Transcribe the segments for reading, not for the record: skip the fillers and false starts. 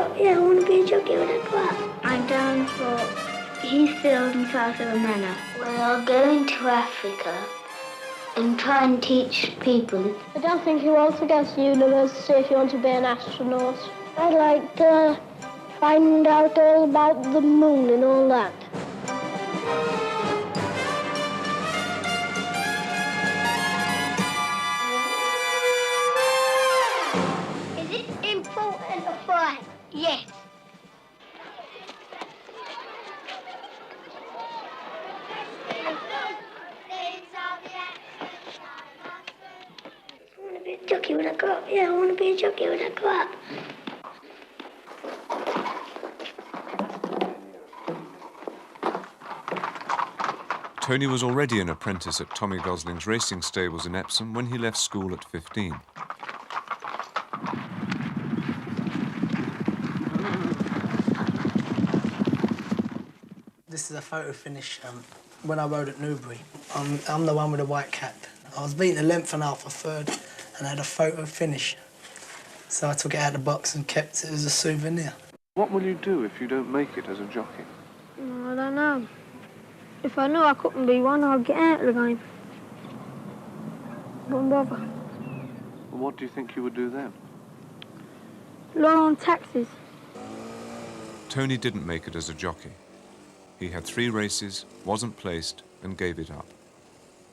up. Yeah, I want to be a jockey when I grow up. I'm down for Heathfield and South of the Manor. We are going to Africa and try and teach people. I don't think you want to go to university if you want to be an astronaut. I'd like to find out all about the moon and all that. Is it important to fly? Yes. I want to be a jockey when I grow up. Yeah, I want to be a jockey when I grow up. Tony was already an apprentice at Tommy Gosling's racing stables in Epsom when he left school at 15. This is a photo finish when I rode at Newbury. I'm the one with the white cap. I was beating a length and half a third and had a photo finish. So I took it out of the box and kept it as a souvenir. What will you do if you don't make it as a jockey? I don't know. If I knew I couldn't be one, I'd get out of the game. Wouldn't bother. Well, what do you think you would do then? Law on taxes. Tony didn't make it as a jockey. He had 3 races, wasn't placed, and gave it up.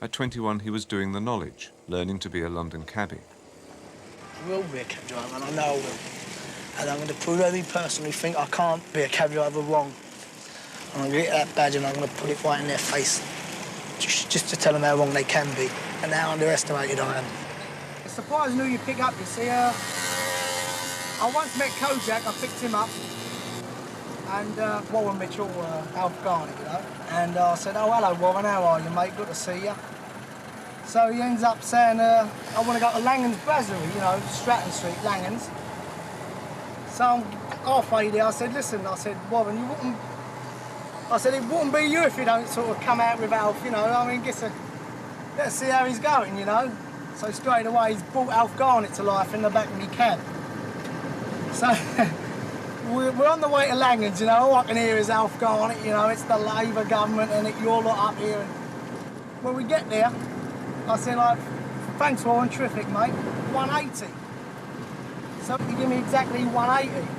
At 21, he was doing the knowledge, learning to be a London cabbie. I will be a cab driver, and I know I will. And I'm going to prove every person who think I can't be a cab driver wrong. I'm going to get that badge and I'm going to put it right in their face, just to tell them how wrong they can be and how underestimated I am. It's surprising who you pick up, you see. I once met Kojak, I picked him up, and Warren Mitchell, Alf Garnett, you know. And I said, oh, hello, Warren, how are you, mate? Good to see you. So he ends up saying, I want to go to Langan's Brasserie, you know, Stratton Street, Langan's. So I'm halfway there, I said, listen, I said, Warren, you wouldn't... I said, it wouldn't be you if you don't sort of come out with Alf, you know. I mean, let's see how he's going, you know. So straight away, he's brought Alf Garnett to life in the back of my cab. So we're on the way to Langan's, you know. All I can hear is Alf Garnett, you know. It's the Labour government and you're lot up here. And when we get there, I said, like, thanks, Warren, terrific, mate. 180. So he gave me exactly 180.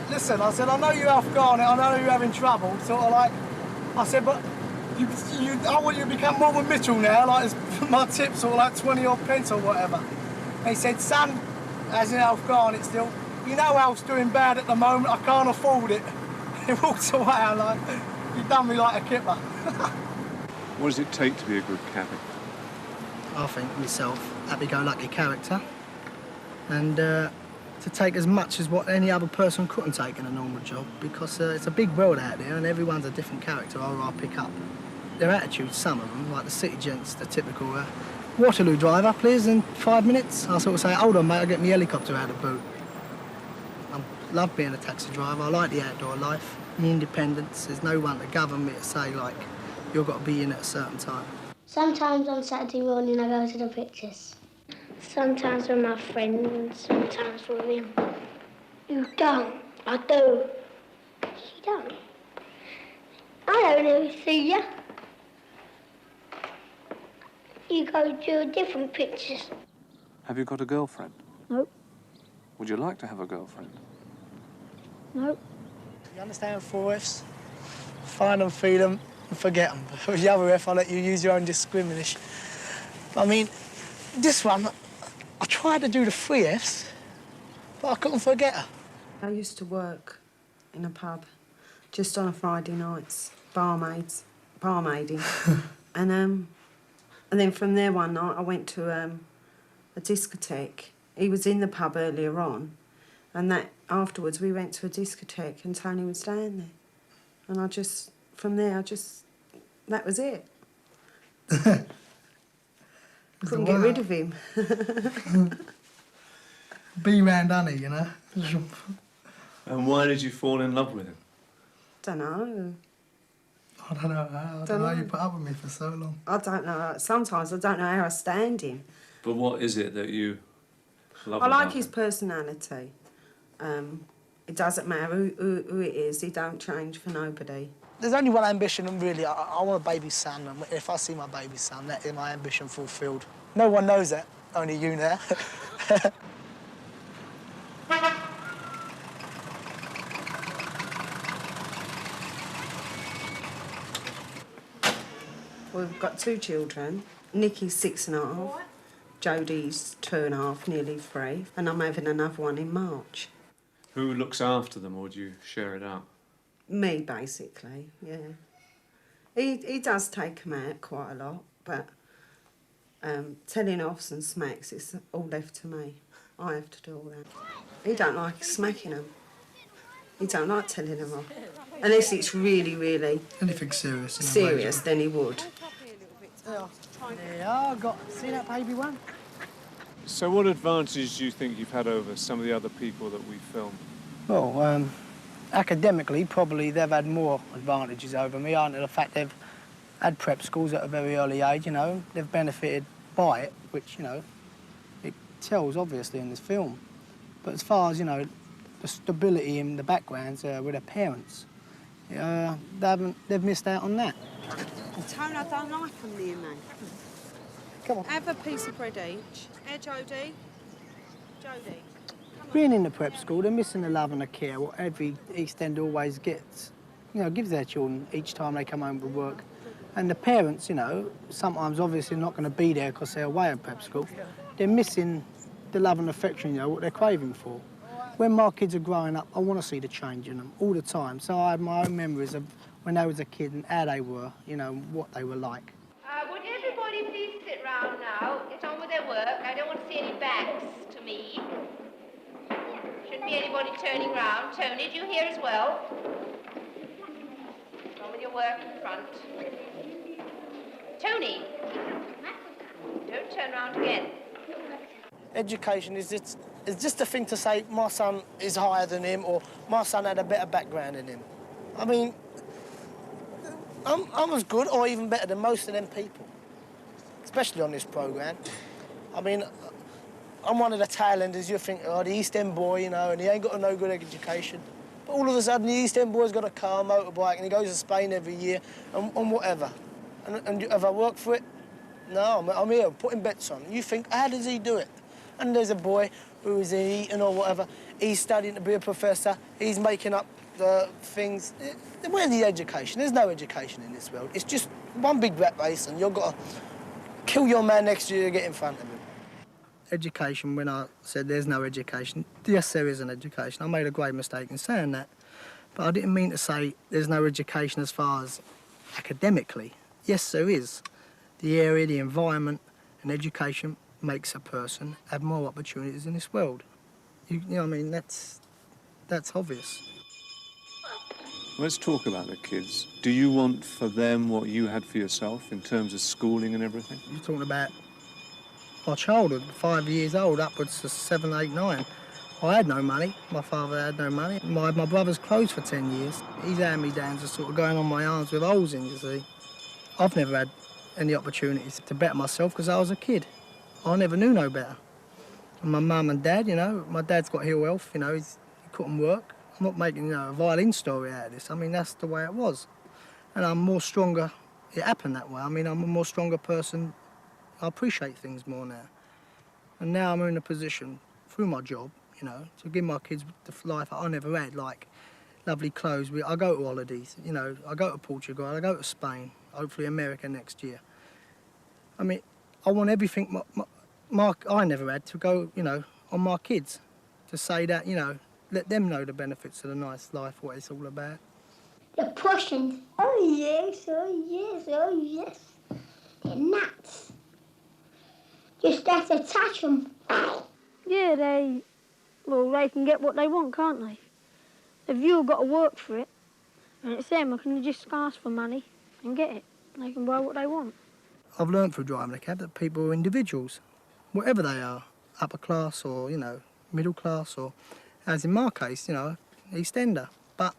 Listen, I said, I know you're Alf Garnett, I know you're having trouble, sort of like, I said, but I want you to become Warren Mitchell now, like, my tip's sort of like 20 odd pence or whatever. And he said, son, as in Alf Garnett still, you know Alf's doing bad at the moment, I can't afford it. He walks away, I'm like, you've done me like a kipper. What does it take to be a good cabbie? I think myself, happy-go-lucky character, and to take as much as what any other person couldn't take in a normal job, because it's a big world out there and everyone's a different character I pick up. Their attitudes, some of them, like the city gents, the typical Waterloo driver, please, in 5 minutes. I sort of say, hold on, mate, I'll get my helicopter out of the boot. I love being a taxi driver, I like the outdoor life, the independence. There's no one to govern me to say, like, you've got to be in at a certain time. Sometimes on Saturday morning I go to the pictures. Sometimes with my friends, sometimes with him. You don't. I do. You don't. I don't ever see you. You go to different pictures. Have you got a girlfriend? Nope. Would you like to have a girlfriend? Nope. You understand 4 Fs? Find them, feed them, and forget them. With the other F, I'll let you use your own discrimination. I mean, this one, I tried to do the 3 Fs, but I couldn't forget her. I used to work in a pub just on a Friday nights, barmaiding. and then from there one night I went to a discotheque. He was in the pub earlier on, and that afterwards we went to a discotheque and Tony was down there. And from there, that was it. Couldn't get rid of him. Be round honey, you know. And why did you fall in love with him? Don't know. I don't know how. I don't know how you put up with me for so long. I don't know. Sometimes I don't know how I stand him. But what is it that you love I like about his him? personality. It doesn't matter who it is, he don't change for nobody. There's only one ambition, and really, I want a baby son, and if I see my baby son, that is my ambition fulfilled. No one knows that, only you now. We've got 2 children. Nikki's 6.5, Jodie's 2.5, nearly 3, and I'm having another one in March. Who looks after them, or do you share it out? Me, basically, yeah. He does take them out quite a lot, but telling offs and smacks, it's all left to me. I have to do all that. He don't like smacking them. He don't like telling them off. Unless it's really, really... Anything serious. Serious, then he would. Yeah, see that baby one? So what advantages do you think you've had over some of the other people that we film? Well, academically, probably they've had more advantages over me, aren't they? The fact they've had prep schools at a very early age, you know, they've benefited by it, which, you know, it tells, obviously, in this film. But as far as, you know, the stability in the backgrounds with their parents, they've missed out on that. Tone, I don't like them near me. Come on. Have a piece of bread each. Hey, Jodie. Jodie. Being in the prep school, they're missing the love and the care what every East End always gets, you know, gives their children each time they come home from work. And the parents, you know, sometimes obviously not going to be there because they're away at prep school. They're missing the love and affection, you know, what they're craving for. When my kids are growing up, I want to see the change in them all the time. So I have my own memories of when I was a kid and how they were, you know, what they were like. Would everybody please sit round now, get on with their work. I don't want to see any backs to me. Shouldn't be anybody turning round. Tony, do you hear as well? Get on with your work in front. Tony, don't turn round again. Education is just a thing to say my son is higher than him or my son had a better background than him. I mean, I'm as good or even better than most of them people, especially on this programme. I mean, I'm one of the tail enders. You think, oh, the East End boy, you know, and he ain't got no good education. But all of a sudden, the East End boy's got a car, a motorbike, and he goes to Spain every year and whatever. And have I worked for it? No, I'm here putting bets on. You think, how does he do it? And there's a boy who is eating or whatever. He's studying to be a professor. He's making up the things. Where's the education? There's no education in this world. It's just one big rat race and you've got to kill your man next year to get in front of him. Education, when I said there's no education, yes, there is an education. I made a great mistake in saying that. But I didn't mean to say there's no education as far as academically. Yes, there is. The area, the environment and education makes a person have more opportunities in this world. You know what I mean? That's obvious. Let's talk about the kids. Do you want for them what you had for yourself in terms of schooling and everything? You're talking about my childhood, 5 years old, upwards to 7, 8, 9. I had no money. My father had no money. My brother's closed for 10 years. His hand-me-downs are sort of going on my arms with holes in, you see. I've never had any opportunities to better myself because I was a kid. I never knew no better. And my mum and dad, you know, my dad's got ill health, you know, he couldn't work. I'm not making, you know, a violin story out of this. I mean, that's the way it was. And I'm more stronger. It happened that way. I mean, I'm a more stronger person. I appreciate things more now. And now I'm in a position, through my job, you know, to give my kids the life I never had, like lovely clothes. I go to holidays, you know, I go to Portugal, I go to Spain, hopefully America next year. I mean, I want everything I never had to go, you know, on my kids. To say that, you know, let them know the benefits of the nice life, what it's all about. The Prussians, oh yes, oh yes, oh yes. They're nuts. Just have to touch them. Yeah, they can get what they want, can't they? If you've got to work for it, and it's them who can just ask for money and get it. They can buy what they want. I've learned through driving a cab that people are individuals, whatever they are, upper class or, you know, middle class or, as in my case, you know, East Ender. But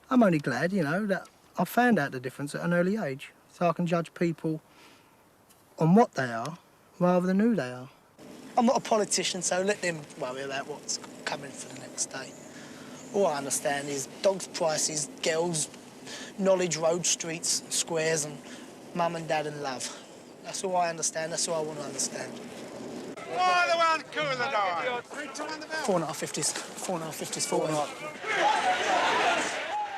I'm only glad, you know, that I found out the difference at an early age, so I can judge people on what they are rather than who they are. I'm not a politician, so let them worry about what's coming for the next day. All I understand is dogs' prices, girls, knowledge, road, streets, squares, and mum and dad and love. That's all I understand. That's all I want to understand. Why the one cooling the dog? 4.550s. 4.550s, 40.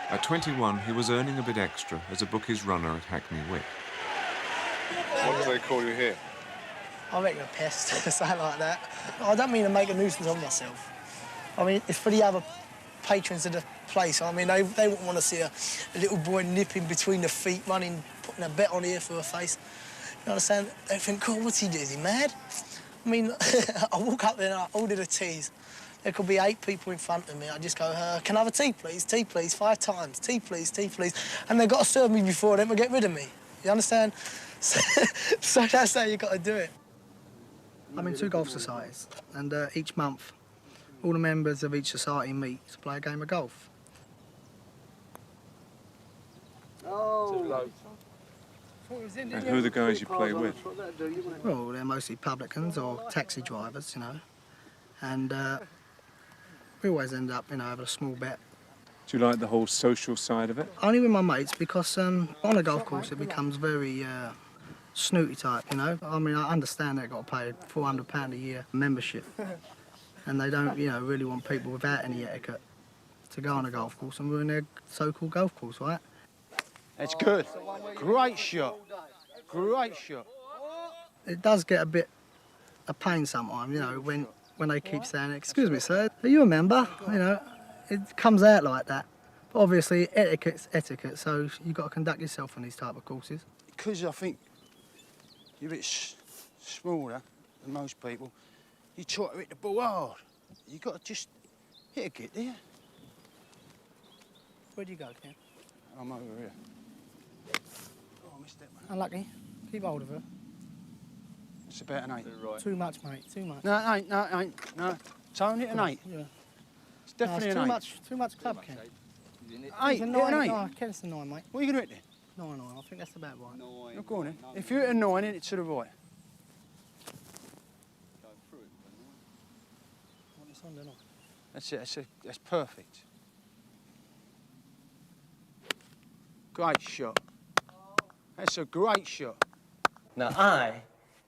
At 21, he was earning a bit extra as a bookies runner at Hackney Wick. What do they call you here? I reckon a pest, something like that. I don't mean to make a nuisance of myself. I mean, it's for the other patrons of the place. I mean, they wouldn't want to see a little boy nipping between the feet, running, putting a bet on here for a face. You understand? They think, God, what's he doing? Is he mad? I mean, I walk up there and I order the teas. There could be 8 people in front of me. I just go, can I have a tea, please? Tea, please, 5 times. Tea, please, tea, please. And they've got to serve me before them to get rid of me. You understand? So that's how you got to do it. I'm in 2 golf societies, and each month, all the members of each society meet to play a game of golf. And who are the guys you play with? Well, they're mostly publicans or taxi drivers, you know, and we always end up, you know, having a small bet. Do you like the whole social side of it? Only with my mates, because on a golf course it becomes very snooty type, you know. I mean, I understand they've got to pay £400 a year membership, and they don't, you know, really want people without any etiquette to go on a golf course and ruin their so-called golf course, right? It's good. Great shot. Great shot. It does get a bit a pain sometimes, you know, when they keep saying, excuse me, sir, are you a member? You know, it comes out like that. But obviously, etiquette's etiquette, so you've got to conduct yourself on these type of courses. Because I think you're a bit smaller than most people, you try to hit the ball hard. You've got to just hit a git there. Where do you go, Ken? I'm over here. Oh, I missed that one. Unlucky. Keep hold of her. It's about an 8. Right. Too much, mate, too much. No, it ain't, no, it ain't. No, it's only an 8. Yeah. It's definitely no, an 8. Too much club, Ken. 8, It's a 9, 9. 8. No, Ken's the 9, mate. What are you going to hit then? 9. I think that's about right. No, go on then. If you hit a 9, hit it to the right. It's on the 9. That's it, that's perfect. Great shot. That's a great shot. Now, I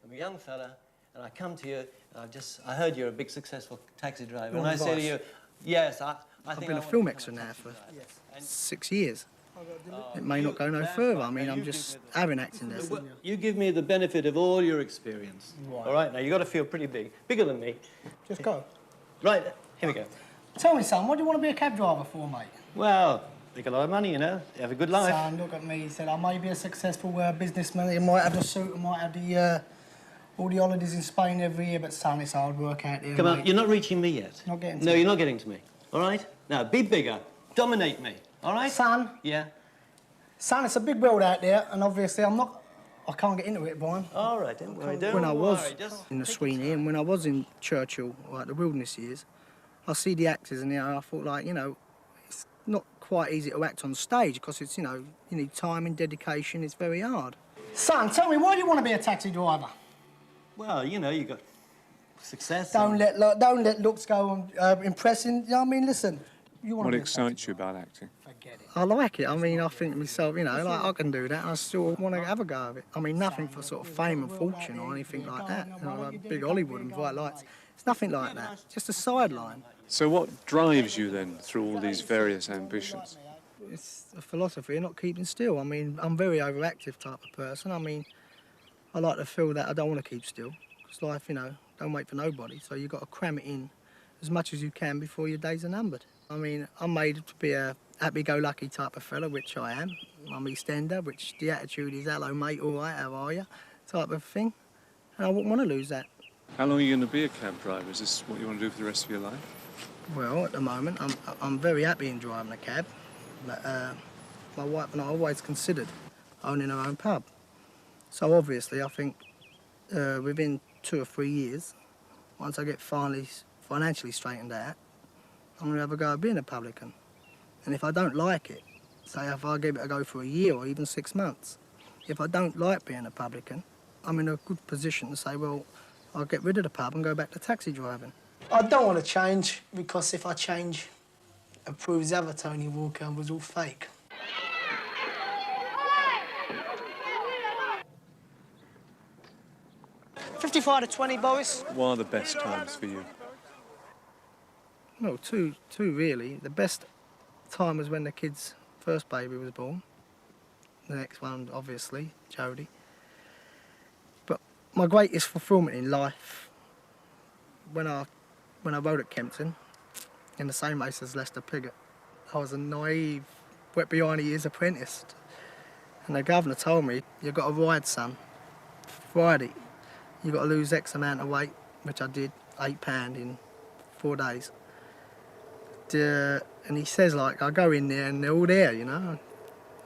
am a young fella, and I come to you, and I heard you're a big, successful taxi driver, and I say to you, yes, I I've think been a film extra now for 6 years. It may not go no further. I mean, I'm just having acting there. Well, you give me the benefit of all your experience. Right. All right, now, you've got to feel pretty big, bigger than me. Just go. Right, here we go. Tell me, son, what do you want to be a cab driver for, mate? Well, make a lot of money, you know, you have a good life. Son, look at me. He said, I may be a successful businessman. You might have the suit, I might have the all the holidays in Spain every year, but son, it's hard work out there, Come mate. on, you're not reaching me yet. Not getting to No, me. you're not getting to me, all right? Now, be bigger, dominate me, all right? Son. Yeah? Son, it's a big world out there, and obviously I can't get into it, Brian. All right, don't worry, When I was just in the Sweeney and when I was in Churchill, like the wilderness years, I see the actors and I thought, like, you know, it's not quite easy to act on stage because it's, you know, you need time and dedication. It's very hard. Son, tell me, why do you want to be a taxi driver? Well, you know, you got success. Don't let looks go on impressing. You know what I mean? Listen, you want What to be excites you about acting? Forget it. I like it. I mean, I think to myself, you know, like I can do that. I still want to have a go of it. I mean, nothing for sort of fame and fortune or anything like that. You know, like big Hollywood and bright lights. It's nothing like that. It's just a sideline. So what drives you then through all these various ambitions? It's a philosophy of not keeping still. I mean, I'm a very overactive type of person. I mean, I like to feel that I don't want to keep still. Because life, you know, don't wait for nobody. So you've got to cram it in as much as you can before your days are numbered. I mean, I'm made to be a happy-go-lucky type of fella, which I am. I'm EastEnder, which the attitude is, hello, mate, all right, how are you, type of thing. And I wouldn't want to lose that. How long are you going to be a cab driver? Is this what you want to do for the rest of your life? Well, at the moment, I'm very happy in driving a cab. But my wife and I always considered owning our own pub. So obviously, I think within 2 or 3 years, once I get financially straightened out, I'm going to have a go at being a publican. And if I don't like it, say if I give it a go for a year or even 6 months, if I don't like being a publican, I'm in a good position to say, well, I'll get rid of the pub and go back to taxi driving. I don't want to change, because if I change, It proves the other Tony Walker was all fake. $55 to 20, Boris. What are the best times for you? Well, two really. The best time was when the kid's first baby was born. The next one, obviously, Jodie. But my greatest fulfilment in life, when I rode at Kempton, in the same race as Lester Piggott, I was a naive, wet behind the ears apprentice. And the governor told me, "You've got to ride, son. Friday, you've got to lose X amount of weight," which I did, £8 in 4 days. And he says, like, I go in there and they're all there, you know.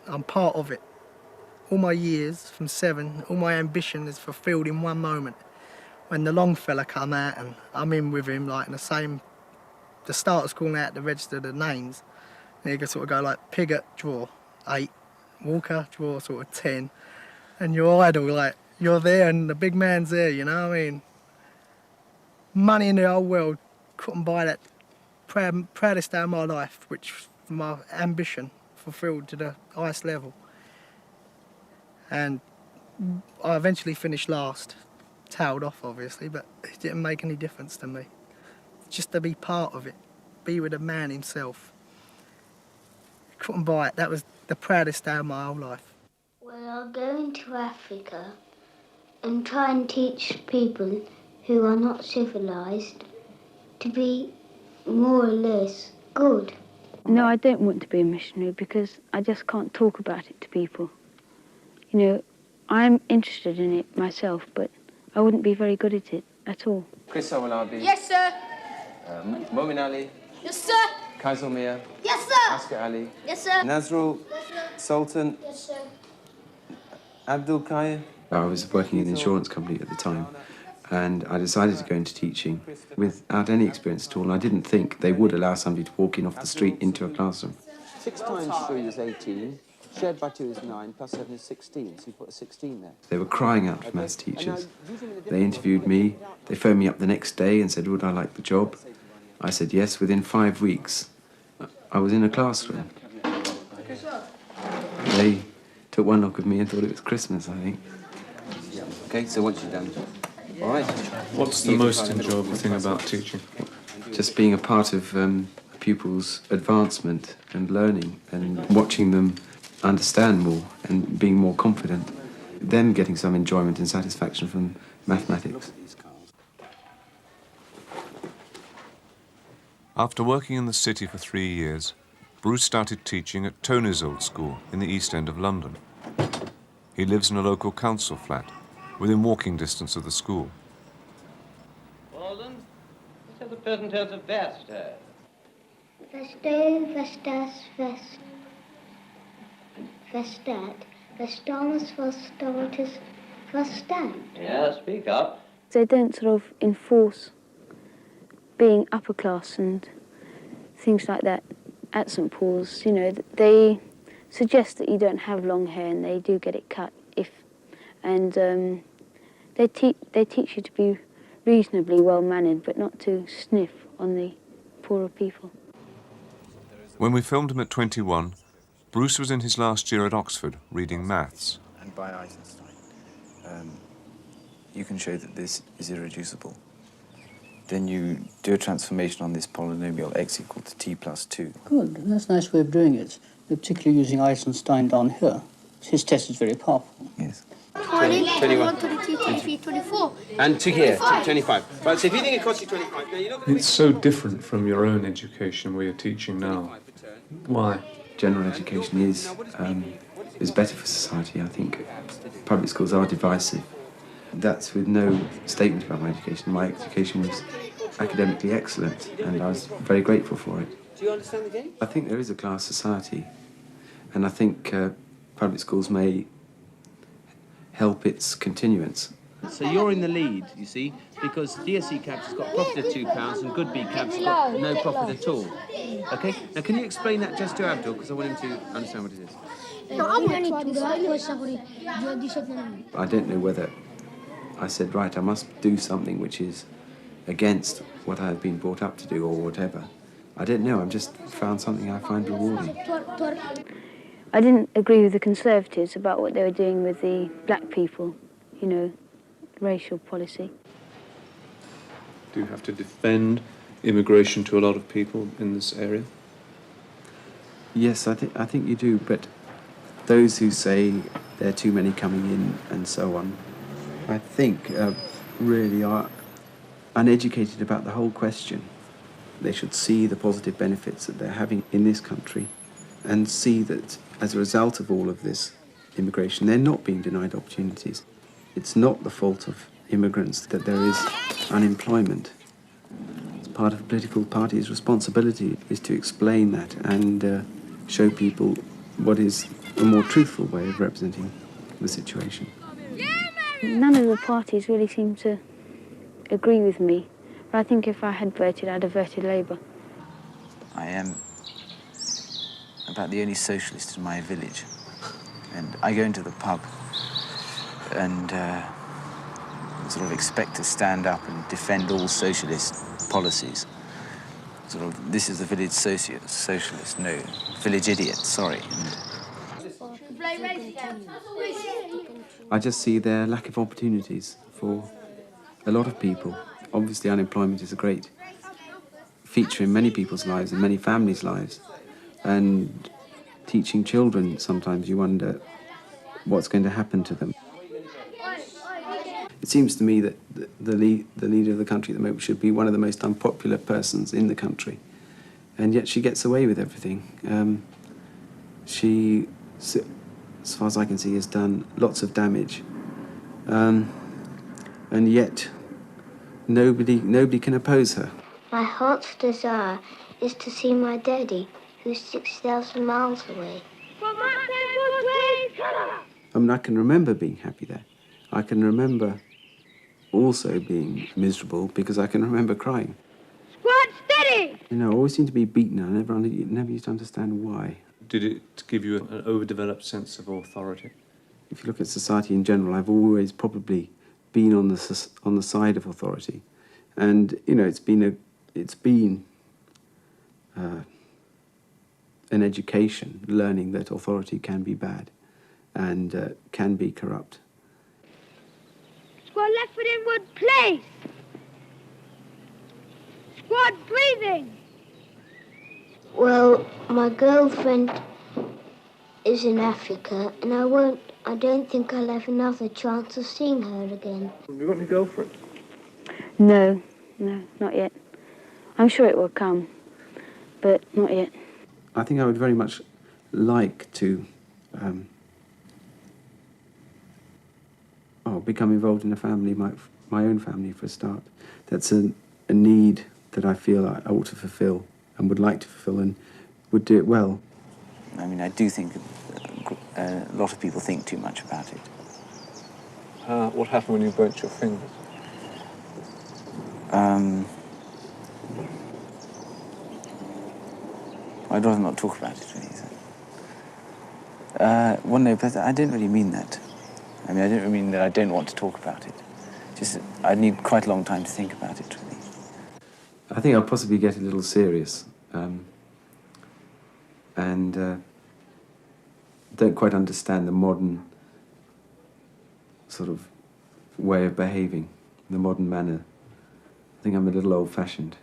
I'm part of it. All my years, from 7, all my ambition is fulfilled in one moment. When the long fella come out and I'm in with him, like, in the same... The starter's calling out to register the names. And he could sort of go like, Piggott, draw, 8. Walker, draw, sort of 10. And your idol, like, you're there and the big man's there, you know what I mean? Money in the whole world couldn't buy that proudest day of my life, which my ambition fulfilled to the highest level. And I eventually finished last, tailed off obviously, but it didn't make any difference to me. Just to be part of it, be with the man himself. Couldn't buy it. That was the proudest day of my whole life. Well, I'll go into Africa and try and teach people who are not civilised to be more or less good. No, I don't want to be a missionary because I just can't talk about it to people. You know, I'm interested in it myself, but I wouldn't be very good at it at all. Chris Awalabi. Yes, sir. Momin Ali. Yes, sir. Kaizomir. Yes, sir. Oscar Ali. Yes, sir. Nazrul. Yes, sir. Sultan. Yes, sir. Abdul Kaya. I was working in an insurance company at the time, and I decided to go into teaching without any experience at all, and I didn't think they would allow somebody to walk in off the street into a classroom. 6 times 3 is 18, shared by 2 is 9, plus 7 is 16, so you put a 16 there. They were crying out for maths teachers. They interviewed me, they phoned me up the next day and said, would I like the job? I said yes. Within 5 weeks, I was in a classroom. They took one look at me and thought it was Christmas, I think. Okay, so once you're done, all right. What's the most enjoyable thing about teaching? Just being a part of a pupil's advancement and learning and watching them understand more and being more confident. Them getting some enjoyment and satisfaction from mathematics. After working in the city for 3 years, Bruce started teaching at Tony's old school in the East End of London. He lives in a local council flat, within walking distance of the school. Walden, let's have the present tense of best. Vesto, vestas, vest. Vestat, vestomus, vestotus, vestant. Yeah, speak up. They don't sort of enforce being upper class and things like that at St Paul's. You know, they suggest that you don't have long hair, and they do get it cut and they teach you to be reasonably well-mannered, but not to sniff on the poorer people. When we filmed him at 21, Bruce was in his last year at Oxford reading maths. And by Eisenstein, you can show that this is irreducible. Then you do a transformation on this polynomial x equal to t plus 2. Good, that's a nice way of doing it, particularly using Eisenstein down here. His test is very powerful. Yes. 20, 21, 22, 23, 24. And to here, 25. Right, so if you think it costs you 25, now you're not going to... It's so different from your own education where you're teaching now. Why? General education is better for society, I think. Public schools are divisive. That's with no statement about my education. My education was academically excellent, and I was very grateful for it. Do you understand the game? I think there is a class society, and I think public schools may help its continuance. So you're in the lead, you see, because DSE cabs has got a profit of £2 and Good B cabs has got no profit at all. Okay? Now, can you explain that just to Abdul, because I want him to understand what it is. I don't know whether I said, right, I must do something which is against what I've been brought up to do or whatever. I don't know, I've just found something I find rewarding. I didn't agree with the Conservatives about what they were doing with the black people, you know, racial policy. Do you have to defend immigration to a lot of people in this area? Yes, I think you do, but those who say there are too many coming in and so on, I think really are uneducated about the whole question. They should see the positive benefits that they're having in this country and see that as a result of all of this immigration, they're not being denied opportunities. It's not the fault of immigrants that there is unemployment. It's part of a political party's responsibility is to explain that and show people what is a more truthful way of representing the situation. None of the parties really seem to agree with me. But I think if I had voted, I'd have voted Labour. I am about the only socialist in my village. And I go into the pub and sort of expect to stand up and defend all socialist policies. Sort of, this is the village socialist, no, village idiot, sorry. I just see their lack of opportunities for a lot of people. Obviously, unemployment is a great feature in many people's lives, in many families' lives. And teaching children, sometimes you wonder what's going to happen to them. It seems to me that the leader of the country at the moment should be one of the most unpopular persons in the country. And yet she gets away with everything. She, as far as I can see, has done lots of damage. And yet nobody can oppose her. My heart's desire is to see my daddy, who's 6,000 miles away. I mean, I can remember being happy there. I can remember also being miserable because I can remember crying. Squad steady! You know, I always seem to be beaten. I never used to understand why. Did it give you an overdeveloped sense of authority? If you look at society in general, I've always probably been on the side of authority, and you know, it's been an education, learning that authority can be bad and can be corrupt. Squad left foot inward, place! Squad breathing! Well, my girlfriend is in Africa, and I don't think I'll have another chance of seeing her again. Have you got any girlfriend? No, not yet. I'm sure it will come, but not yet. I think I would very much like to become involved in a family, my own family for a start. That's a need that I feel I ought to fulfil and would like to fulfil and would do it well. I mean, I do think a lot of people think too much about it. What happened when you burnt your fingers? I'd rather not talk about it, really. Well, no, but I don't really mean that. I mean, I don't mean that I don't want to talk about it. Just, I need quite a long time to think about it, really. I think I'll possibly get a little serious and don't quite understand the modern sort of way of behaving, the modern manner. I think I'm a little old-fashioned.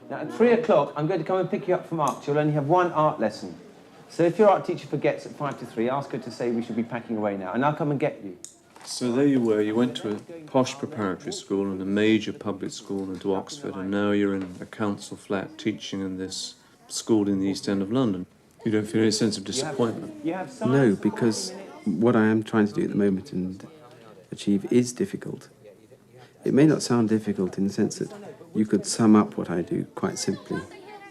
Now, at 3 o'clock, I'm going to come and pick you up from art. You'll only have one art lesson. So if your art teacher forgets at 5 to 3, ask her to say we should be packing away now, and I'll come and get you. So there you were, you went to a posh preparatory school and a major public school into Oxford, and now you're in a council flat teaching in this school in the East End of London. You don't feel any sense of disappointment? No, because what I am trying to do at the moment and achieve is difficult. It may not sound difficult in the sense that you could sum up what I do quite simply,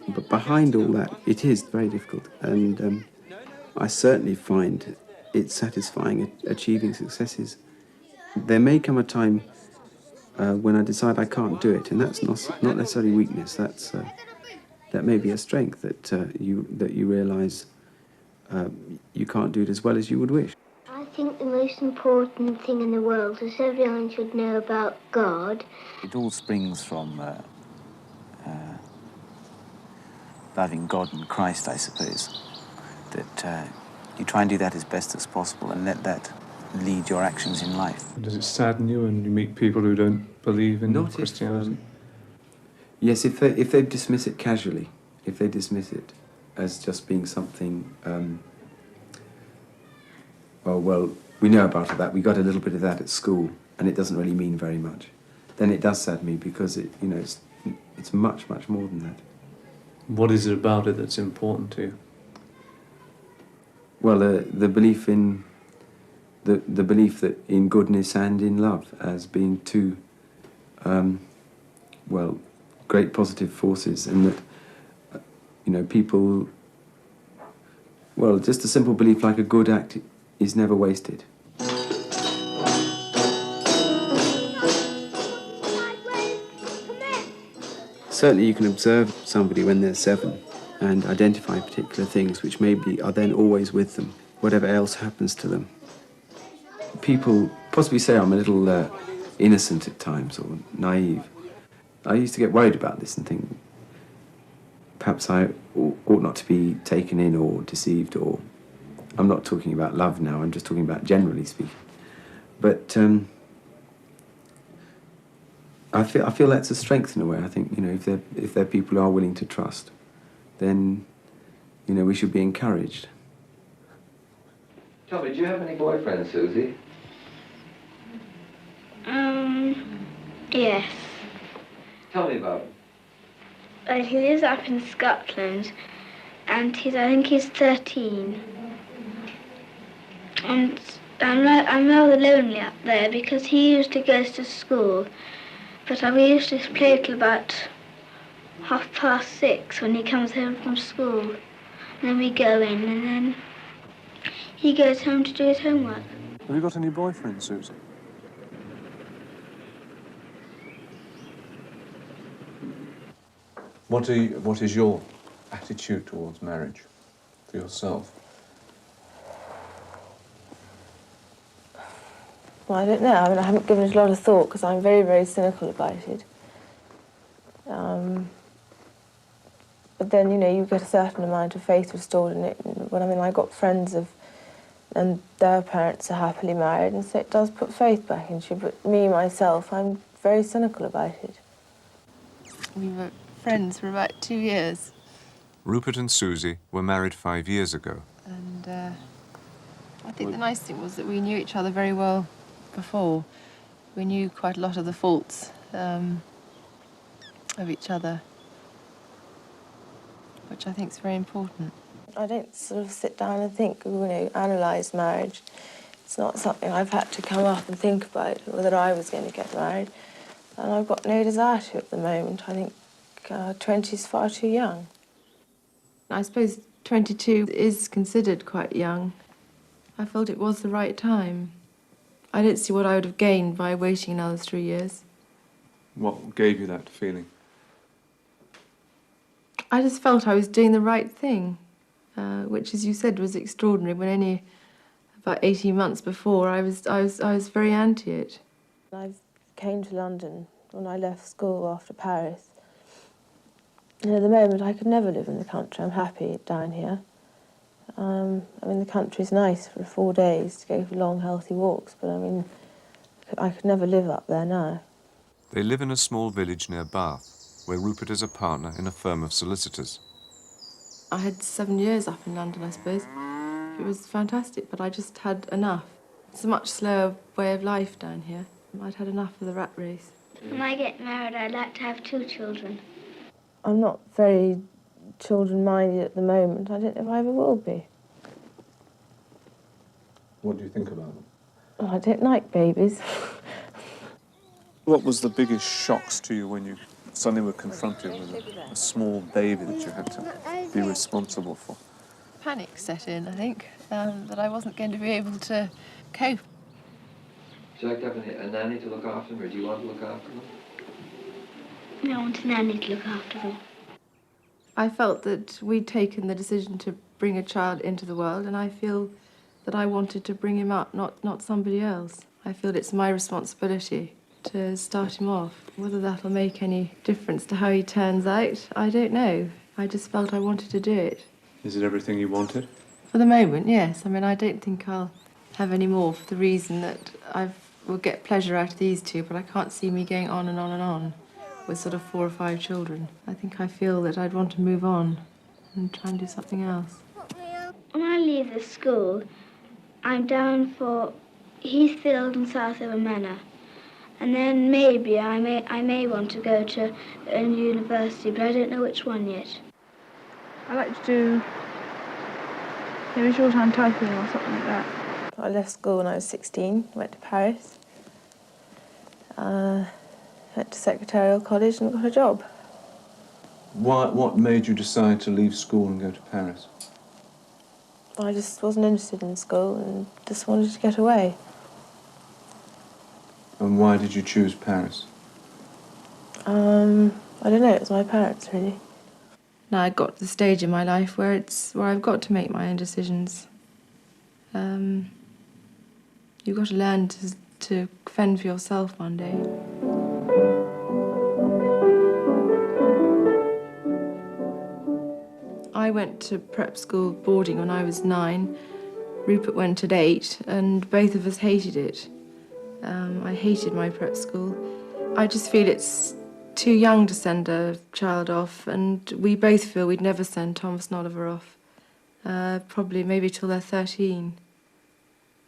but behind all that, it is very difficult, and I certainly find it satisfying achieving successes. There may come a time when I decide I can't do it, and that's not necessarily weakness. That may be a strength that you realise you can't do it as well as you would wish. I think the most important thing in the world is everyone should know about God. It all springs from loving God and Christ, I suppose. That you try and do that as best as possible and let that lead your actions in life. Does it sadden you when you meet people who don't believe in Not Christianity? Yes, if they dismiss it casually, if they dismiss it as just being something, well, we know about that. We got a little bit of that at school, and it doesn't really mean very much. Then it does sadden me because it's much, much more than that. What is it about it that's important to you? Well, the belief in the belief that in goodness and in love as being two, great positive forces, and that people. Well, just a simple belief like a good act is never wasted. Certainly you can observe somebody when they're 7 and identify particular things which maybe are then always with them, whatever else happens to them. People possibly say I'm a little innocent at times or naive. I used to get worried about this and think perhaps I ought not to be taken in or deceived, or I'm not talking about love now, I'm just talking about generally speaking. But I feel that's a strength in a way. I think, if they're people who are willing to trust, then, we should be encouraged. Tommy, do you have any boyfriends, Susie? Yes. Tell me about him. He lives up in Scotland, and I think he's 13. And I'm rather lonely up there because he used to go to school, but we used to play till about 6:30 when he comes home from school. And then we go in, and then he goes home to do his homework. Have you got any boyfriends, Susie? What is your attitude towards marriage for yourself? Well, I don't know. I mean, I haven't given it a lot of thought because I'm very, very cynical about it. But then, you get a certain amount of faith restored in it. I got friends and their parents are happily married, and so it does put faith back into you. But me, myself, I'm very cynical about it. We were friends for about 2 years. Rupert and Susie were married 5 years ago. And I think the nice thing was that we knew each other very well before. We knew quite a lot of the faults of each other, which I think is very important. I don't sort of sit down and think, analyse marriage. It's not something I've had to come up and think about, whether I was going to get married. And I've got no desire to at the moment. I think 20 is far too young. I suppose 22 is considered quite young. I felt it was the right time. I don't see what I would have gained by waiting another 3 years. What gave you that feeling? I just felt I was doing the right thing, which, as you said, was extraordinary. When only about 18 months before, I was very anti it. I came to London when I left school after Paris. And at the moment, I could never live in the country. I'm happy down here. The country's nice for 4 days to go for long, healthy walks, but I could never live up there now. They live in a small village near Bath, where Rupert is a partner in a firm of solicitors. I had 7 years up in London, I suppose. It was fantastic, but I just had enough. It's a much slower way of life down here. I'd had enough of the rat race. When I get married, I'd like to have 2 children. I'm not very children-minded at the moment. I don't know if I ever will be. What do you think about them? Oh, I don't like babies. What was the biggest shocks to you when you suddenly were confronted with a small baby that you had to be responsible for? Panic set in, I think, that I wasn't going to be able to cope. Would you like to have a nanny to look after them, or do you want to look after them? I want a nanny to look after them. I felt that we'd taken the decision to bring a child into the world, and I feel that I wanted to bring him up, not somebody else. I feel it's my responsibility to start him off. Whether that'll make any difference to how he turns out, I don't know. I just felt I wanted to do it. Is it everything you wanted? For the moment, yes. I mean, I don't think I'll have any more for the reason that I will get pleasure out of these two, but I can't see me going on and on and on with sort of 4 or 5 children. I think I feel that I'd want to move on and try and do something else. When I leave the school, I'm down for Heathfield and Southaven Manor. And then maybe I may want to go to a university, but I don't know which one yet. I like to do maybe shorthand typing or something like that. I left school when I was 16, went to Paris, went to Secretarial College and got a job. What made you decide to leave school and go to Paris? I just wasn't interested in school and just wanted to get away. And why did you choose Paris? I don't know, it was my parents, really. Now I got to the stage in my life where I've got to make my own decisions. You've got to learn to fend for yourself one day. I went to prep school boarding when I was 9. Rupert went at 8, and both of us hated it. I hated my prep school. I just feel it's too young to send a child off, and we both feel we'd never send Thomas and Oliver off. Probably maybe till they're 13.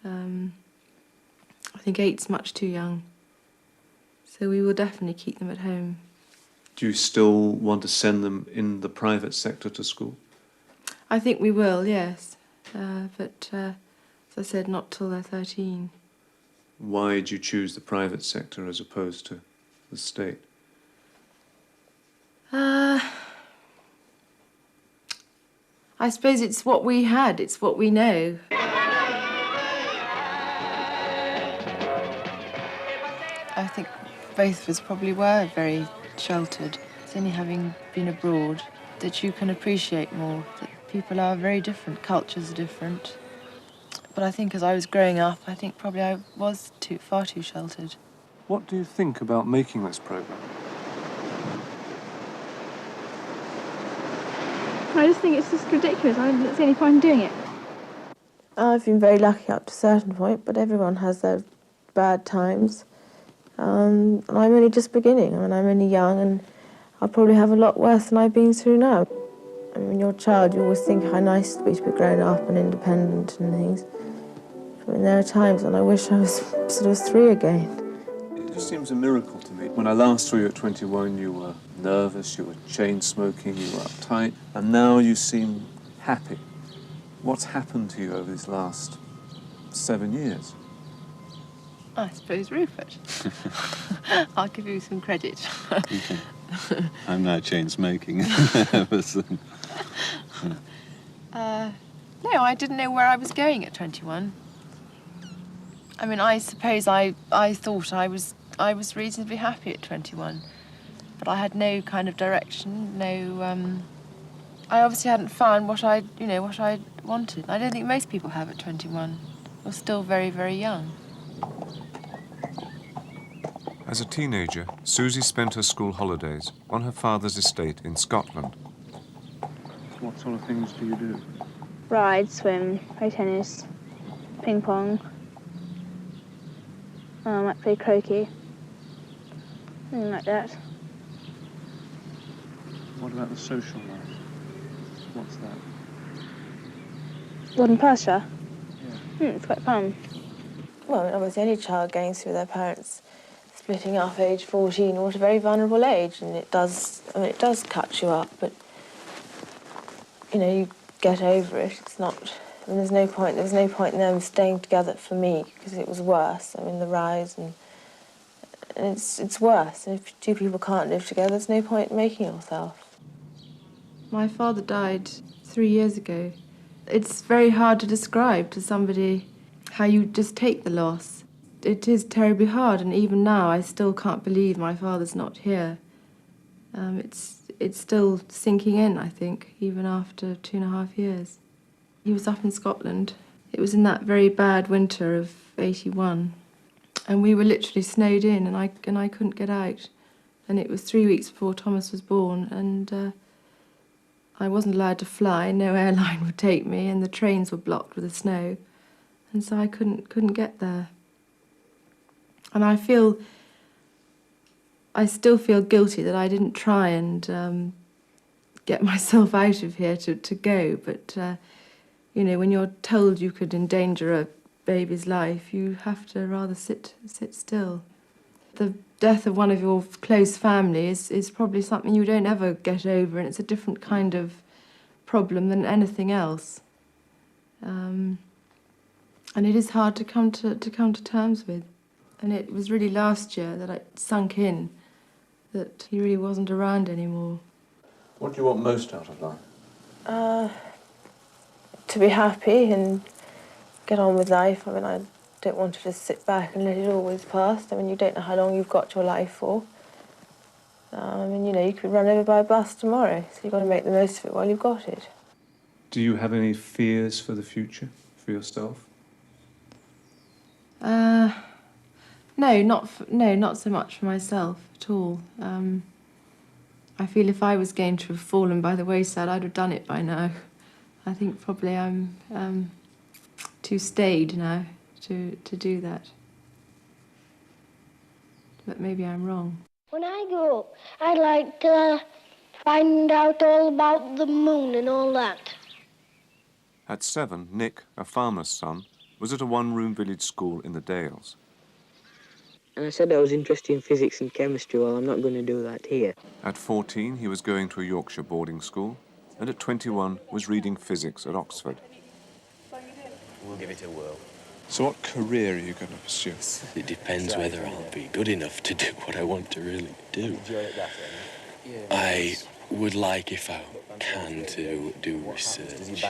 I think 8's much too young. So we will definitely keep them at home. Do you still want to send them in the private sector to school? I think we will, yes. But as I said, not till they're 13. Why did you choose the private sector as opposed to the state? I suppose it's what we had, it's what we know. I think both of us probably were very sheltered. It's only having been abroad that you can appreciate more, that people are very different, cultures are different. But I think as I was growing up, I think probably I was far too sheltered. What do you think about making this programme? I just think it's just ridiculous. I don't see any point in doing it. I've been very lucky up to a certain point, but everyone has their bad times. And I'm only just beginning. I mean, I'm only young, and I'll probably have a lot worse than I've been through now. I mean, when you're a child, you always think how nice it would be to be grown up and independent and things. I mean, there are times when I wish I was sort of 3 again. It just seems a miracle to me. When I last saw you at 21, you were nervous, you were chain-smoking, you were uptight, and now you seem happy. What's happened to you over these last 7 years? I suppose Rupert. I'll give you some credit. I'm now chain-smoking. No, I didn't know where I was going at 21. I mean, I suppose I thought I was reasonably happy at 21, but I had no kind of direction, no. I obviously hadn't found what I wanted. I don't think most people have at 21. We're still very, very young. As a teenager, Susie spent her school holidays on her father's estate in Scotland. What sort of things do you do? Ride, swim, play tennis, ping pong. I might play croquet. Something like that. What about the social life? What's that? Garden pasture? Yeah. It's quite fun. Well, obviously any child going through their parents splitting up age 14 was a very vulnerable age, and it does cut you up, but you get over it. It's not, I mean, there was no point in them staying together for me, because it was worse. I mean, the rise, and it's worse. If 2 people can't live together, there's no point in making yourself. My father died 3 years ago. It's very hard to describe to somebody how you just take the loss. It is terribly hard, and even now I still can't believe my father's not here. It's still sinking in, I think, even after 2.5 years. He was up in Scotland. It was in that very bad winter of '81, and we were literally snowed in, and I couldn't get out. And it was 3 weeks before Thomas was born, and I wasn't allowed to fly, no airline would take me, and the trains were blocked with the snow, and so I couldn't get there. And I still feel guilty that I didn't try and get myself out of here to go, but you know, when you're told you could endanger a baby's life, you have to rather sit still. The death of one of your close family is probably something you don't ever get over, and it's a different kind of problem than anything else. And it is hard to come to terms with. And it was really last year that it sunk in that he really wasn't around anymore. What do you want most out of life? To be happy and get on with life. I mean, I don't want to just sit back and let it always pass. I mean, you don't know how long you've got your life for. And, you know, you could be run over by a bus tomorrow, so you've got to make the most of it while you've got it. Do you have any fears for the future, for yourself? No, not so much for myself at all. I feel if I was going to have fallen by the wayside, I'd have done it by now. I think probably I'm too staid now to do that. But maybe I'm wrong. When I grow up, I'd like to find out all about the moon and all that. At 7, Nick, a farmer's son, was at a one-room village school in the Dales. And I said I was interested in physics and chemistry. Well, I'm not going to do that here. At 14, he was going to a Yorkshire boarding school, and at 21 was reading physics at Oxford. We'll give it a whirl. So what career are you going to pursue? It depends whether I'll be good enough to do what I want to really do. I would like, if I can, to do research.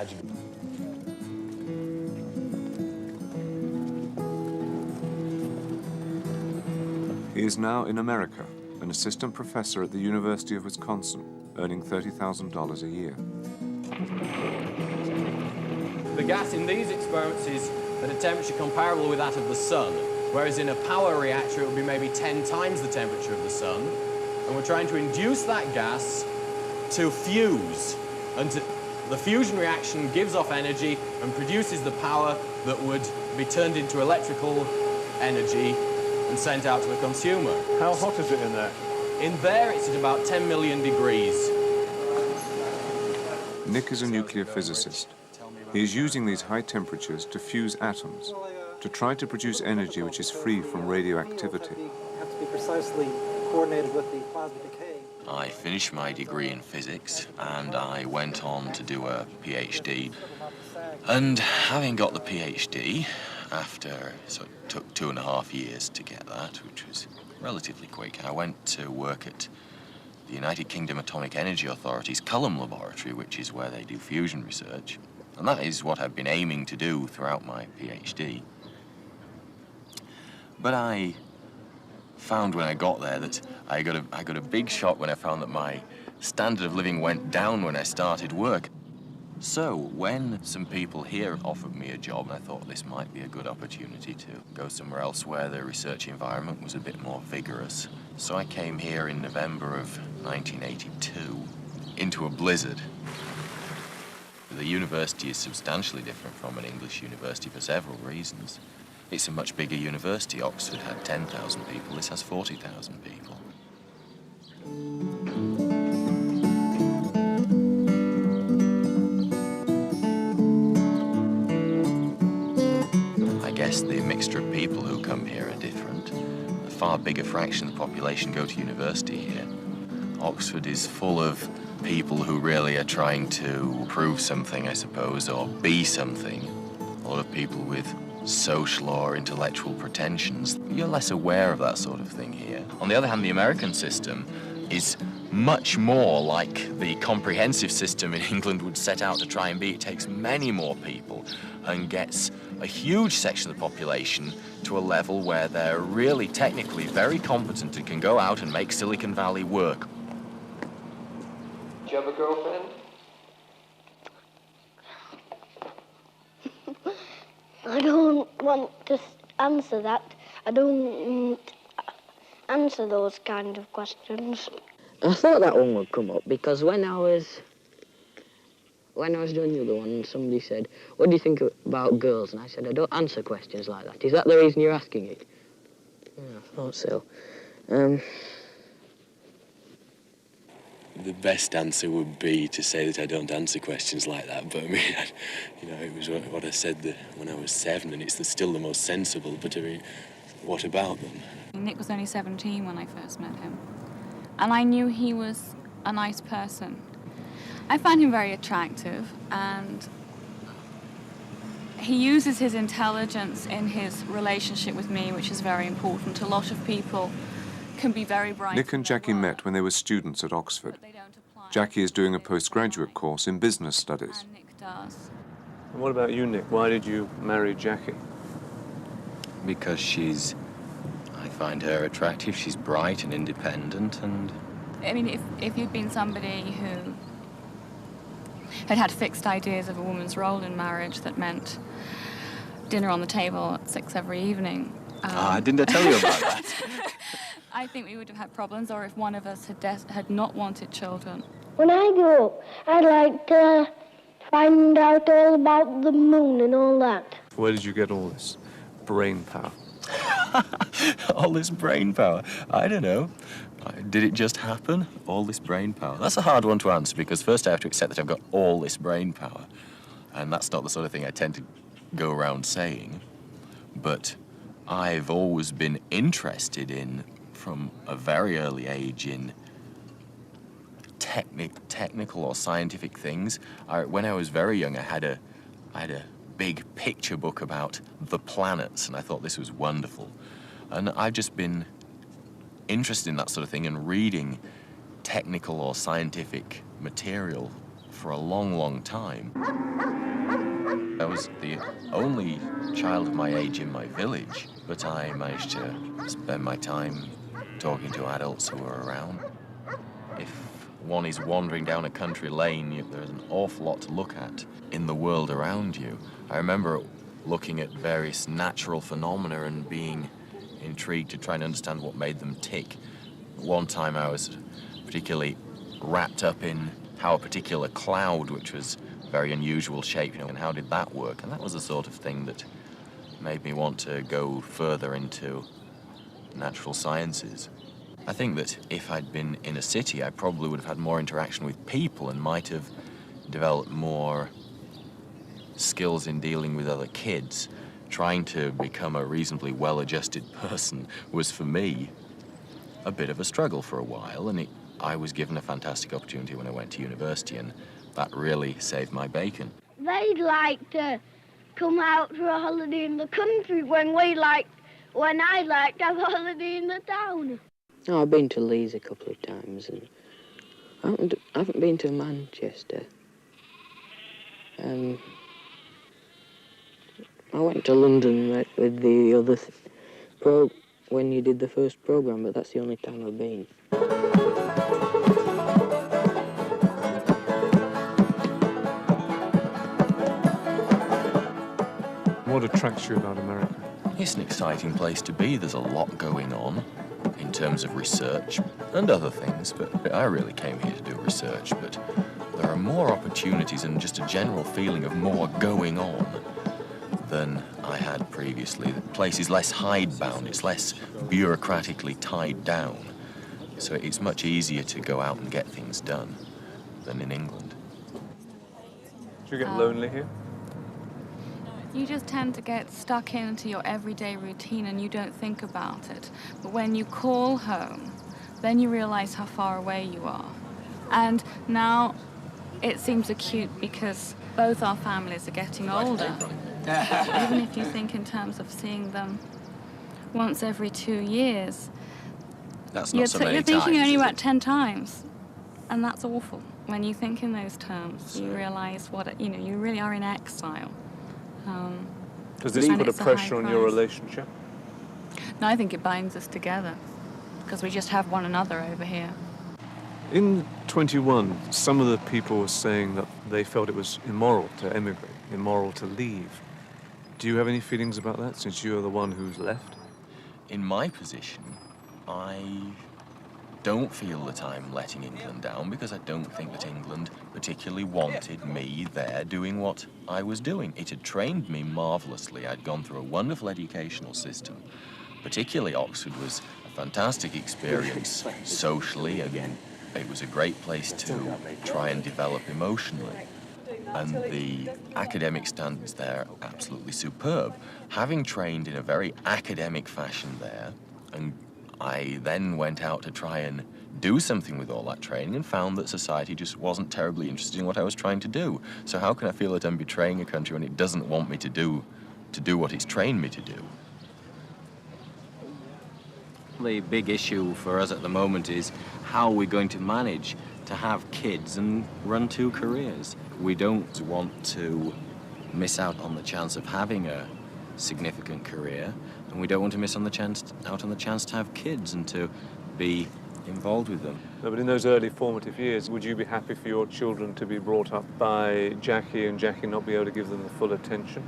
He is now in America, an assistant professor at the University of Wisconsin, earning $30,000 a year. The gas in these experiments is at a temperature comparable with that of the sun, whereas in a power reactor it would be maybe 10 times the temperature of the sun. And we're trying to induce that gas to fuse. And the fusion reaction gives off energy and produces the power that would be turned into electrical energy and sent out to the consumer. How hot is it in there? In there, it's at about 10 million degrees. Nick is a nuclear physicist. He is using these high temperatures to fuse atoms, to try to produce energy which is free from radioactivity. Have to be precisely coordinated with the plasma decay. I finished my degree in physics and I went on to do a PhD. And having got the PhD, so it took 2.5 years to get that, which was relatively quick, I went to work at the United Kingdom Atomic Energy Authority's Culham Laboratory, which is where they do fusion research. And that is what I've been aiming to do throughout my PhD. But I found when I got there that I got a big shock when I found that my standard of living went down when I started work. So when some people here offered me a job, and I thought this might be a good opportunity to go somewhere else where the research environment was a bit more vigorous. So I came here in November of 1982 into a blizzard. The university is substantially different from an English university for several reasons. It's a much bigger university. Oxford had 10,000 people, this has 40,000 people. I guess the mixture of people who come here are different. A far bigger fraction of the population go to university here. Oxford is full of people who really are trying to prove something, I suppose, or be something. A lot of people with social or intellectual pretensions. You're less aware of that sort of thing here. On the other hand, the American system is much more like the comprehensive system in England would set out to try and be. It takes many more people and gets a huge section of the population to a level where they're really technically very competent and can go out and make Silicon Valley work. Do you have a girlfriend? I don't want to answer that. I don't answer those kind of questions. I thought that one would come up because when I was when I was doing the other one, somebody said, what do you think about girls? And I said, I don't answer questions like that. Is that the reason you're asking it? Yeah, I thought so. The best answer would be to say that I don't answer questions like that, but I mean, you know, it was what I said when I was 7, and it's still the most sensible, but I mean, what about them? Nick was only 17 when I first met him, and I knew he was a nice person. I found him very attractive, and he uses his intelligence in his relationship with me, which is very important. A lot of people can be very bright. Nick and Jackie met when they were students at Oxford. Jackie is doing a postgraduate course in business studies. And Nick does. And what about you, Nick? Why did you marry Jackie? Because I find her attractive. She's bright and independent, and... I mean, if you'd been somebody who had fixed ideas of a woman's role in marriage that meant dinner on the table at 6 every evening... didn't I tell you about that? I think we would have had problems, or if one of us had not wanted children. When I grow up, I'd like to find out all about the moon and all that. Where did you get all this brain power? All this brain power? I don't know. Did it just happen? All this brain power? That's a hard one to answer, because first I have to accept that I've got all this brain power. And that's not the sort of thing I tend to go around saying. But I've always been interested in, from a very early age, in technical or scientific things. When I was very young, I had a big picture book about the planets, and I thought this was wonderful. And I've just been interested in that sort of thing and reading technical or scientific material for a long, long time. I was the only child of my age in my village, but I managed to spend my time talking to adults who were around. If one is wandering down a country lane, there's an awful lot to look at in the world around you. I remember looking at various natural phenomena and being intrigued to try and understand what made them tick. One time I was particularly wrapped up in how a particular cloud, which was very unusual shape, and how did that work? And that was the sort of thing that made me want to go further into natural sciences. I think that if I'd been in a city, I probably would have had more interaction with people and might have developed more skills in dealing with other kids. Trying to become a reasonably well-adjusted person was, for me, a bit of a struggle for a while, and I was given a fantastic opportunity when I went to university, and that really saved my bacon. They'd like to come out for a holiday in the country when I'd like to have a holiday in the town. No, I've been to Leeds a couple of times, and I haven't been to Manchester. I went to London with the other when you did the first programme, but that's the only time I've been. What attracts you about America? It's an exciting place to be. There's a lot going on in terms of research and other things, but I really came here to do research, but there are more opportunities and just a general feeling of more going on than I had previously. The place is less hidebound, it's less bureaucratically tied down, so it's much easier to go out and get things done than in England. Do you get lonely here? You just tend to get stuck into your everyday routine and you don't think about it. But when you call home, then you realize how far away you are. And now it seems acute because both our families are getting older. Even if you think in terms of seeing them once every 2 years, That's not so many you're thinking times, only is about it? 10 times. And that's awful. When you think in those terms, you realize you really are in exile. Does this put a pressure on your relationship? No, I think it binds us together because we just have one another over here. In 21, some of the people were saying that they felt it was immoral to emigrate, immoral to leave. Do you have any feelings about that, since you're the one who's left? In my position, I don't feel that I'm letting England down, because I don't think that England particularly wanted me there doing what I was doing. It had trained me marvellously. I'd gone through a wonderful educational system. Particularly Oxford was a fantastic experience socially. Again, it was a great place to try and develop emotionally. And the academic standards there are absolutely superb. Having trained in a very academic fashion there, and I then went out to try and do something with all that training and found that society just wasn't terribly interested in what I was trying to do. So how can I feel that I'm betraying a country when it doesn't want me to do what it's trained me to do? The big issue for us at the moment is how we're going to manage to have kids and run 2 careers. We don't want to miss out on the chance of having a significant career, and we don't want to miss out on the chance to have kids and to be involved with them. No, but in those early formative years, would you be happy for your children to be brought up by Jackie and Jackie not be able to give them the full attention?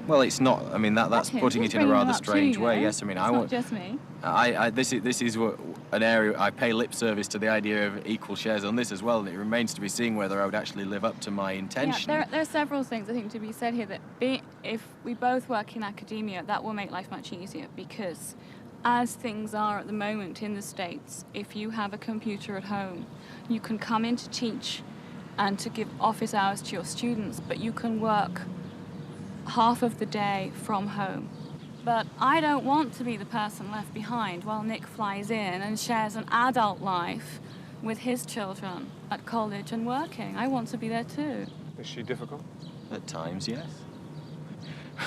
Well, it's not. I mean, that's putting it in a rather strange way. Yes, I mean, I want. Not just me. This is an area I pay lip service to the idea of equal shares on this as well, and it remains to be seen whether I would actually live up to my intention. Yeah, there are several things I think to be said here that if we both work in academia, that will make life much easier, because as things are at the moment in the States, if you have a computer at home, you can come in to teach and to give office hours to your students, but you can work half of the day from home. But I don't want to be the person left behind while Nick flies in and shares an adult life with his children at college and working. I want to be there too. Is she difficult? At times, yes.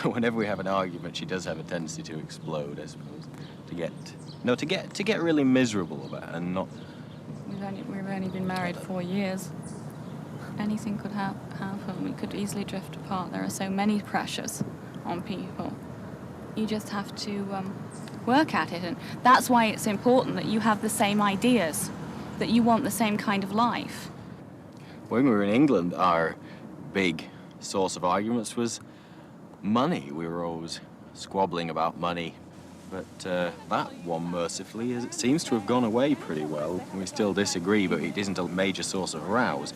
Whenever we have an argument, she does have a tendency to explode, I suppose. To get really miserable about it and not... We've only been married 4 years. Anything could happen. We could easily drift apart. There are so many pressures on people. You just have to work at it, and that's why it's important that you have the same ideas, that you want the same kind of life. When we were in England, our big source of arguments was money. We were always squabbling about money, but that one, mercifully, it seems to have gone away pretty well. We still disagree, but it isn't a major source of rows.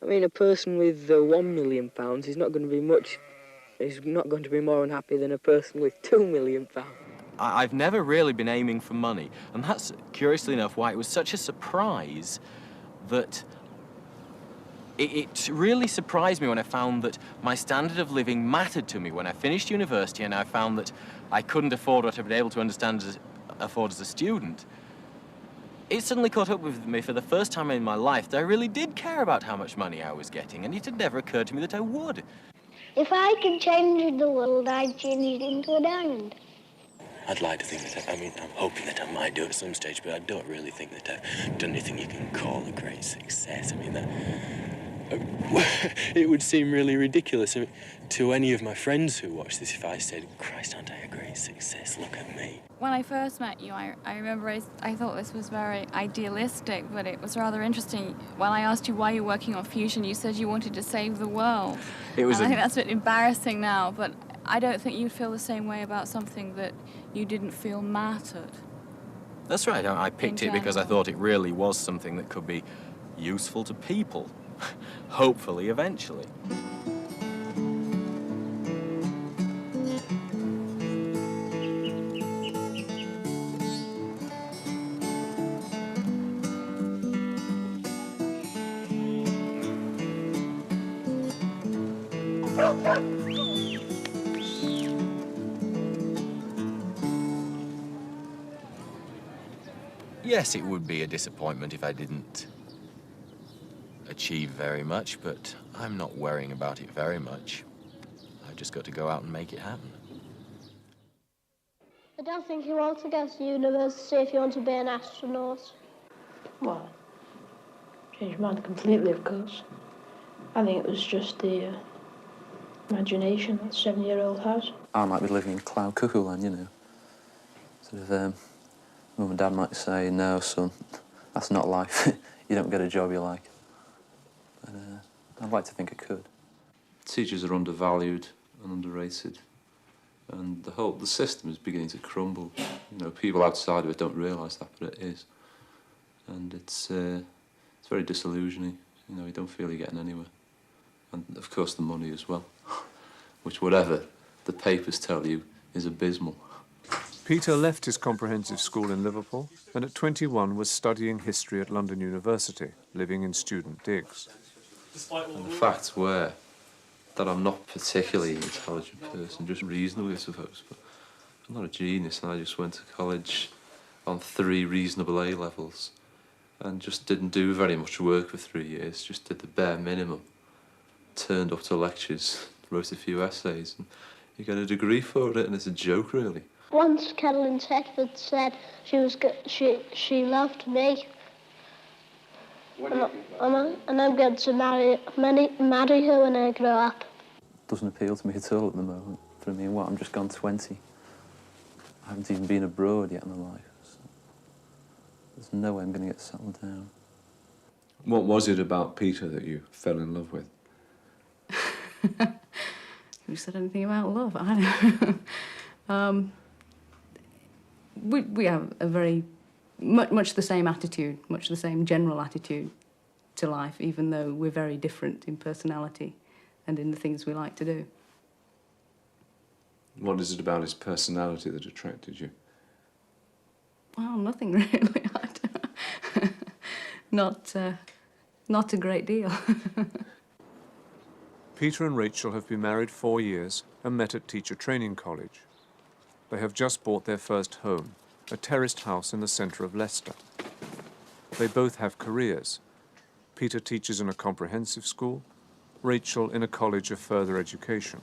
I mean, a person with £1 million is not going to be much. He's not going to be more unhappy than a person with £2 million. I've never really been aiming for money, and that's, curiously enough, why it was such a surprise that it really surprised me when I found that my standard of living mattered to me when I finished university, and I found that I couldn't afford what I'd been able to afford as a student. It suddenly caught up with me for the first time in my life that I really did care about how much money I was getting, and it had never occurred to me that I would. If I could change the world, I'd change it into a diamond. I'd like to think that, I'm hoping that I might do it at some stage, but I don't really think that I've done anything you can call a great success. I mean, it would seem really ridiculous to any of my friends who watch this if I said, Christ, aren't I a great success? Look at me. When I first met you, I remember I thought this was very idealistic, but it was rather interesting. When I asked you why you're working on fusion, you said you wanted to save the world. I think that's a bit embarrassing now, but I don't think you'd feel the same way about something that you didn't feel mattered. That's right. I picked it because I thought it really was something that could be useful to people. Hopefully, eventually. Yes, it would be a disappointment if I didn't achieve very much, but I'm not worrying about it very much. I've just got to go out and make it happen. I don't think you want to go to university if you want to be an astronaut. Well, changed my mind completely, of course. I think it was just the imagination that 7-year-old has. I might be living in cloud cuckoo land, you know. Sort of, Mum and Dad might say, no, son, that's not life. You don't get a job you like. But I'd like to think I could. Teachers are undervalued and underrated. And the system is beginning to crumble. You know, people outside of it don't realise that, but it is. And it's very disillusioning. You know, you don't feel you're getting anywhere. And, of course, the money as well, which, whatever the papers tell you, is abysmal. Peter left his comprehensive school in Liverpool and at 21 was studying history at London University, living in student digs. And the facts were that I'm not a particularly intelligent person, just reasonable, I suppose. But I'm not a genius, and I just went to college on 3 reasonable A-levels and just didn't do very much work for 3 years, just did the bare minimum. Turned up to lectures, wrote a few essays, and you get a degree for it, and it's a joke, really. Once Carolyn Tedford said she loved me. And I'm going to marry her when I grow up. Doesn't appeal to me at all at the moment. For me, I'm just gone 20. I haven't even been abroad yet in my life. So there's no way I'm going to get settled down. What was it about Peter that you fell in love with? Who said anything about love? I don't know. We have a very, much the same attitude, much the same general attitude to life, even though we're very different in personality and in the things we like to do. What is it about his personality that attracted you? Well, nothing really. Not a great deal. Peter and Rachel have been married 4 years and met at teacher training college. They have just bought their first home, a terraced house in the centre of Leicester. They both have careers. Peter teaches in a comprehensive school, Rachel in a college of further education.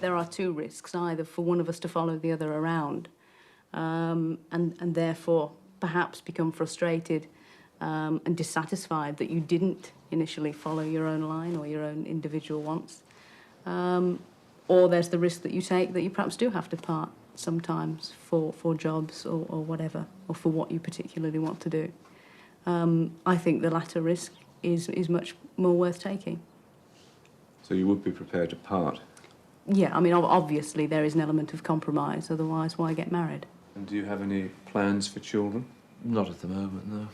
There are 2 risks, either for one of us to follow the other around and therefore perhaps become frustrated and dissatisfied that you didn't initially follow your own line or your own individual wants. Or there's the risk that you take that you perhaps do have to part sometimes for jobs or whatever, or for what you particularly want to do. I think the latter risk is much more worth taking. So you would be prepared to part? Yeah, I mean, obviously there is an element of compromise, otherwise why get married? And do you have any plans for children? Not at the moment, no.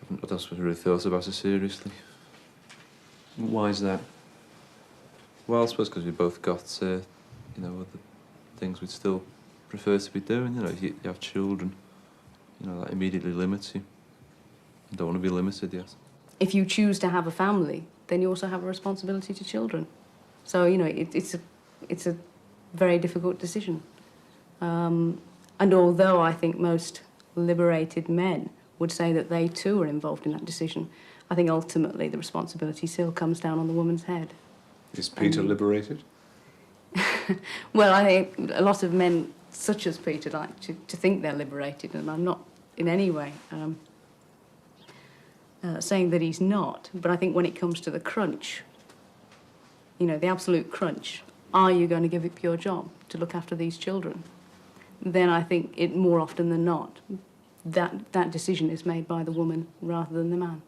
I haven't really thought about it seriously. Why is that? Well, I suppose because we both got, you know, other things we'd still prefer to be doing. You know, if you have children, you know, that immediately limits you. You don't want to be limited yet. If you choose to have a family, then you also have a responsibility to children. So, you know, it's a very difficult decision. And although I think most liberated men would say that they too are involved in that decision, I think ultimately the responsibility still comes down on the woman's head. Is Peter liberated? Well, I think a lot of men, such as Peter, like to think they're liberated, and I'm not in any way saying that he's not, but I think when it comes to the crunch, you know, the absolute crunch, are you going to give up your job to look after these children? Then I think it more often than not, that decision is made by the woman rather than the man.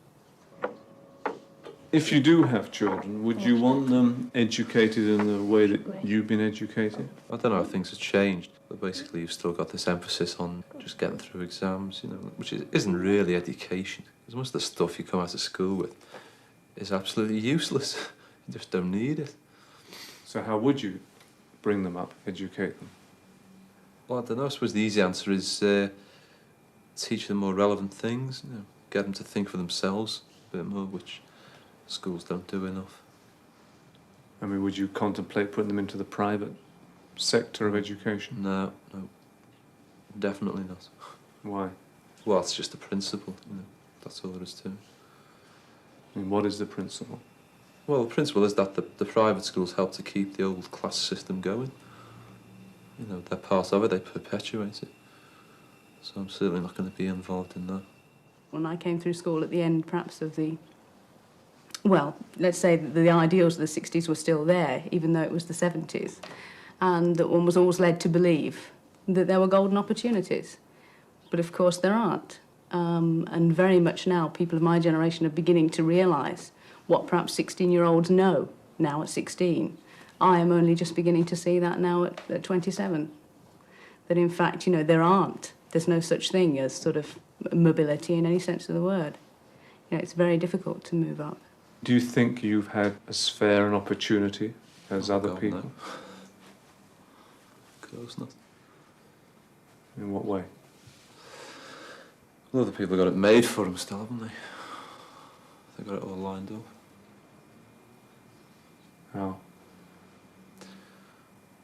If you do have children, would you want them educated in the way that you've been educated? I don't know if things have changed, but basically you've still got this emphasis on just getting through exams, you know, which isn't really education. Because most of the stuff you come out of school with is absolutely useless. You just don't need it. So how would you bring them up, educate them? Well, I don't know. I suppose the easy answer is teach them more relevant things, you know, get them to think for themselves a bit more, which schools don't do enough. I mean, would you contemplate putting them into the private sector of education? No, definitely not. Why? Well, it's just a principle, you know, that's all there is to it. And what is the principle? Well, the principle is that the private schools help to keep the old class system going. You know, they're part of it, they perpetuate it. So I'm certainly not going to be involved in that. When I came through school at the end, perhaps, of the... Well, let's say that the ideals of the 60s were still there, even though it was the 70s, and that one was always led to believe that there were golden opportunities. But, of course, there aren't. And very much now, people of my generation are beginning to realise what perhaps 16-year-olds know now at 16. I am only just beginning to see that now at 27. That, in fact, you know, there's no such thing as sort of mobility in any sense of the word. You know, it's very difficult to move up. Do you think you've had as fair an opportunity as other God, people? No. Of course not. In what way? Well, other people got it made for them still, haven't they? They got it all lined up. How?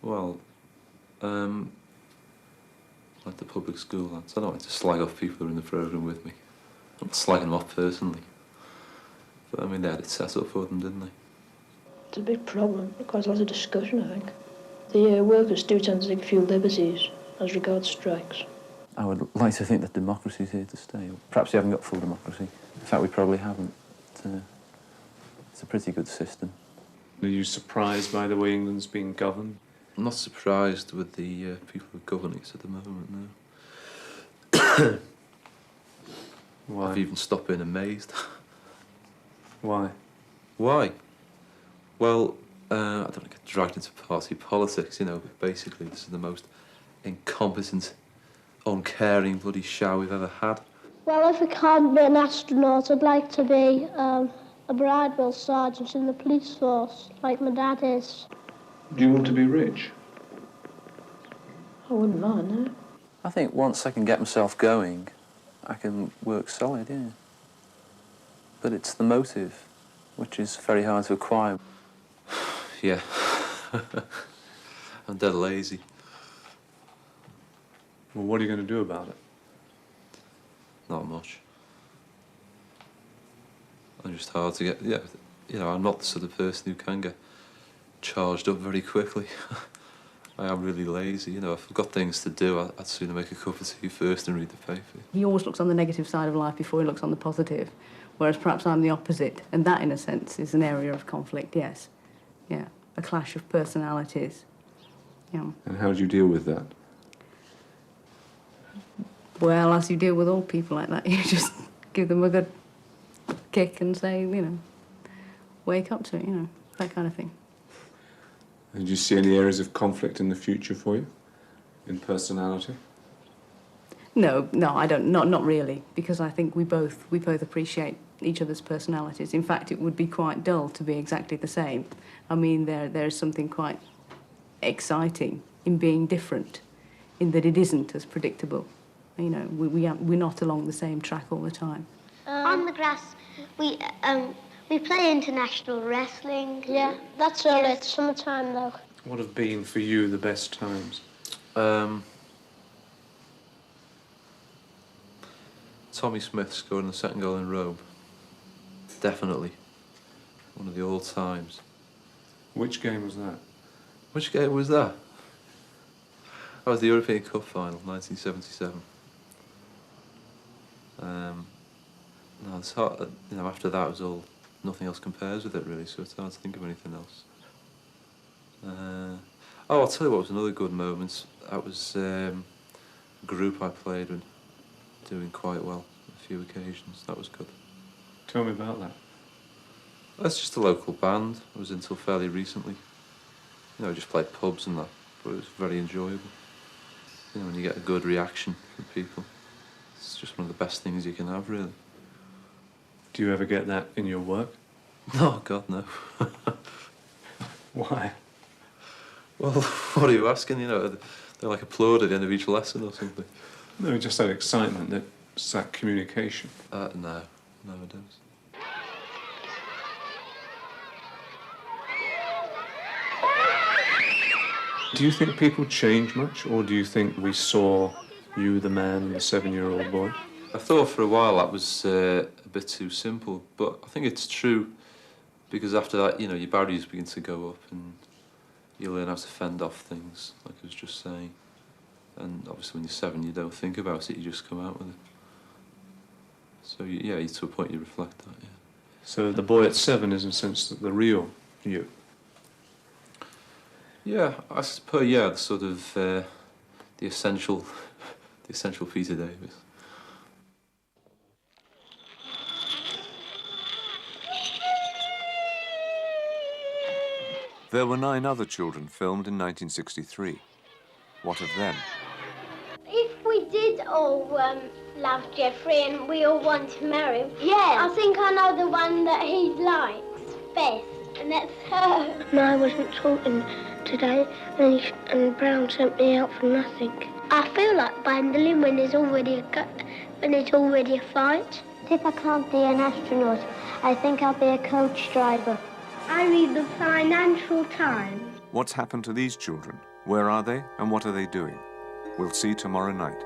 Well, like the public school lads. I don't like to slag off people who are in the programme with me. I'm not slagging them off personally. But I mean, they had it set up for them, didn't they? It's a big problem, quite a lot of discussion, I think. The workers do tend to take a few liberties as regards strikes. I would like to think that democracy's here to stay. Perhaps we haven't got full democracy. In fact, we probably haven't. It's a pretty good system. Are you surprised by the way England's being governed? I'm not surprised with the people who govern it at the moment, no. Why? I've even stopped being amazed. Why? Why? Well, I don't want to get dragged into party politics, you know, but basically this is the most incompetent, uncaring bloody show we've ever had. Well, if I can't be an astronaut, I'd like to be a bridewell sergeant in the police force, like my dad is. Do you want to be rich? I wouldn't mind, no. I think once I can get myself going, I can work solid, yeah. But it's the motive, which is very hard to acquire. Yeah. I'm dead lazy. Well, what are you going to do about it? Not much. I'm just hard to get, yeah, you know, I'm not the sort of person who can get charged up very quickly. I am really lazy, you know, if I've got things to do, I'd sooner make a cup of tea first and read the paper. He always looks on the negative side of life before he looks on the positive, whereas perhaps I'm the opposite, and that, in a sense, is an area of conflict, yes. Yeah, a clash of personalities. Yeah. And how do you deal with that? Well, as you deal with all people like that, you just give them a good kick and say, you know, wake up to it, you know, that kind of thing. And do you see any areas of conflict in the future for you? In personality? No, I don't. Not really, because I think we both appreciate each other's personalities. In fact, it would be quite dull to be exactly the same. I mean, there is something quite exciting in being different, in that it isn't as predictable. You know, we're not along the same track all the time. On the grass, we play international wrestling. Yeah, that's all right. Summertime, though. What have been for you the best times? Tommy Smith scoring the second goal in Rome. Definitely. One of the all times. Which game was that? Which game was that? That was the European Cup final, 1977. No, it's hard, you know, after that it was all, nothing else compares with it really, so it's hard to think of anything else. Oh, I'll tell you what was another good moment. That was a group I played with, doing quite well on a few occasions. That was good. Tell me about that. That's just a local band. I was until fairly recently. You know, I just played pubs and that, but it was very enjoyable. You know, when you get a good reaction from people, it's just one of the best things you can have, really. Do you ever get that in your work? No, God, no. Why? Well, what are you asking? You know, they like applaud at the end of each lesson or something. No, just that excitement, that communication. No, I don't. Do you think people change much, or do you think we saw you, the man, and the 7-year-old boy? I thought for a while that was a bit too simple, but I think it's true, because after that, you know, your barriers begin to go up and you learn how to fend off things, like I was just saying. And obviously when you're 7, you don't think about it, you just come out with it. So, yeah, to a point you reflect that, yeah. So the boy at 7 is, in a sense, the real you? Yeah, I suppose, yeah, the sort of, the essential Peter Davis. There were 9 other children filmed in 1963. What of them? If we did all love Jeffrey and we all want to marry him. Yeah. I think I know the one that he likes best, and that's her. No, I wasn't talking today, and Brown sent me out for nothing. I feel like bundling when there's already a fight. If I can't be an astronaut, I think I'll be a coach driver. I read the Financial Times. What's happened to these children? Where are they and what are they doing? We'll see tomorrow night.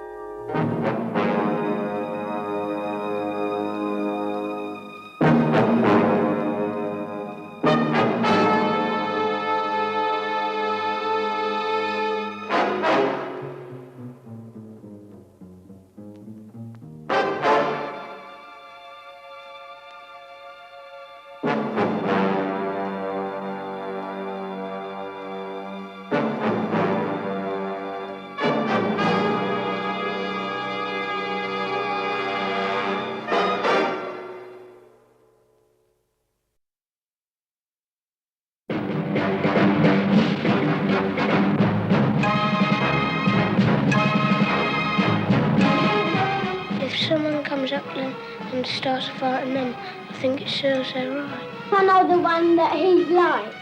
If someone comes up and starts fighting them, I think it serves their right. I know the one that he likes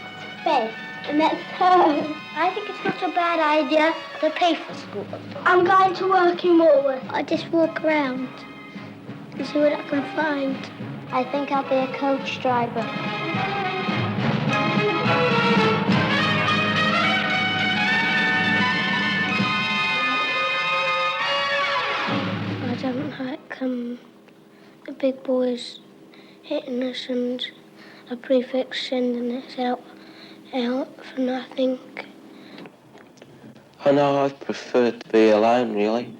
best, and that's her. I think it's not a bad idea to pay for school. I'm going to work in Woolworth. I just walk around and see what I can find. I think I'll be a coach driver. I don't like the big boys hitting us and a prefect sending us out for nothing. I know I prefer to be alone, really.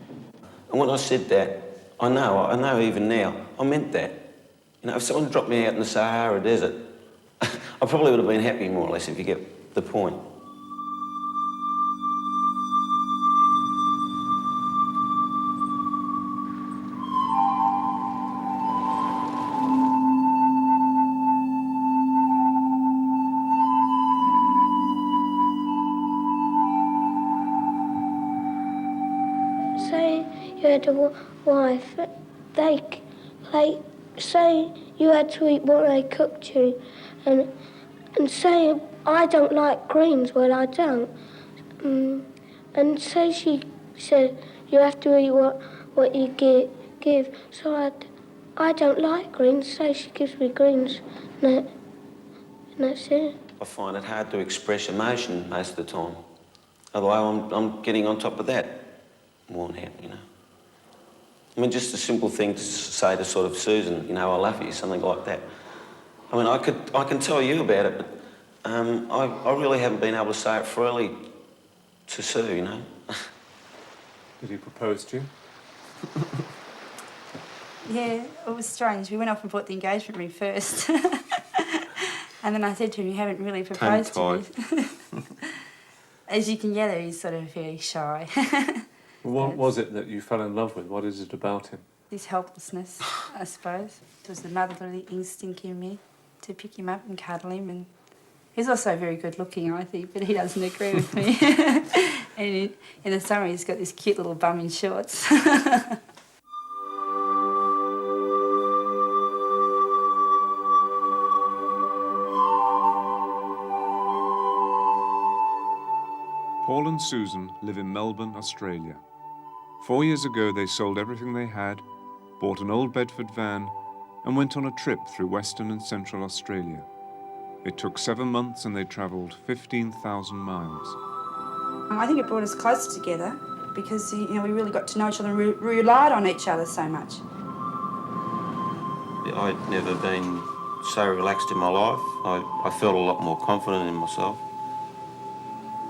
And when I said that, I know even now, I meant that. You know, if someone dropped me out in the Sahara Desert, I probably would have been happy, more or less, if you get the point. Say you had a wife, say you had to eat what they cooked you, and say I don't like greens, well I don't, and say she said you have to eat what you give, so I don't like greens, say she gives me greens, and that's it. I find it hard to express emotion most of the time. Otherwise, I'm getting on top of that worn out, you know. I mean, just a simple thing to say to sort of Susan, you know, I love you, something like that. I mean, I can tell you about it, but I really haven't been able to say it freely to Sue, you know. Did he propose to you? Yeah, it was strange. We went off and bought the engagement ring first. And then I said to him, you haven't really proposed to me. As you can gather, he's sort of very shy. What was it that you fell in love with? What is it about him? His helplessness, I suppose. It was the motherly instinct in me to pick him up and cuddle him. And he's also very good looking, I think, but he doesn't agree with me. And in the summer, he's got this cute little bum in shorts. Paul and Susan live in Melbourne, Australia. 4 years ago, they sold everything they had, bought an old Bedford van, and went on a trip through Western and Central Australia. It took 7 months and they travelled 15,000 miles. I think it brought us closer together because, you know, we really got to know each other and relied on each other so much. I'd never been so relaxed in my life. I felt a lot more confident in myself.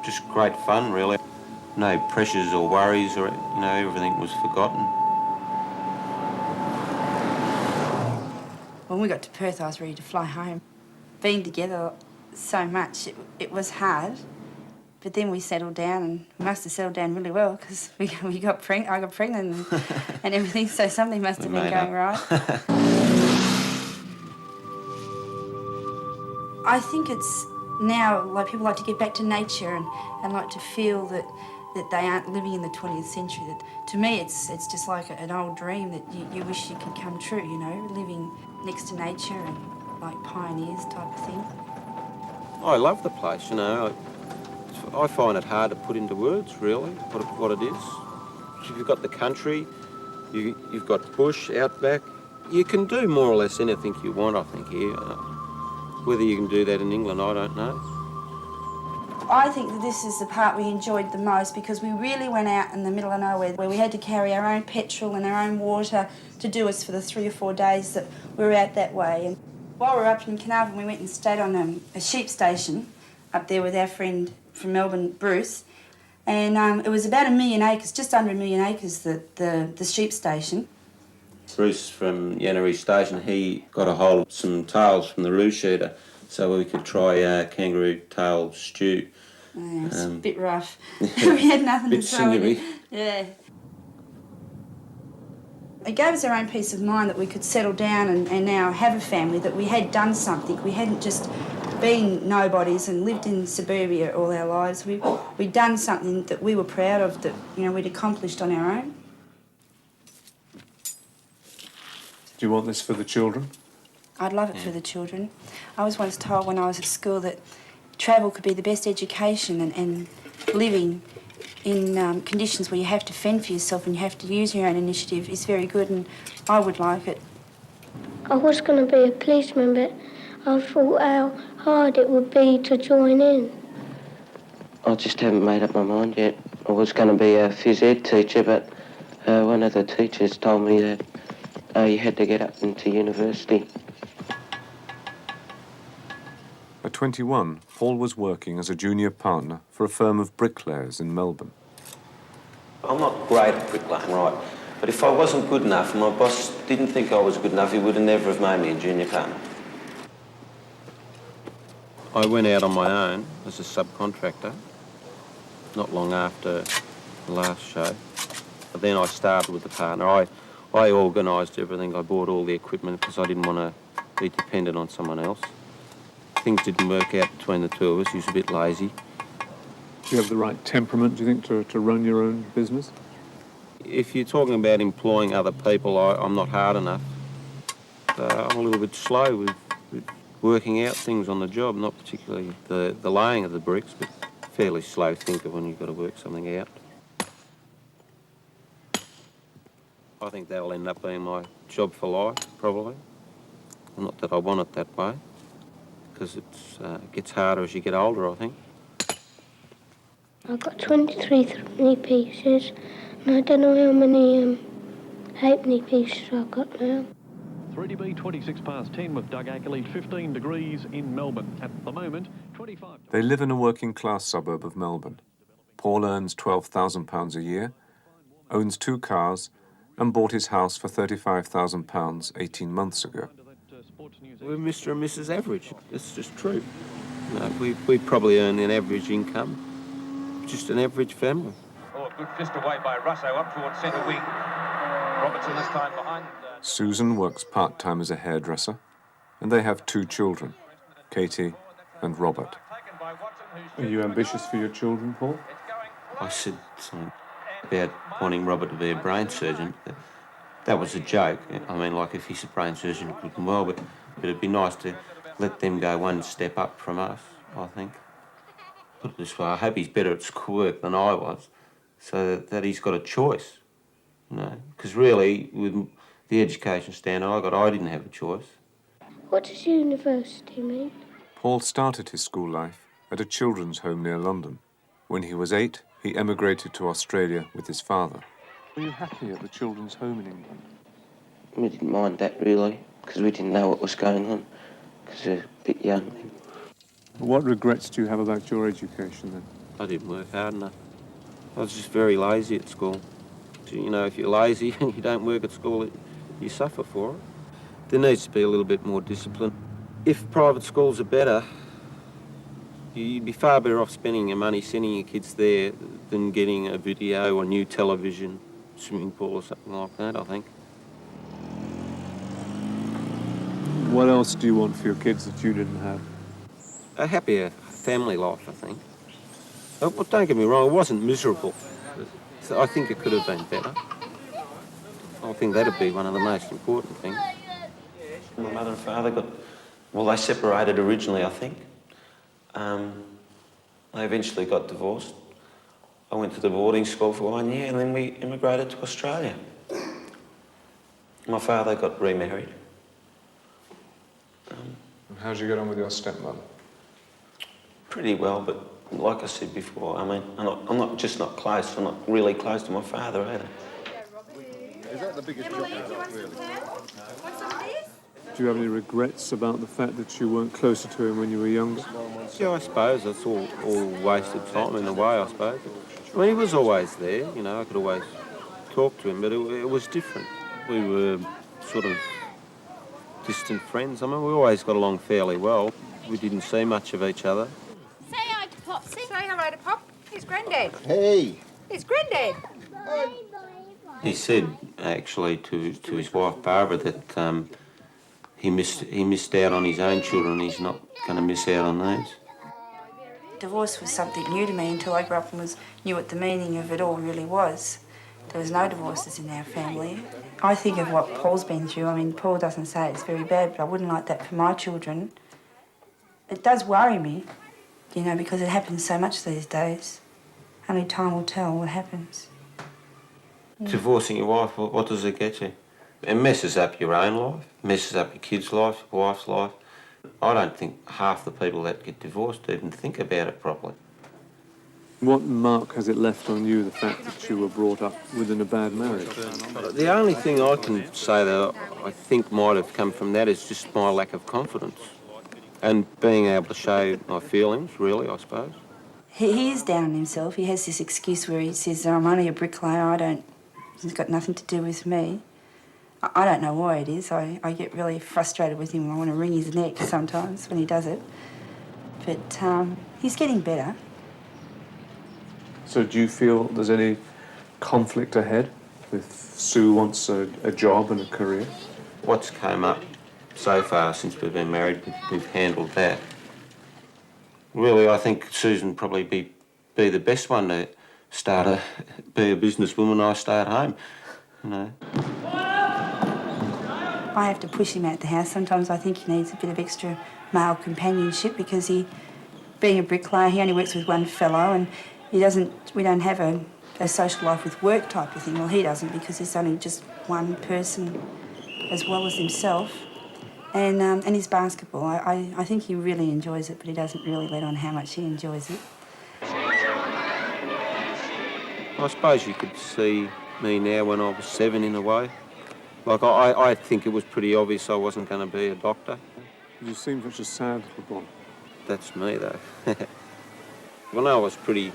Just great fun, really. No pressures or worries, or, you know, everything was forgotten. When we got to Perth, I was ready to fly home. Being together so much, it was hard. But then we settled down, and we must have settled down really well because I got pregnant and everything, so something must have been going right. I think it's now, like, people like to get back to nature and like to feel that that they aren't living in the 20th century. That to me, it's just like an old dream that you wish you could come true. You know, living next to nature and like pioneers type of thing. I love the place. You know, I find it hard to put into words really what it is. You've got the country, you've got bush, outback. You can do more or less anything you want, I think, here. Whether you can do that in England, I don't know. I think that this is the part we enjoyed the most because we really went out in the middle of nowhere where we had to carry our own petrol and our own water to do us for the 3 or 4 days that we were out that way. And while we were up in Carnarvon, we went and stayed on a sheep station up there with our friend from Melbourne, Bruce. And it was about 1 million acres, just under 1 million acres, the sheep station. Bruce from Yannery Station, he got a hold of some tails from the roo shooter so we could try kangaroo tail stew. Yeah, it's a bit rough. We had nothing bit to throw in sinewy. it. Yeah. It gave us our own peace of mind that we could settle down and now have a family, that we had done something. We hadn't just been nobodies and lived in suburbia all our lives. We'd done something that we were proud of, that, you know, we'd accomplished on our own. Do you want this for the children? I'd love it for the children. I was once told when I was at school that travel could be the best education, and living in conditions where you have to fend for yourself and you have to use your own initiative is very good, and I would like it. I was going to be a policeman, but I thought how hard it would be to join in. I just haven't made up my mind yet. I was going to be a phys ed teacher, but one of the teachers told me that you had to get up into university. At 21, Paul was working as a junior partner for a firm of bricklayers in Melbourne. I'm not great at bricklaying, right? But if I wasn't good enough and my boss didn't think I was good enough, he would have never have made me a junior partner. I went out on my own as a subcontractor, not long after the last show. But then I started with the partner. I organised everything. I bought all the equipment because I didn't want to be dependent on someone else. Things didn't work out between the two of us. He was a bit lazy. Do you have the right temperament, do you think, to run your own business? If you're talking about employing other people, I'm not hard enough. I'm a little bit slow with working out things on the job, not particularly the laying of the bricks, but fairly slow thinker when you've got to work something out. I think that'll end up being my job for life, probably. Not that I want it that way, because it gets harder as you get older, I think. I've got 23 threepenny pieces, and I don't know how many halfpenny pieces I've got now. 3DB 26 past 10 with Doug Ackley, 15 degrees in Melbourne. At the moment, 25... They live in a working-class suburb of Melbourne. Paul earns £12,000 a year, owns 2 cars, and bought his house for £35,000 18 months ago. We're Mr. and Mrs. Average. It's just true. You know, we probably earn an average income. Just an average family. Oh, a good fist away by Russo up towards centre wing. Robertson this time behind. Susan works part-time as a hairdresser, and they have 2 children, Katie and Robert. Are you ambitious for your children, Paul? I said something about wanting Robert to be a brain surgeon. That was a joke. I mean, like, if he's a brain surgeon, good and well, but it'd be nice to let them go one step up from us, I think. Put it this way, I hope he's better at schoolwork than I was, so that he's got a choice, you know. Because really, with the education standard I didn't have a choice. What does university mean? Paul started his school life at a children's home near London. When he was 8, he emigrated to Australia with his father. Were you happy at the children's home in England? We didn't mind that, really, because we didn't know what was going on, because we were a bit young then. What regrets do you have about your education, then? I didn't work hard enough. I was just very lazy at school. You know, if you're lazy and you don't work at school, you suffer for it. There needs to be a little bit more discipline. If private schools are better, you'd be far better off spending your money sending your kids there than getting a video or new television, swimming pool or something like that, I think. What else do you want for your kids that you didn't have? A happier family life, I think. Well, don't get me wrong, it wasn't miserable. I think it could have been better. I think that'd be one of the most important things. My mother and father they separated originally, I think. They eventually got divorced. I went to the boarding school for 1 year and then we immigrated to Australia. My father got remarried. And how did you get on with your stepmother? Pretty well, but like I said before, I mean, I'm not just not close, I'm not really close to my father either. Is that the biggest job you've got, really? Do you have any regrets about the fact that you weren't closer to him when you were younger? Yeah, I suppose it's all wasted time in a way, I suppose. I mean, he was always there, you know, I could always talk to him, but it was different. We were sort of distant friends. I mean, we always got along fairly well. We didn't see much of each other. Say hi to Pop. Say hello to Pop. Here's Granddad. Hey! Here's Granddad. He said, actually, to his wife, Barbara, that he missed out on his own children. He's not going to miss out on these. Divorce was something new to me until I grew up and knew what the meaning of it all really was. There was no divorces in our family. I think of what Paul's been through. I mean, Paul doesn't say it's very bad, but I wouldn't like that for my children. It does worry me, you know, because it happens so much these days. Only time will tell what happens. Yeah. Divorcing your wife, what does it get you? It messes up your own life, messes up your kid's life, your wife's life. I don't think half the people that get divorced even think about it properly. What mark has it left on you, the fact that you were brought up within a bad marriage? The only thing I can say that I think might have come from that is just my lack of confidence and being able to show my feelings, really, I suppose. He is down on himself. He has this excuse where he says, I'm only a bricklayer, it's got nothing to do with me. I don't know why it is. I get really frustrated with him. I want to wring his neck sometimes when he does it. But he's getting better. So do you feel there's any conflict ahead if Sue wants a job and a career? What's come up so far since we've been married, we've handled that. Really, I think Susan probably be the best one to be a businesswoman. I stay at home, you know. I have to push him out the house. Sometimes I think he needs a bit of extra male companionship because being a bricklayer, he only works with one fellow and we don't have a social life with work type of thing. Well, he doesn't because there's only just one person as well as himself. And his basketball, I think he really enjoys it, but he doesn't really let on how much he enjoys it. I suppose you could see me now when I was 7 in a way. Like, I think it was pretty obvious I wasn't going to be a doctor. You seem such a sad little boy. That's me, though. Well, I was pretty,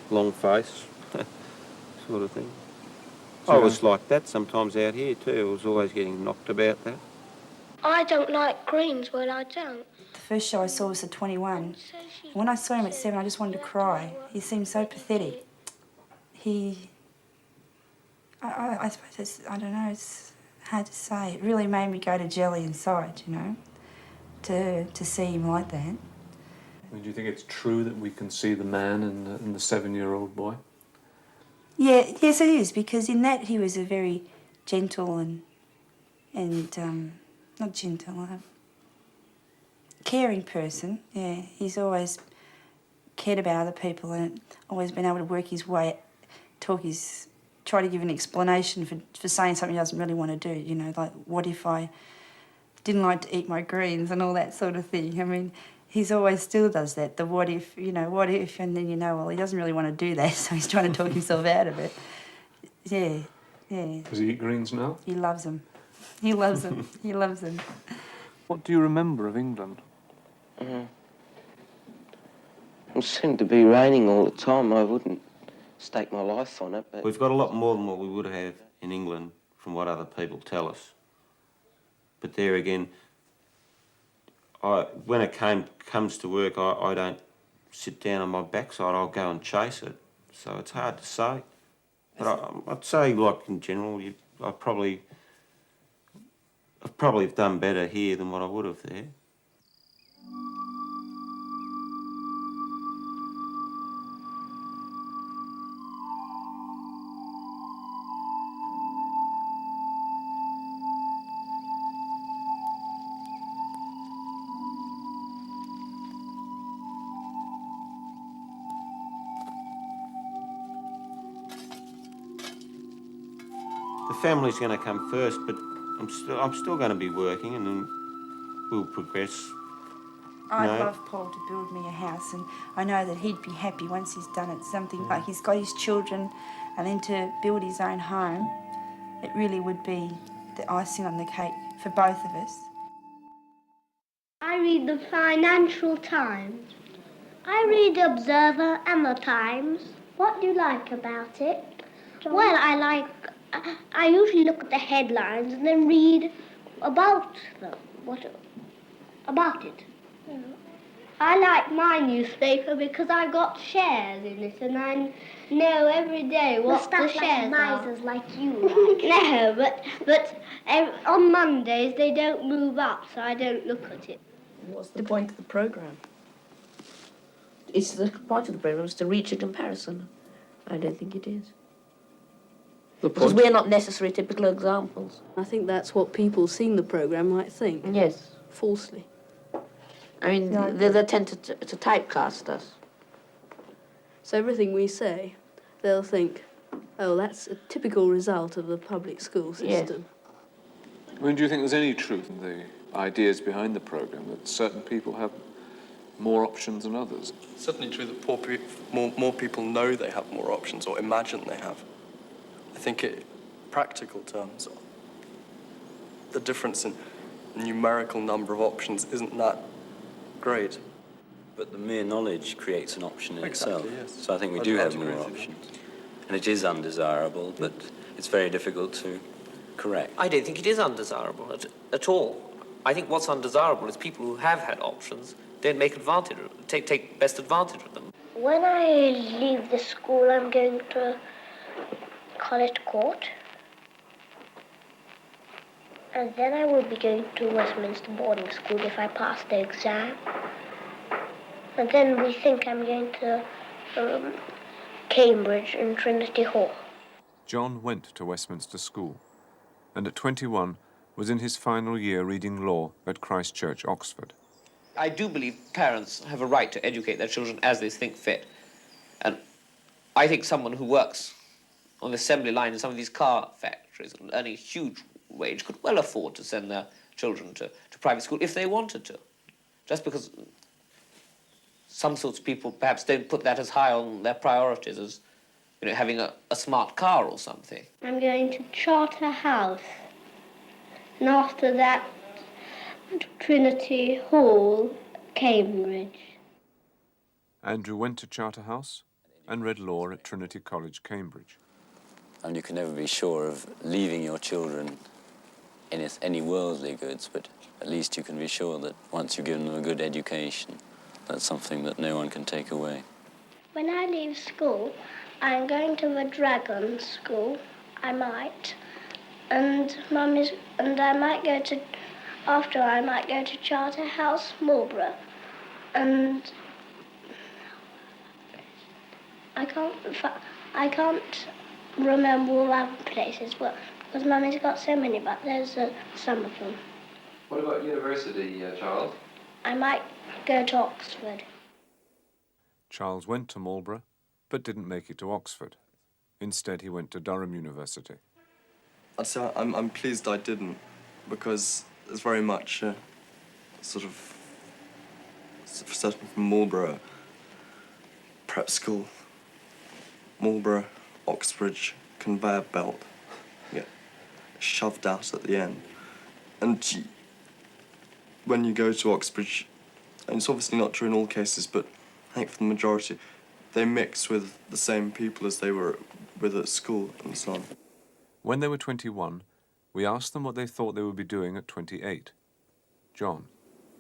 long face, sort of thing. I was like that sometimes out here, too. I was always getting knocked about that. I don't like greens, well, I don't. The first show I saw was at 21. When I saw him at 7, I just wanted to cry. He seemed so pathetic. I suppose I don't know, it's hard to say. It really made me go to jelly inside, you know, to see him like that. I mean, do you think it's true that we can see the man in the 7-year-old boy? Yeah, yes it is, because in that he was a very gentle and not gentle, caring person. Yeah, he's always cared about other people and always been able to work his way, try to give an explanation for saying something he doesn't really want to do, you know, like what if I didn't like to eat my greens and all that sort of thing. I mean, he's always still does that, the what if, and then well, he doesn't really want to do that, so he's trying to talk himself out of it. Yeah, yeah. Does he eat greens now? He loves them. He loves them. He loves them. What do you remember of England? It seemed to be raining all the time. I wouldn't stake my life on it. But we've got a lot more than what we would have in England from what other people tell us. But there again, when it comes to work, I don't sit down on my backside. I'll go and chase it. So it's hard to say. But I'd say, like, in general, I've probably done better here than what I would have there. the family's going to come first, but I'm still going to be working, and then we'll progress. I'd love Paul to build me a house, and I know that he'd be happy once he's done it. Something like he's got his children, and then to build his own home, it really would be the icing on the cake for both of us. I read the Financial Times. I read the Observer and the Times. What do you like about it? John? Well, I usually look at the headlines and then read about them. About it. Yeah. I like my newspaper because I got shares in it, and I know every day what the shares are. Misers like you like. No, but on Mondays they don't move up, so I don't look at it. What's the point of the programme? It's the point of the programme is to reach a comparison. I don't think it is. Because we're not necessarily typical examples. I think that's what people seeing the programme might think. Yes. Falsely. I mean, they tend to typecast us. So everything we say, they'll think, oh, that's a typical result of the public school system. Yes. I mean, do you think there's any truth in the ideas behind the programme, that certain people have more options than others? It's certainly true that more people know they have more options or imagine they have. I think in practical terms, the difference in numerical number of options isn't that great. But the mere knowledge creates an option in itself. Yes. So I think we do have more options. And it is undesirable, but it's very difficult to correct. I don't think it is undesirable at all. I think what's undesirable is people who have had options don't make advantage, take best advantage of them. When I leave the school, I'm going to College Court. And then I will be going to Westminster boarding school if I pass the exam. And then we think I'm going to Cambridge and Trinity Hall. John went to Westminster School, and at 21 was in his final year reading law at Christ Church, Oxford. I do believe parents have a right to educate their children as they think fit. And I think someone who works on the assembly line in some of these car factories and earning a huge wage could well afford to send their children to private school if they wanted to. Just because some sorts of people perhaps don't put that as high on their priorities as, you know, having a smart car or something. I'm going to Charterhouse. And after that, Trinity Hall, Cambridge. Andrew went to Charterhouse and read law at Trinity College, Cambridge. And you can never be sure of leaving your children any worldly goods, but at least you can be sure that once you've given them a good education, that's something that no one can take away. When I leave school, I'm going to the Dragon School. I might. And I might go to, I might go to Charterhouse, Marlborough. And I can't remember all other places, but because Mummy's got so many, but there's some of them. What about university, Charles? I might go to Oxford. Charles went to Marlborough, but didn't make it to Oxford. Instead, he went to Durham University. I'd say I'm pleased I didn't, because there's very much certainly from Marlborough, prep school, Marlborough, Oxbridge, conveyor belt, get shoved out at the end. And when you go to Oxbridge, and it's obviously not true in all cases, but I think for the majority, they mix with the same people as they were with at school and so on. When they were 21, we asked them what they thought they would be doing at 28. John.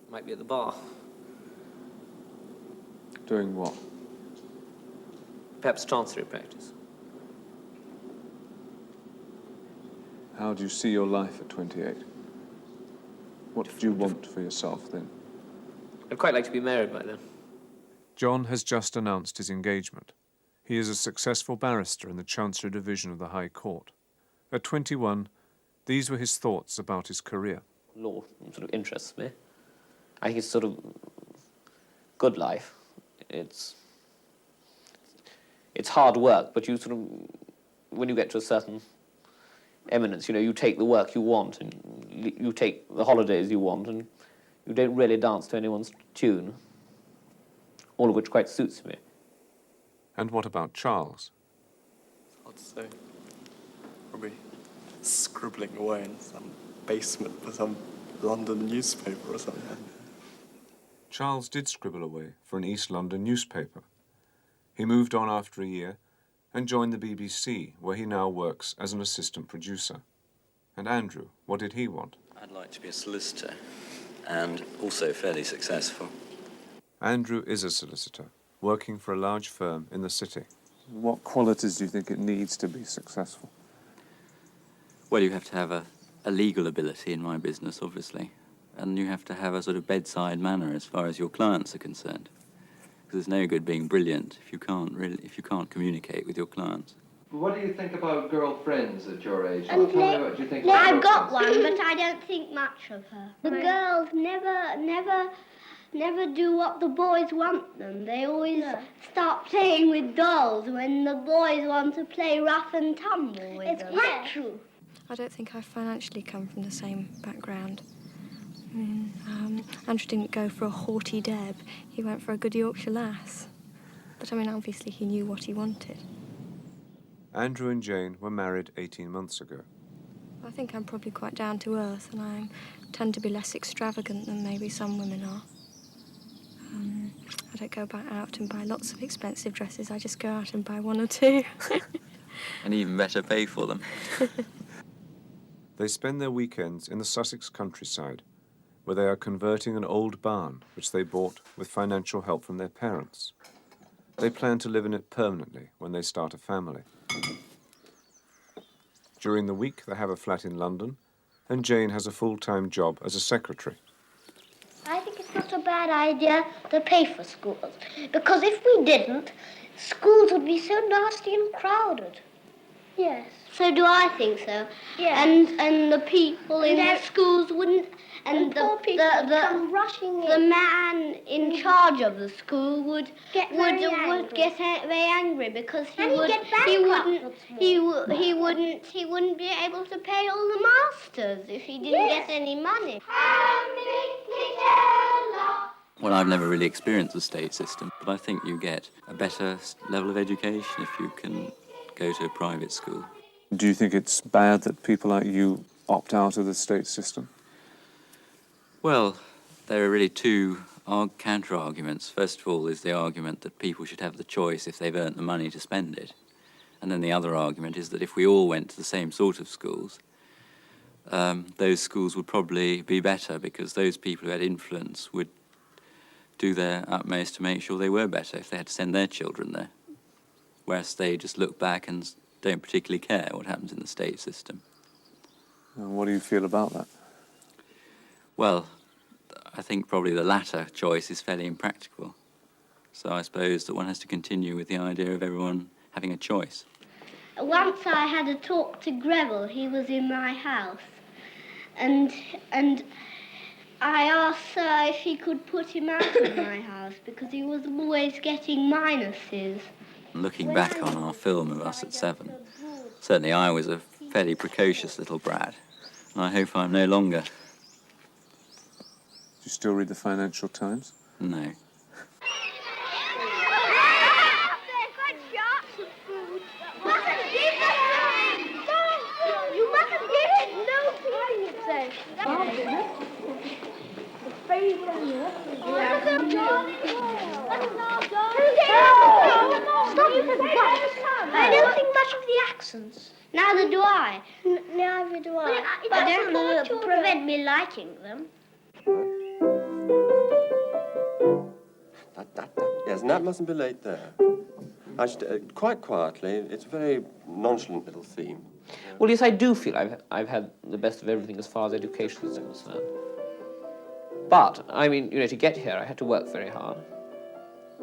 Might be at the bar. Doing what? Perhaps chancery practice. How do you see your life at 28? What do you want for yourself then? I'd quite like to be married by then. John has just announced his engagement. He is a successful barrister in the Chancery Division of the High Court. At 21, these were his thoughts about his career. Law sort of interests me. I think it's sort of good life. It's hard work, but you sort of, when you get to a certain eminence. You know, you take the work you want, and you take the holidays you want, and you don't really dance to anyone's tune, all of which quite suits me. And what about Charles? I'd say probably scribbling away in some basement for some London newspaper or something. Charles did scribble away for an East London newspaper. He moved on after a year and joined the BBC, where he now works as an assistant producer. And Andrew, what did he want? I'd like to be a solicitor, and also fairly successful. Andrew is a solicitor, working for a large firm in the city. What qualities do you think it needs to be successful? Well, you have to have a legal ability in my business, obviously, and you have to have a sort of bedside manner as far as your clients are concerned. Because there's no good being brilliant if you can't communicate with your clients. What do you think about girlfriends at your age? And Tell me what you think no, about I've got girlfriends. one, but I don't think much of her. The girls never do what the boys want them. They always start playing with dolls when the boys want to play rough and tumble with them. It's quite true. I don't think I financially come from the same background. I mean, Andrew didn't go for a haughty deb. He went for a good Yorkshire lass. But, I mean, obviously he knew what he wanted. Andrew and Jane were married 18 months ago. I think I'm probably quite down to earth, and I tend to be less extravagant than maybe some women are. I don't go out and buy lots of expensive dresses. I just go out and buy one or two. And even better, pay for them. They spend their weekends in the Sussex countryside, where they are converting an old barn which they bought with financial help from their parents. They plan to live in it permanently when they start a family. During the week, they have a flat in London, and Jane has a full-time job as a secretary. I think it's not a bad idea to pay for schools, because if we didn't, schools would be so nasty and crowded. Yes. So do I think so. Yeah. And the people in the schools wouldn't, and the man in charge of the school would get very angry because he wouldn't be able to pay all the masters if he didn't get any money. Well, I've never really experienced the state system, but I think you get a better level of education if you can go to a private school. Do you think it's bad that people like you opt out of the state system? Well, there are really two counter-arguments. First of all is the argument that people should have the choice if they've earned the money to spend it. And then the other argument is that if we all went to the same sort of schools, those schools would probably be better because those people who had influence would do their utmost to make sure they were better if they had to send their children there. Whereas they just look back and don't particularly care what happens in the state system. And what do you feel about that? Well, I think probably the latter choice is fairly impractical. So I suppose that one has to continue with the idea of everyone having a choice. Once I had a talk to Greville. He was in my house, and I asked Sir if he could put him out of my house because he was always getting minuses. Looking back on our film of us at 7, certainly I was a fairly precocious little brat, and I hope I'm no longer. Do you still read the Financial Times? No. I don't think much of the accents. Neither do I. Neither do I. But it doesn't prevent me liking them. Yes, and that mustn't be late there. I should, quite quietly, it's a very nonchalant little theme. Well, yes, I do feel I've had the best of everything as far as education is concerned. But, I mean, you know, to get here, I had to work very hard.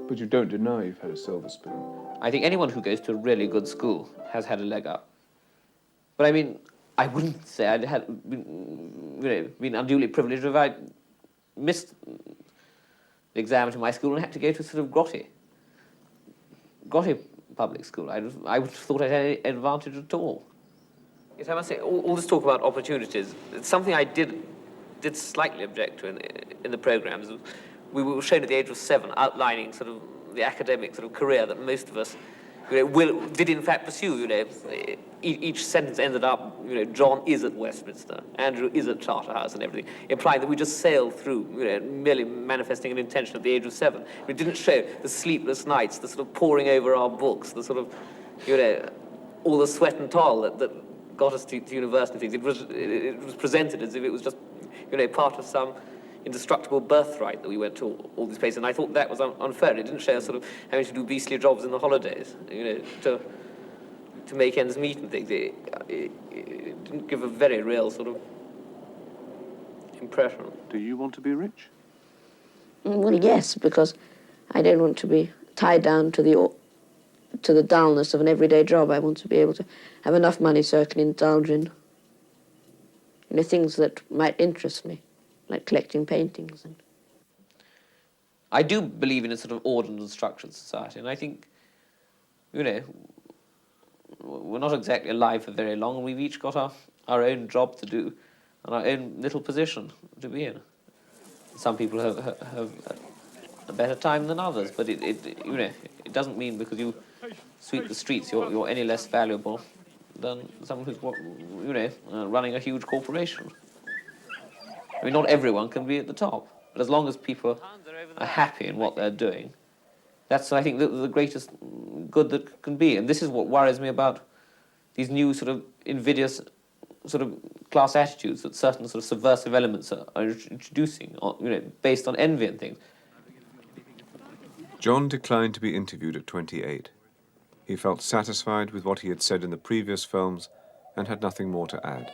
But you don't deny you've had a silver spoon. I think anyone who goes to a really good school has had a leg up. But, I mean, I wouldn't say I'd been unduly privileged if I missed the exam to my school and had to go to a sort of grotty public school. I wouldn't have thought I'd had any advantage at all. Yes, I must say, all this talk about opportunities, it's something I did slightly object to in the programmes. We were shown at the age of 7, outlining sort of the academic sort of career that most of us, did in fact pursue. Each sentence ended up, John is at Westminster, Andrew is at Charterhouse, and everything, implying that we just sailed through, merely manifesting an intention at the age of 7. We didn't show the sleepless nights, the sort of poring over our books, the sort of, all the sweat and toil that got us to university. It was presented as if it was just, part of some indestructible birthright that we went to all these places, and I thought that was unfair. It didn't show us sort of having to do beastly jobs in the holidays, to make ends meet and things. It didn't give a very real sort of impression. Do you want to be rich? Well, yes, because I don't want to be tied down to the dullness of an everyday job. I want to be able to have enough money so I can indulge in things that might interest me, like collecting paintings. I do believe in a sort of ordered and structured society, and I think, we're not exactly alive for very long, and we've each got our own job to do and our own little position to be in. Some people have a better time than others, but it doesn't mean because you sweep the streets you're any less valuable than someone who's, running a huge corporation. I mean, not everyone can be at the top, but as long as people are happy in what they're doing, that's, I think, the greatest good that can be. And this is what worries me about these new sort of invidious sort of class attitudes that certain sort of subversive elements are introducing, based on envy and things. John declined to be interviewed at 28. He felt satisfied with what he had said in the previous films and had nothing more to add.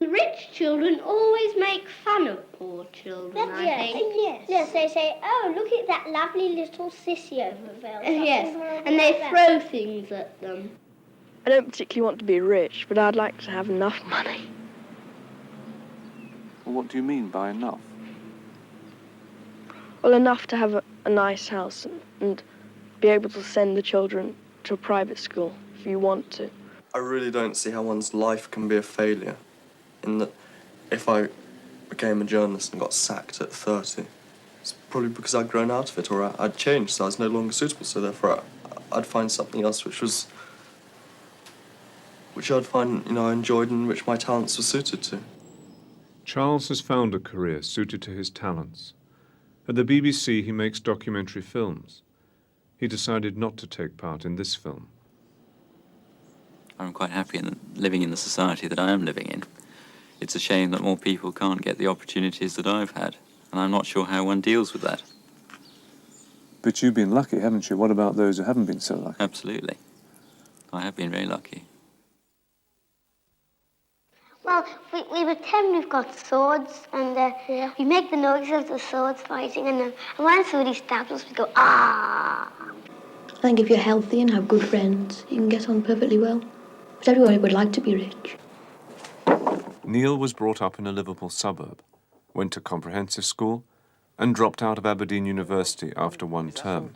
Rich children always make fun of poor children, I think. Yes. Yes, they say, oh, look at that lovely little sissy over there. Yes, and they throw things at them. I don't particularly want to be rich, but I'd like to have enough money. Well, what do you mean by enough? Well, enough to have a nice house and be able to send the children to a private school if you want to. I really don't see how one's life can be a failure, in that if I became a journalist and got sacked at 30, it's probably because I'd grown out of it, or I'd changed, so I was no longer suitable, so therefore I'd find something else which I'd find, I enjoyed and which my talents were suited to. Charles has found a career suited to his talents. At the BBC, he makes documentary films. He decided not to take part in this film. I'm quite happy living in the society that I am living in. It's a shame that more people can't get the opportunities that I've had, and I'm not sure how one deals with that. But you've been lucky, haven't you? What about those who haven't been so lucky? Absolutely. I have been very lucky. Well, we pretend we've got swords, and we make the noises of the swords fighting, and when somebody stabs us, we go, ah! I think if you're healthy and have good friends, you can get on perfectly well. But everybody would like to be rich. Neil was brought up in a Liverpool suburb, went to comprehensive school, and dropped out of Aberdeen University after one term.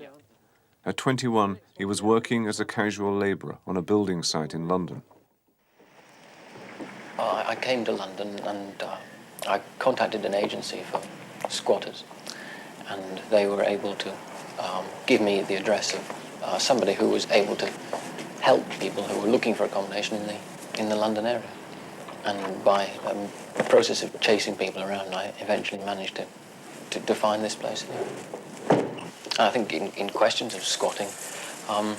At 21, he was working as a casual labourer on a building site in London. I came to London and I contacted an agency for squatters, and they were able to give me the address of somebody who was able to help people who were looking for accommodation in the London area. And by a process of chasing people around, I eventually managed to find this place. I think in questions of squatting, a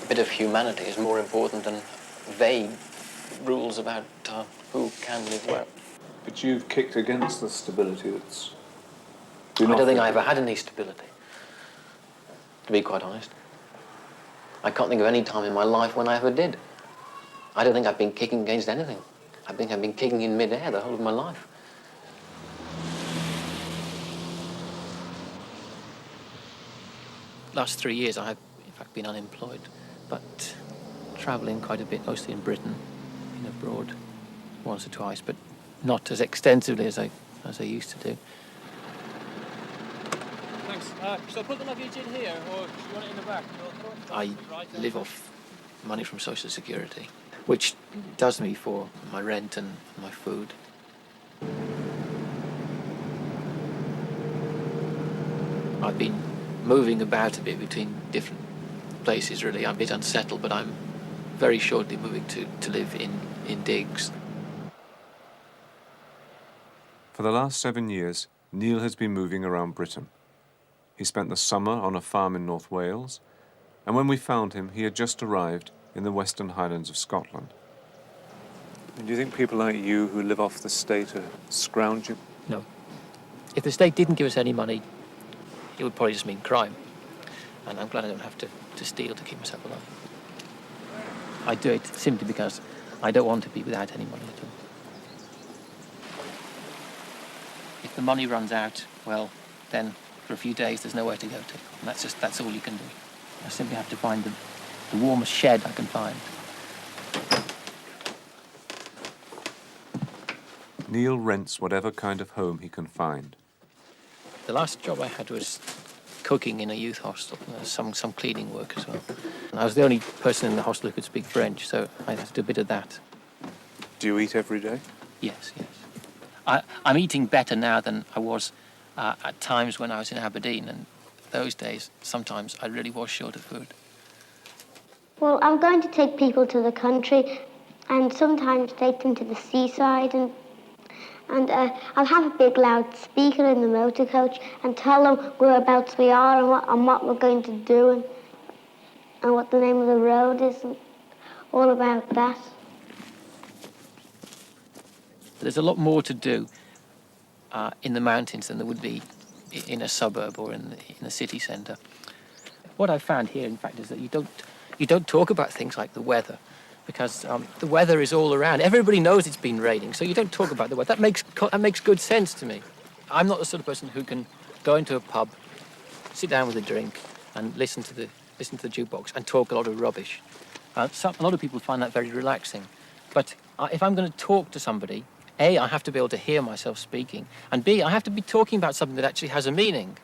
bit of humanity is more important than vague rules about who can live where. But you've kicked against the stability that's... I don't think I ever had any stability, to be quite honest. I can't think of any time in my life when I ever did. I don't think I've been kicking against anything. I think I've been kicking in mid-air the whole of my life. Last 3 years I have, in fact, been unemployed, but travelling quite a bit, mostly in Britain, been abroad once or twice, but not as extensively as I used to do. Thanks So put the luggage in here, or do you want it in the back? I live off money from Social Security, which does me for my rent and my food. I've been moving about a bit between different places, really. I'm a bit unsettled, but I'm very shortly moving to live in digs. For the last 7 years, Neil has been moving around Britain. He spent the summer on a farm in North Wales, and when we found him, he had just arrived in the Western Highlands of Scotland. And do you think people like you who live off the state are scrounging? No. If the state didn't give us any money, it would probably just mean crime. And I'm glad I don't have to steal to keep myself alive. I do it simply because I don't want to be without any money at all. If the money runs out, well, then for a few days there's nowhere to go to. And that's all you can do. I simply have to find the warmest shed I can find. Neil rents whatever kind of home he can find. The last job I had was cooking in a youth hostel, some cleaning work as well. And I was the only person in the hostel who could speak French, so I had to do a bit of that. Do you eat every day? Yes. I'm eating better now than I was at times when I was in Aberdeen, and those days, sometimes I really was short of food. Well, I'm going to take people to the country and sometimes take them to the seaside, and I'll have a big loudspeaker in the motor coach and tell them whereabouts we are and what we're going to do and what the name of the road is and all about that. There's a lot more to do in the mountains than there would be in a suburb or in a city centre. What I've found here, in fact, is that you don't talk about things like the weather, because the weather is all around. Everybody knows it's been raining, so you don't talk about the weather. That makes good sense to me. I'm not the sort of person who can go into a pub, sit down with a drink, and listen to the jukebox and talk a lot of rubbish. A lot of people find that very relaxing. But if I'm going to talk to somebody, A, I have to be able to hear myself speaking, and B, I have to be talking about something that actually has a meaning.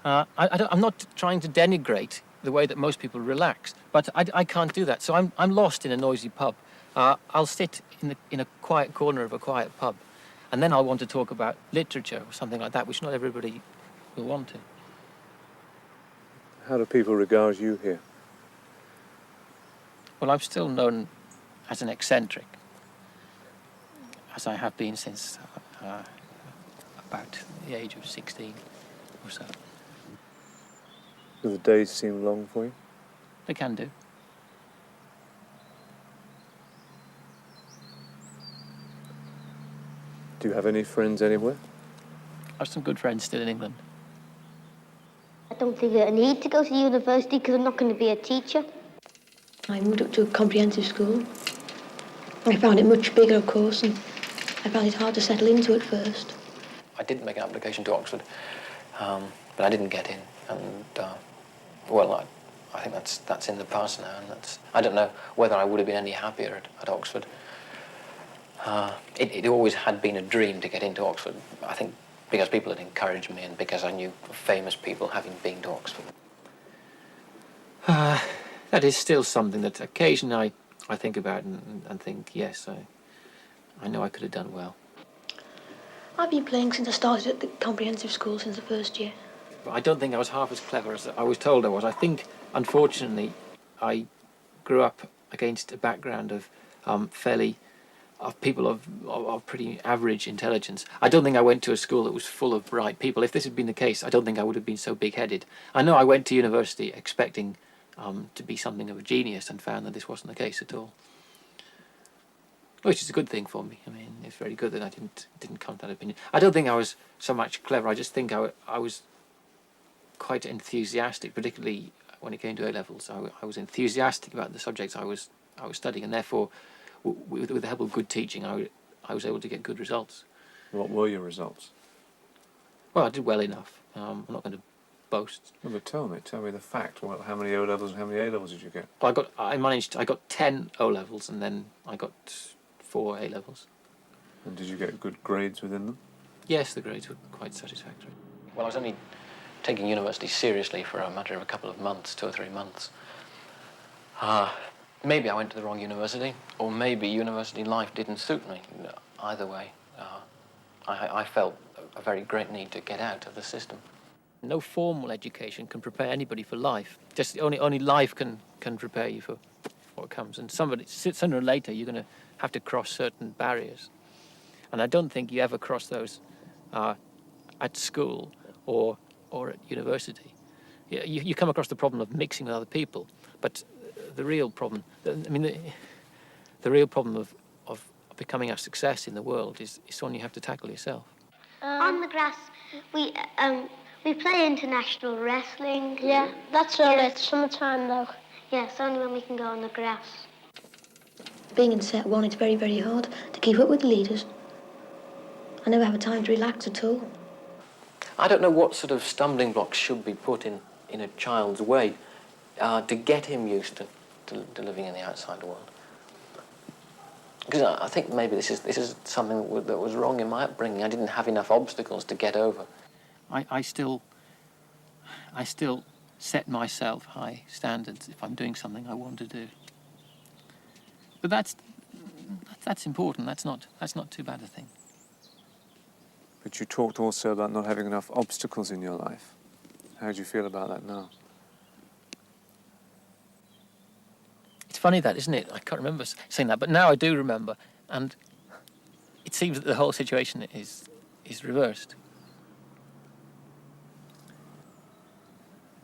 I'm not trying to denigrate the way that most people relax, but I can't do that. So I'm lost in a noisy pub. I'll sit in a quiet corner of a quiet pub, and then I'll want to talk about literature or something like that, which not everybody will want to. How do people regard you here? Well, I'm still known as an eccentric, as I have been since about the age of 16 or so. Do the days seem long for you? They can do. Do you have any friends anywhere? I have some good friends still in England. I don't think I need to go to university because I'm not going to be a teacher. I moved up to a comprehensive school. I found it much bigger, of course, and I found it hard to settle into at first. I did make an application to Oxford, but I didn't get in, and well, I think that's in the past now, and I don't know whether I would have been any happier at Oxford. It always had been a dream to get into Oxford, I think, because people had encouraged me and because I knew famous people having been to Oxford. That is still something that occasionally I think about and think, yes, I know I could have done well. I've been playing since I started at the comprehensive school since the first year. But I don't think I was half as clever as I was told I was. I think, unfortunately, I grew up against a background of people of pretty average intelligence. I don't think I went to a school that was full of bright people. If this had been the case, I don't think I would have been so big-headed. I know I went to university expecting to be something of a genius and found that this wasn't the case at all. Which is a good thing for me. I mean, it's very good that I didn't come to that opinion. I don't think I was so much clever. I just think I was quite enthusiastic, particularly when it came to A-levels. I was enthusiastic about the subjects I was studying, and therefore, with the help of good teaching, I was able to get good results. What were your results? Well, I did well enough. I'm not going to boast. No, but tell me the fact. Well, how many O-levels and how many A-levels did you get? Well, I got 10 O-levels, and then I got 4 A-levels. And did you get good grades within them? Yes, the grades were quite satisfactory. Well, I was only taking university seriously for a matter of a couple of months, 2 or 3 months. Maybe I went to the wrong university, or maybe university life didn't suit me. Either way, I felt a very great need to get out of the system. No formal education can prepare anybody for life. Just only life can prepare you for what comes. And sooner or later, you're going to have to cross certain barriers. And I don't think you ever cross those at school or at university. You come across the problem of mixing with other people, but the real problem, the real problem of becoming a success in the world is one you have to tackle yourself. On the grass, we play international wrestling. Yeah, that's all it's summertime though. Yeah, it's only when we can go on the grass. Being in set one, it's very, very hard to keep up with the leaders. I never have a time to relax at all. I don't know what sort of stumbling blocks should be put in a child's way to get him used to living in the outside world. Because I think maybe this is something that was wrong in my upbringing. I didn't have enough obstacles to get over. I still set myself high standards if I'm doing something I want to do. But that's important. That's not too bad a thing. But you talked also about not having enough obstacles in your life. How do you feel about that now? It's funny that, isn't it? I can't remember saying that, but now I do remember, and it seems that the whole situation is reversed.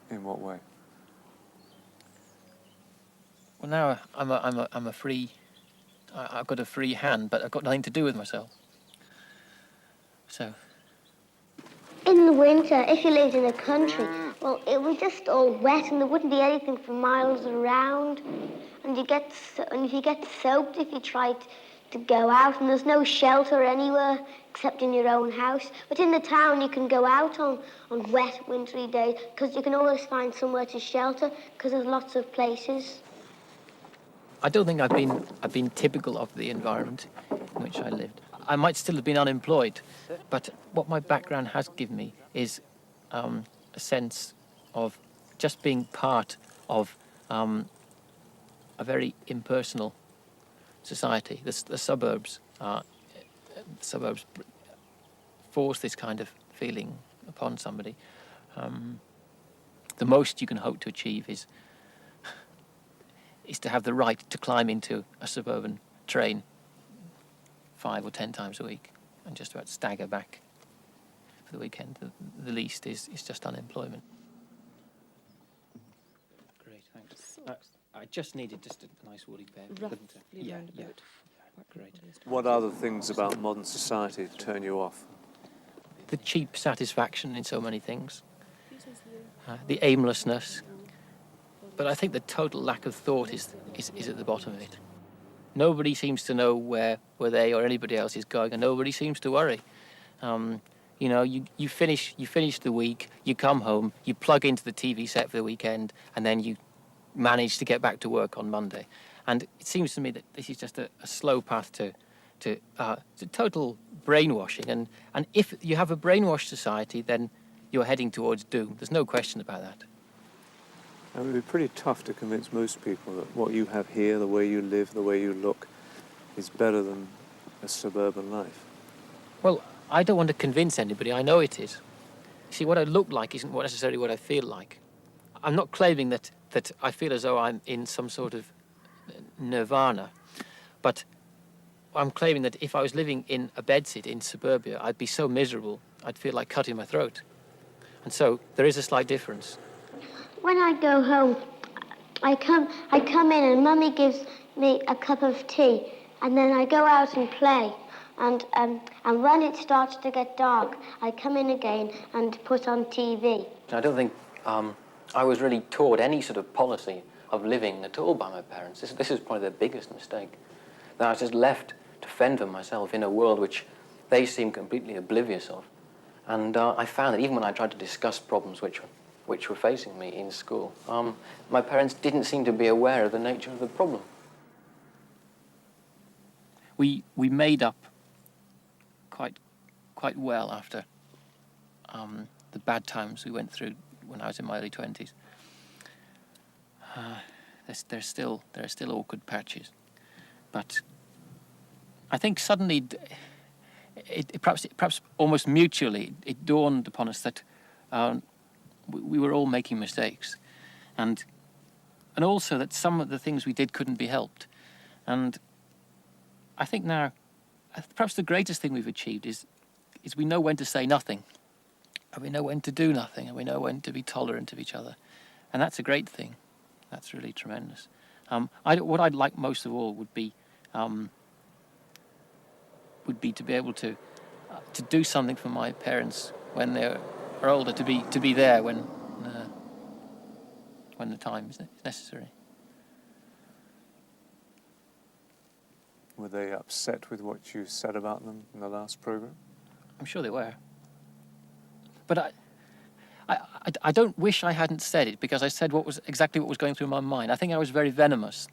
In what way? Well, now I'm a free. I've got a free hand, but I've got nothing to do with myself. So. In the winter, if you lived in the country, well, it was just all wet and there wouldn't be anything for miles around. And if you get soaked if you tried to go out, and there's no shelter anywhere except in your own house. But in the town, you can go out on wet, wintry days because you can always find somewhere to shelter because there's lots of places. I don't think I've been typical of the environment in which I lived. I might still have been unemployed, but what my background has given me is a sense of just being part of a very impersonal society. The suburbs force this kind of feeling upon somebody. The most you can hope to achieve is to have the right to climb into a suburban train 5 or 10 times a week and just about stagger back for the weekend. The least is just unemployment. Great, thanks. I just needed just a nice woolly pair. Yeah. Great. What other things about modern society turn you off? The cheap satisfaction in so many things, the aimlessness, but I think the total lack of thought is at the bottom of it. Nobody seems to know where they or anybody else is going, and nobody seems to worry. You know, you finish the week, you come home, you plug into the TV set for the weekend, and then you manage to get back to work on Monday. And it seems to me that this is just a slow path to total brainwashing. And if you have a brainwashed society, then you're heading towards doom. There's no question about that. It would be pretty tough to convince most people that what you have here, the way you live, the way you look, is better than a suburban life. Well, I don't want to convince anybody. I know it is. See, what I look like isn't necessarily what I feel like. I'm not claiming that I feel as though I'm in some sort of nirvana, but I'm claiming that if I was living in a bedsit in suburbia, I'd be so miserable, I'd feel like cutting my throat. And so there is a slight difference. When I go home, I come in and Mummy gives me a cup of tea, and then I go out and play. And when it starts to get dark, I come in again and put on TV. I don't think I was really taught any sort of policy of living at all by my parents. This is probably the biggest mistake. That I was just left to fend for myself in a world which they seemed completely oblivious of. And I found that even when I tried to discuss problems which were facing me in school, my parents didn't seem to be aware of the nature of the problem. We made up quite well after the bad times we went through when I was in my early 20s. There are still awkward patches, but I think suddenly, perhaps almost mutually, it dawned upon us that we were all making mistakes, and also that some of the things we did couldn't be helped. And I think now, perhaps the greatest thing we've achieved is we know when to say nothing, and we know when to do nothing, and we know when to be tolerant of each other, and that's a great thing. That's really tremendous. What I'd like most of all would be to be able to do something for my parents when they're older, to be there when the time is necessary. Were they upset with what you said about them in the last programme? I'm sure they were. But I don't wish I hadn't said it, because I said exactly what was going through my mind. I think I was very venomous,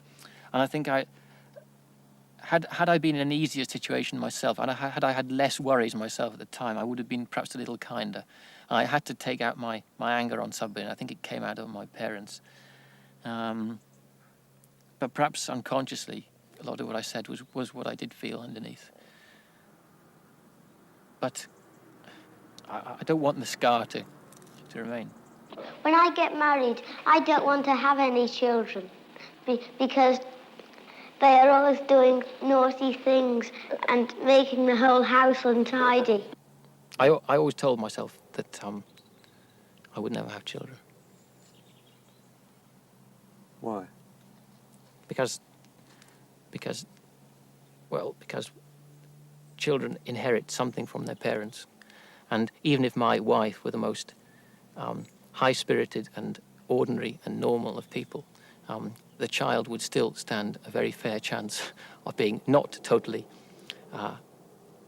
and I think had I been in an easier situation myself, and had I had less worries myself at the time, I would have been perhaps a little kinder. I had to take out my anger on somebody, and I think it came out of my parents. But perhaps unconsciously, a lot of what I said was what I did feel underneath. But I don't want the scar to remain. When I get married, I don't want to have any children because they are always doing naughty things and making the whole house untidy. I always told myself that I would never have children. Why? Because children inherit something from their parents. And even if my wife were the most high-spirited and ordinary and normal of people, the child would still stand a very fair chance of being not totally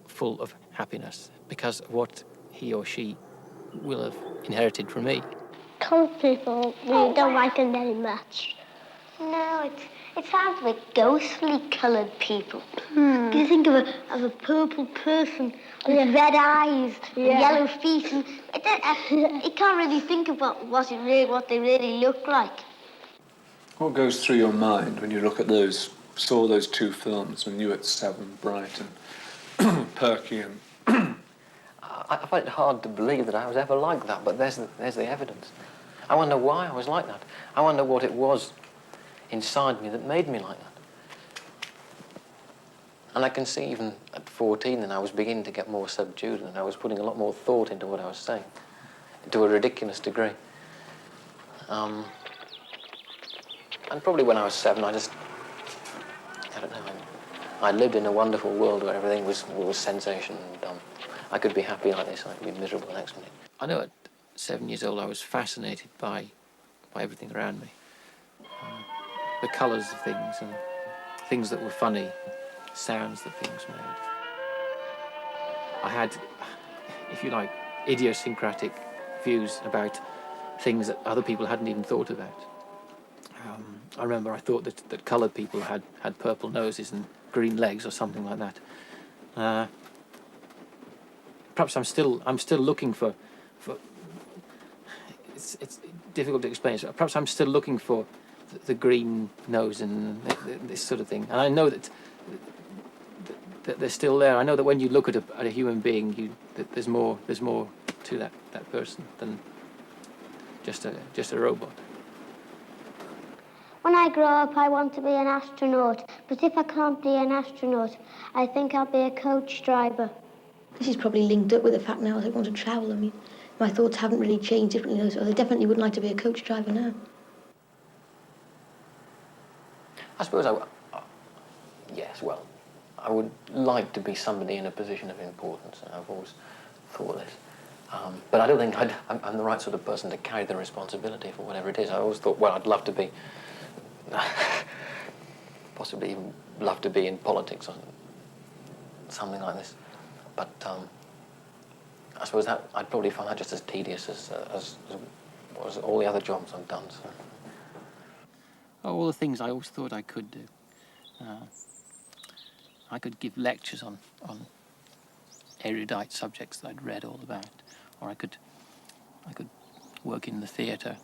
full of happiness because of what he or she will have inherited from me. Coloured people, we don't like them very much. No, it sounds like ghostly coloured people. Do you think of a purple person with red eyes, and yellow feet, and it can't really think of what they really look like. What goes through your mind when you look at saw those two films when you were 7, Bright and Perky and... I find it hard to believe that I was ever like that, but there's the evidence. I wonder why I was like that. I wonder what it was inside me that made me like that. And I can see even at 14 then I was beginning to get more subdued and I was putting a lot more thought into what I was saying, to a ridiculous degree. And probably when I was 7, I don't know, I lived in a wonderful world where everything was sensation and I could be happy like this and I could be miserable the next minute. I know at 7 years old I was fascinated by everything around me. The colours of things and things that were funny, sounds that things made. I had, if you like, idiosyncratic views about things that other people hadn't even thought about. I remember I thought that coloured people had purple noses and green legs or something like that. Perhaps I'm still looking for it's difficult to explain. So perhaps I'm still looking for the green nose and this sort of thing. And I know that they're still there. I know that when you look at a human being, there's more to that person than just a robot. When I grow up, I want to be an astronaut. But if I can't be an astronaut, I think I'll be a coach driver. This is probably linked up with the fact now that I want to travel. I mean, my thoughts haven't really changed differently, so I definitely wouldn't like to be a coach driver now. I suppose yes, well, I would like to be somebody in a position of importance, and I've always thought this. But I don't think I'm the right sort of person to carry the responsibility for whatever it is. I always thought, well, I'd love to be, possibly even love to be in politics or something like this. But I suppose that I'd probably find that just as tedious as all the other jobs I've done. So. All the things I always thought I could do. I could give lectures on erudite subjects that I'd read all about, or I could I could work in the theatre,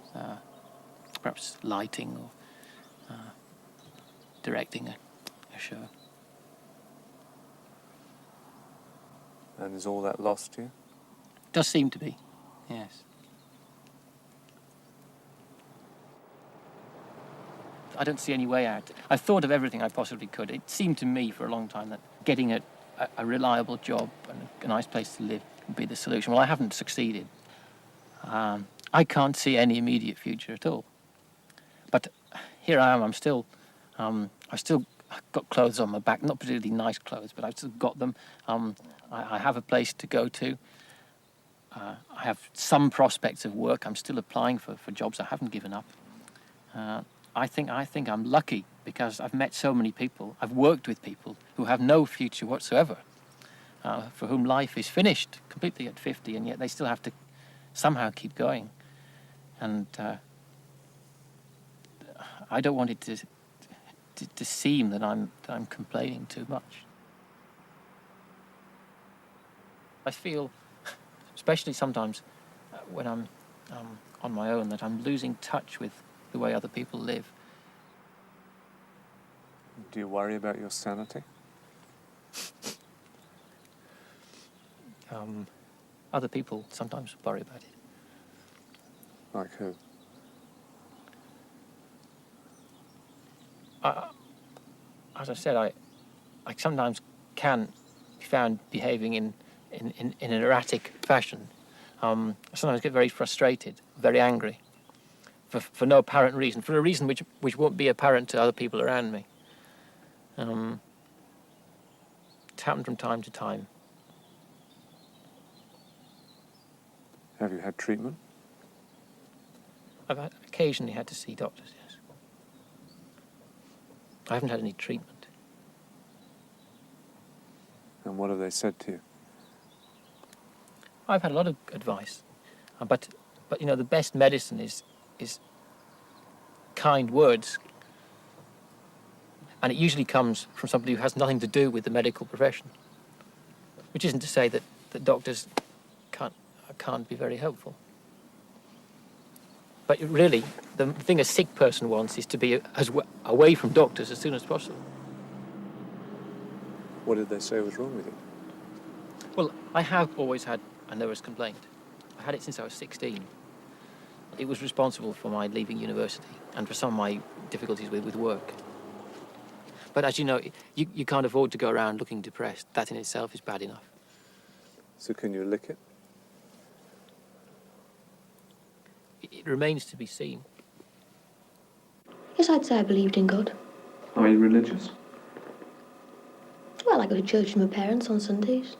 perhaps lighting or directing a show. And is all that lost to you? Does seem to be, yes. I don't see any way out. I've thought of everything I possibly could. It seemed to me for a long time that getting a reliable job and a nice place to live would be the solution. Well, I haven't succeeded. I can't see any immediate future at all. But here I am. I've still got clothes on my back, not particularly nice clothes, but I've still got them. I have a place to go to. I have some prospects of work. I'm still applying for jobs. I haven't given up. I think I'm lucky because I've met so many people. I've worked with people who have no future whatsoever, for whom life is finished completely at 50, and yet they still have to somehow keep going. And I don't want it to seem that I'm complaining too much. I feel, especially sometimes when I'm on my own, that I'm losing touch with the way other people live. Do you worry about your sanity? Other people sometimes worry about it. Like who? As I said, I sometimes can be found behaving in an erratic fashion. I sometimes get very frustrated, very angry, for no apparent reason, for a reason which won't be apparent to other people around me. It's happened from time to time. Have you had treatment? I've occasionally had to see doctors, yes. I haven't had any treatment. And what have they said to you? I've had a lot of advice, but you know, the best medicine is kind words, and it usually comes from somebody who has nothing to do with the medical profession, which isn't to say that doctors can't be very helpful. But really, the thing a sick person wants is to be away from doctors as soon as possible. What did they say was wrong with you? Well, I have always had a nervous complaint. I had it since I was 16. It was responsible for my leaving university and for some of my difficulties with work. But as you know, you can't afford to go around looking depressed. That in itself is bad enough. So can you lick it? It remains to be seen. Yes, I'd say I believed in God. Are you religious? Well, I go to church with my parents on Sundays.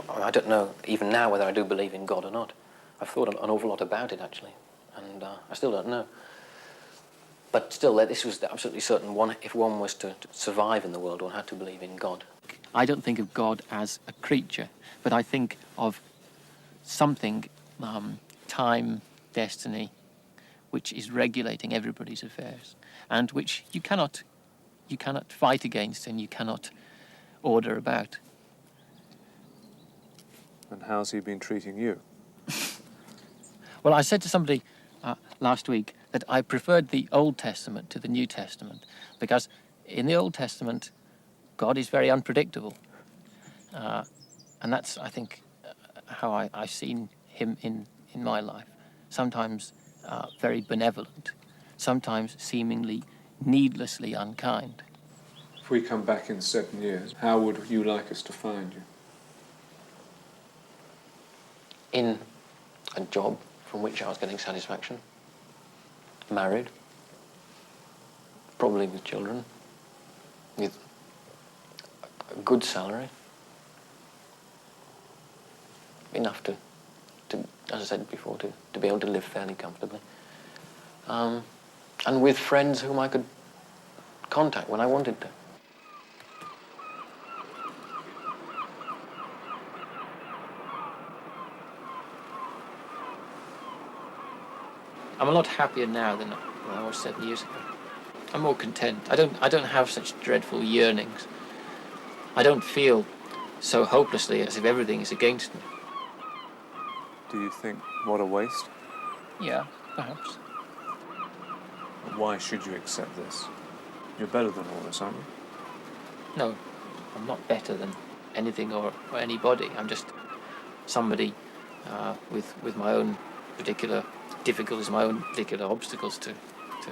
I don't know even now whether I do believe in God or not. I've thought an awful lot about it, actually, and I still don't know. But still, this was absolutely certain. If one was to survive in the world, one had to believe in God. I don't think of God as a creature, but I think of something, time, destiny, which is regulating everybody's affairs, and which you cannot fight against and you cannot order about. And how's he been treating you? Well, I said to somebody last week that I preferred the Old Testament to the New Testament, because in the Old Testament, God is very unpredictable. And that's, I think, how I've seen him in my life. Sometimes very benevolent, sometimes seemingly needlessly unkind. If we come back in 7 years, how would you like us to find you? In a job from which I was getting satisfaction, married, probably with children, with a good salary, enough to as I said before, to be able to live fairly comfortably, and with friends whom I could contact when I wanted to. I'm a lot happier now than I was 7 years ago. I'm more content. I don't have such dreadful yearnings. I don't feel so hopelessly as if everything is against me. Do you think, what a waste? Yeah, perhaps. Why should you accept this? You're better than all this, aren't you? No, I'm not better than anything or anybody. I'm just somebody with my own particular difficulties, my own particular obstacles to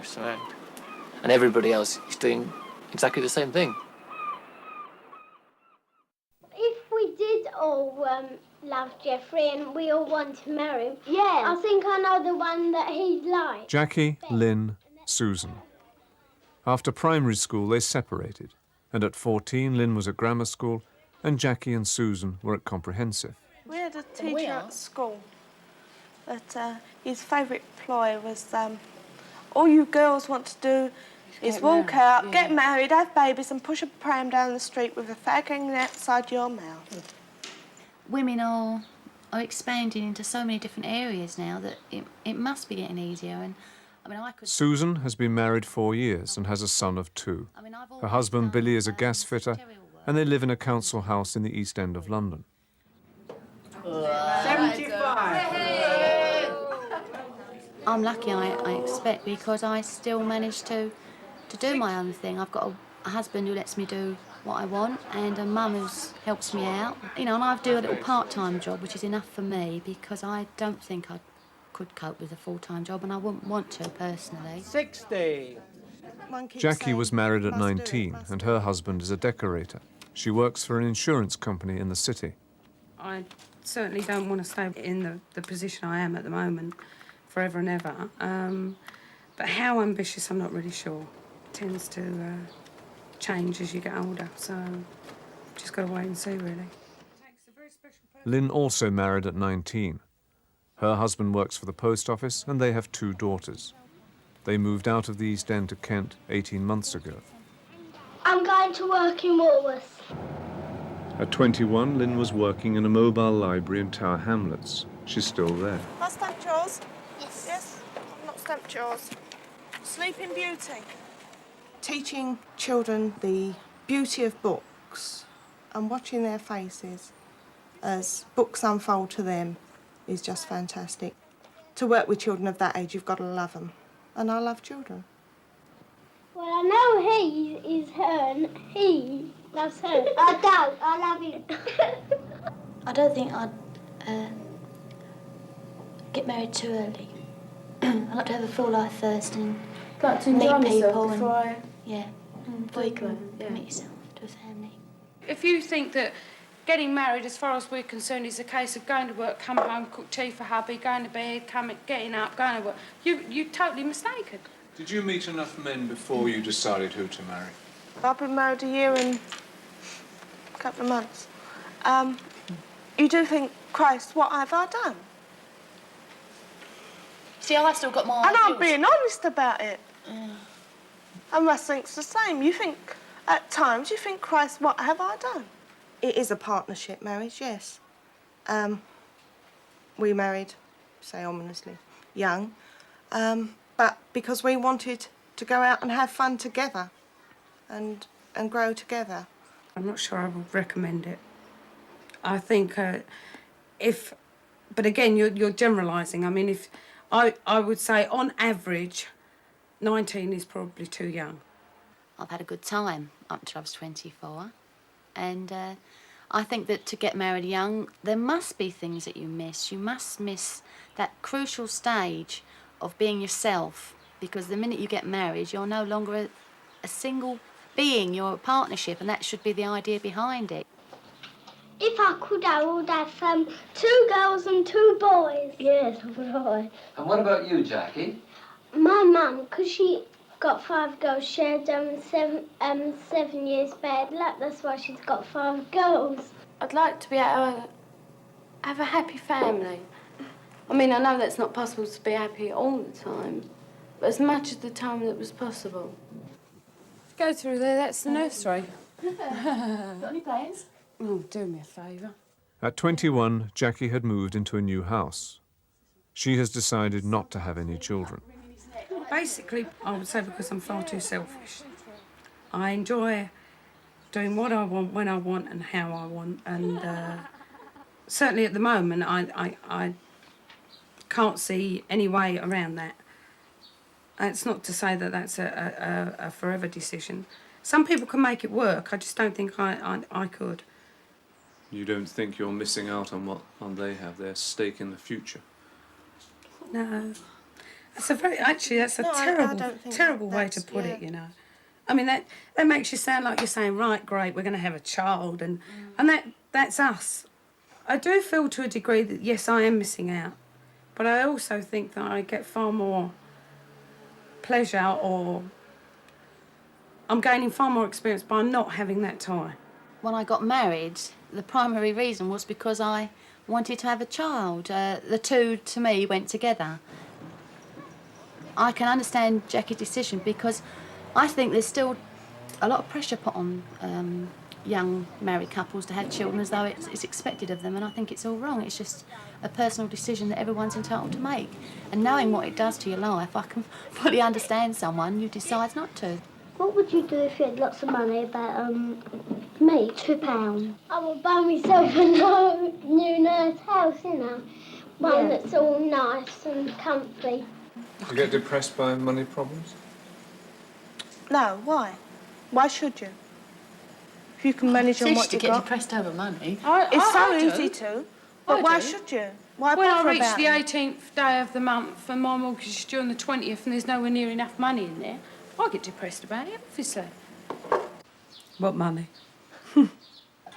surmount. And everybody else is doing exactly the same thing. If we did all love Jeffrey and we all want to marry him, I think I know the one that he'd like. Jackie, Lynn, Susan. After primary school, they separated, and at 14, Lynn was at grammar school, and Jackie and Susan were at comprehensive. We had a teacher at school that his favourite ploy was, all you girls want to do is walk out, get married, have babies and push a pram down the street with a fag hanging outside your mouth. Women are expanding into so many different areas now that it must be getting easier. And I mean, I could... Susan has been married 4 years and has a son of 2. Her husband, Billy, is a gas fitter, and they live in a council house in the East End of London. 75! I'm lucky, I expect, because I still manage to do my own thing. I've got a husband who lets me do what I want, and a mum who helps me out. You know, and I do a little part-time job, which is enough for me, because I don't think I could cope with a full-time job, and I wouldn't want to, personally. 60! Jackie was married at 19, and her husband is a decorator. She works for an insurance company in the city. I certainly don't want to stay in the position I am at the moment forever and ever. But how ambitious, I'm not really sure. It tends to change as you get older, so just got to wait and see, really. Lynn also married at 19. Her husband works for the post office, and they have 2 daughters. They moved out of the East End to Kent 18 months ago. I'm going to work in Woolworths. At 21, Lynn was working in a mobile library in Tower Hamlets. She's still there. Have I stamped yours? Yes. Yes? I've not stamped yours. Sleeping Beauty. Teaching children the beauty of books and watching their faces as books unfold to them is just fantastic. To work with children of that age, you've got to love them. And I love children. Well, I know he is her and he loves her. I don't. I love him. I don't think I'd get married too early. I'd like to have a full life first and meet people. Yeah, before you can commit yourself to a family. If you think that getting married, as far as we're concerned, is a case of going to work, come home, cook tea for hubby, going to bed, getting up, going to work, you're totally mistaken. Did you meet enough men before you decided who to marry? I've been married a year and a couple of months. You do think, Christ, what have I done? See, I've still got my And I'm being honest about it. And Russ thinks the same. You think, at times, you think, Christ, what have I done? It is a partnership marriage, yes. We married, say ominously, young, but because we wanted to go out and have fun together and grow together. I'm not sure I would recommend it. I think but again, you're generalising. I mean, if I would say on average, 19 is probably too young. I've had a good time up until I was 24, and I think that to get married young, there must be things that you miss. You must miss that crucial stage of being yourself, because the minute you get married, you're no longer a single being, you're a partnership, and that should be the idea behind it. If I could, I would have 2 girls and 2 boys. Yes, right. And what about you, Jackie? My mum, because she got 5 girls, she had 7 years bad luck. That's why she's got 5 girls. I'd like to be able to have a happy family. I mean, I know that's not possible to be happy all the time, but as much of the time that was possible. Go through there, that's the nursery. Got any plans? Oh, do me a favour. At 21, Jackie had moved into a new house. She has decided not to have any children. Basically, I would say because I'm far too selfish. I enjoy doing what I want, when I want and how I want, and certainly at the moment I can't see any way around that. It's not to say that that's a forever decision. Some people can make it work. I just don't think I could. You don't think you're missing out on what they have, their stake in the future? No. That's a terrible way to put it, you know. I mean, that makes you sound like you're saying, right, great, we're going to have a child, and that's us. I do feel to a degree that, yes, I am missing out, but I also think that I get far more pleasure, or I'm gaining far more experience by not having that tie. When I got married, the primary reason was because I wanted to have a child. The two, to me, went together. I can understand Jackie's decision because I think there's still a lot of pressure put on young married couples to have children as though it's expected of them, and I think it's all wrong. It's just a personal decision that everyone's entitled to make. And knowing what it does to your life, I can fully understand someone who decides not to. What would you do if you had lots of money? About me, £2. I would buy myself a new nice house, you know, one that's all nice and comfy. Do you get depressed by money problems? No, why? Why should you? If you can manage on what you you get got. depressed over money. It's so easy to. But why should you? Why when I bother reach about the it? 18th day of the month and my mortgage is due on the 20th and there's nowhere near enough money in there, I get depressed about it, obviously. What money?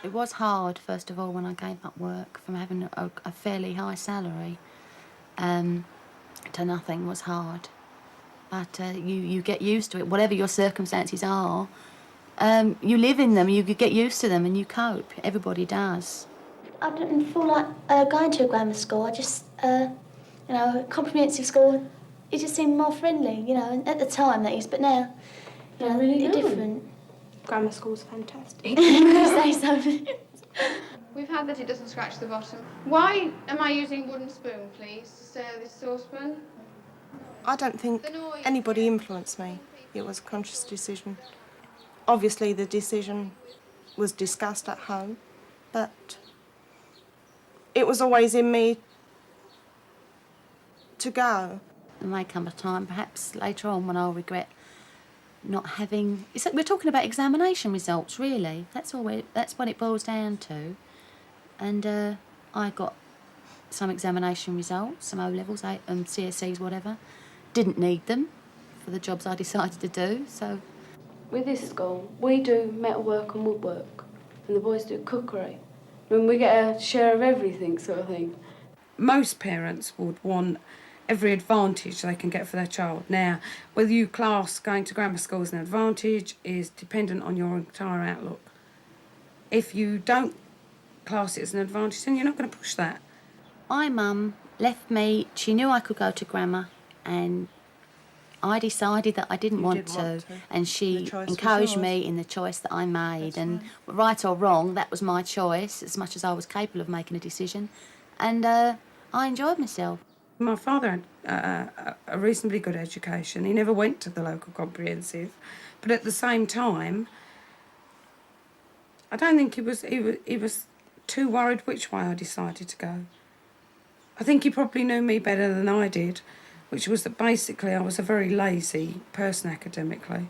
It was hard, first of all, when I gave up work from having a fairly high salary to nothing was hard. But you get used to it. Whatever your circumstances are, you live in them, you get used to them and you cope. Everybody does. I didn't feel like going to a grammar school. I just, you know, a comprehensive school, it just seemed more friendly, you know, at the time that is, but now, you know, really they're do. different. Grammar school's fantastic. You say so. We've had that it doesn't scratch the bottom. Why am I using wooden spoon, please, to stir this saucepan? I don't think anybody influenced me. It was a conscious decision. Obviously, the decision was discussed at home, but it was always in me to go. There may come a time, perhaps later on, when I'll regret not having... We're talking about examination results, really. That's what it boils down to. And I got some examination results, some O-levels, CSEs, whatever. Didn't need them for the jobs I decided to do, so... With this school, we do metalwork and woodwork, and the boys do cookery. And we get a share of everything, sort of thing. Most parents would want every advantage they can get for their child. Now, whether you class going to grammar school as an advantage is dependent on your entire outlook. If you don't class it as an advantage, then you're not going to push that. My mum left me, she knew I could go to grammar, and I decided that I didn't want to, and she encouraged me in the choice that I made. And right or wrong, that was my choice, as much as I was capable of making a decision. And I enjoyed myself. My father had a reasonably good education. He never went to the local comprehensive, but at the same time, I don't think he was too worried which way I decided to go. I think he probably knew me better than I did, which was that basically I was a very lazy person academically,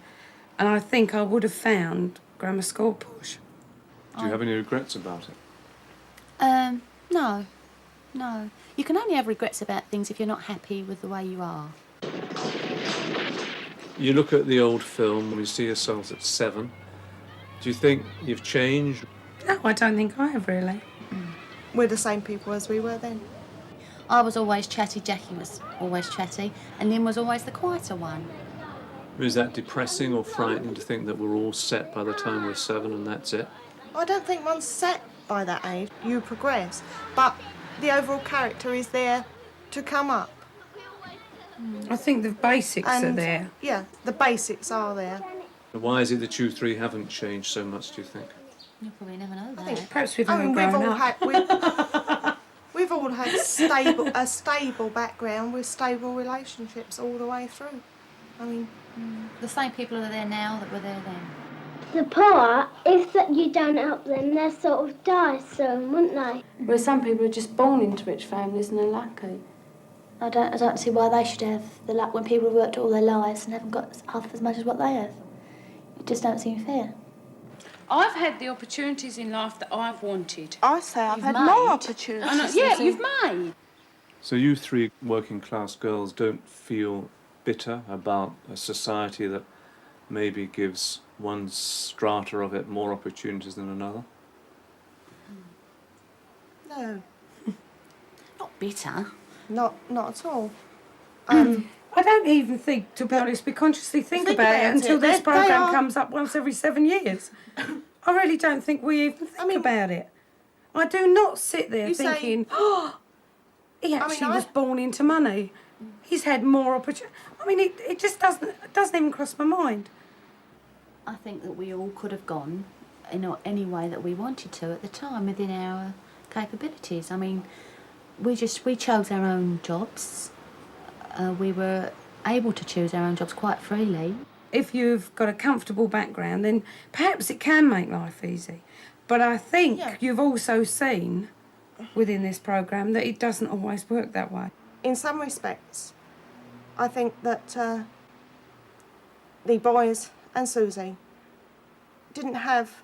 and I think I would have found grammar school push. Do you have any regrets about it? No. You can only have regrets about things if you're not happy with the way you are. You look at the old film and you see yourselves at 7. Do you think you've changed? No, I don't think I have really. We're the same people as we were then. I was always chatty, Jackie was always chatty, and Lynn was always the quieter one. Is that depressing or frightening to think that we're all set by the time we're 7 and that's it? I don't think one's set by that age. You progress, but the overall character is there to come up. I think the basics are there. Yeah, the basics are there. Why is it that you three haven't changed so much, do you think? You'll probably never know that. I think perhaps we've all grown up. We've all had a stable background with stable relationships all the way through. I mean, the same people are there now that were there then. The poor, if that you don't help them, they'll sort of die soon, wouldn't they? Whereas some people are just born into rich families and they're lucky. I don't see why they should have the luck when people have worked all their lives and haven't got half as much as what they have. It just don't seem fair. I've had the opportunities in life that I've wanted. I say I've had more opportunities. Yeah, you've made. So you three working class girls don't feel bitter about a society that maybe gives one strata of it more opportunities than another? No. Not bitter. Not at all. I don't even think, to be honest, we consciously think about it until this programme comes up once every 7 years. I really don't think we even think about it. I do not sit there thinking, oh, he actually was born into money. He's had more opportunity. I mean, it just doesn't even cross my mind. I think that we all could have gone in any way that we wanted to at the time within our capabilities. I mean, we chose our own jobs. We were able to choose our own jobs quite freely. If you've got a comfortable background, then perhaps it can make life easy. But I think you've also seen within this programme that it doesn't always work that way. In some respects, I think that the boys and Susie didn't have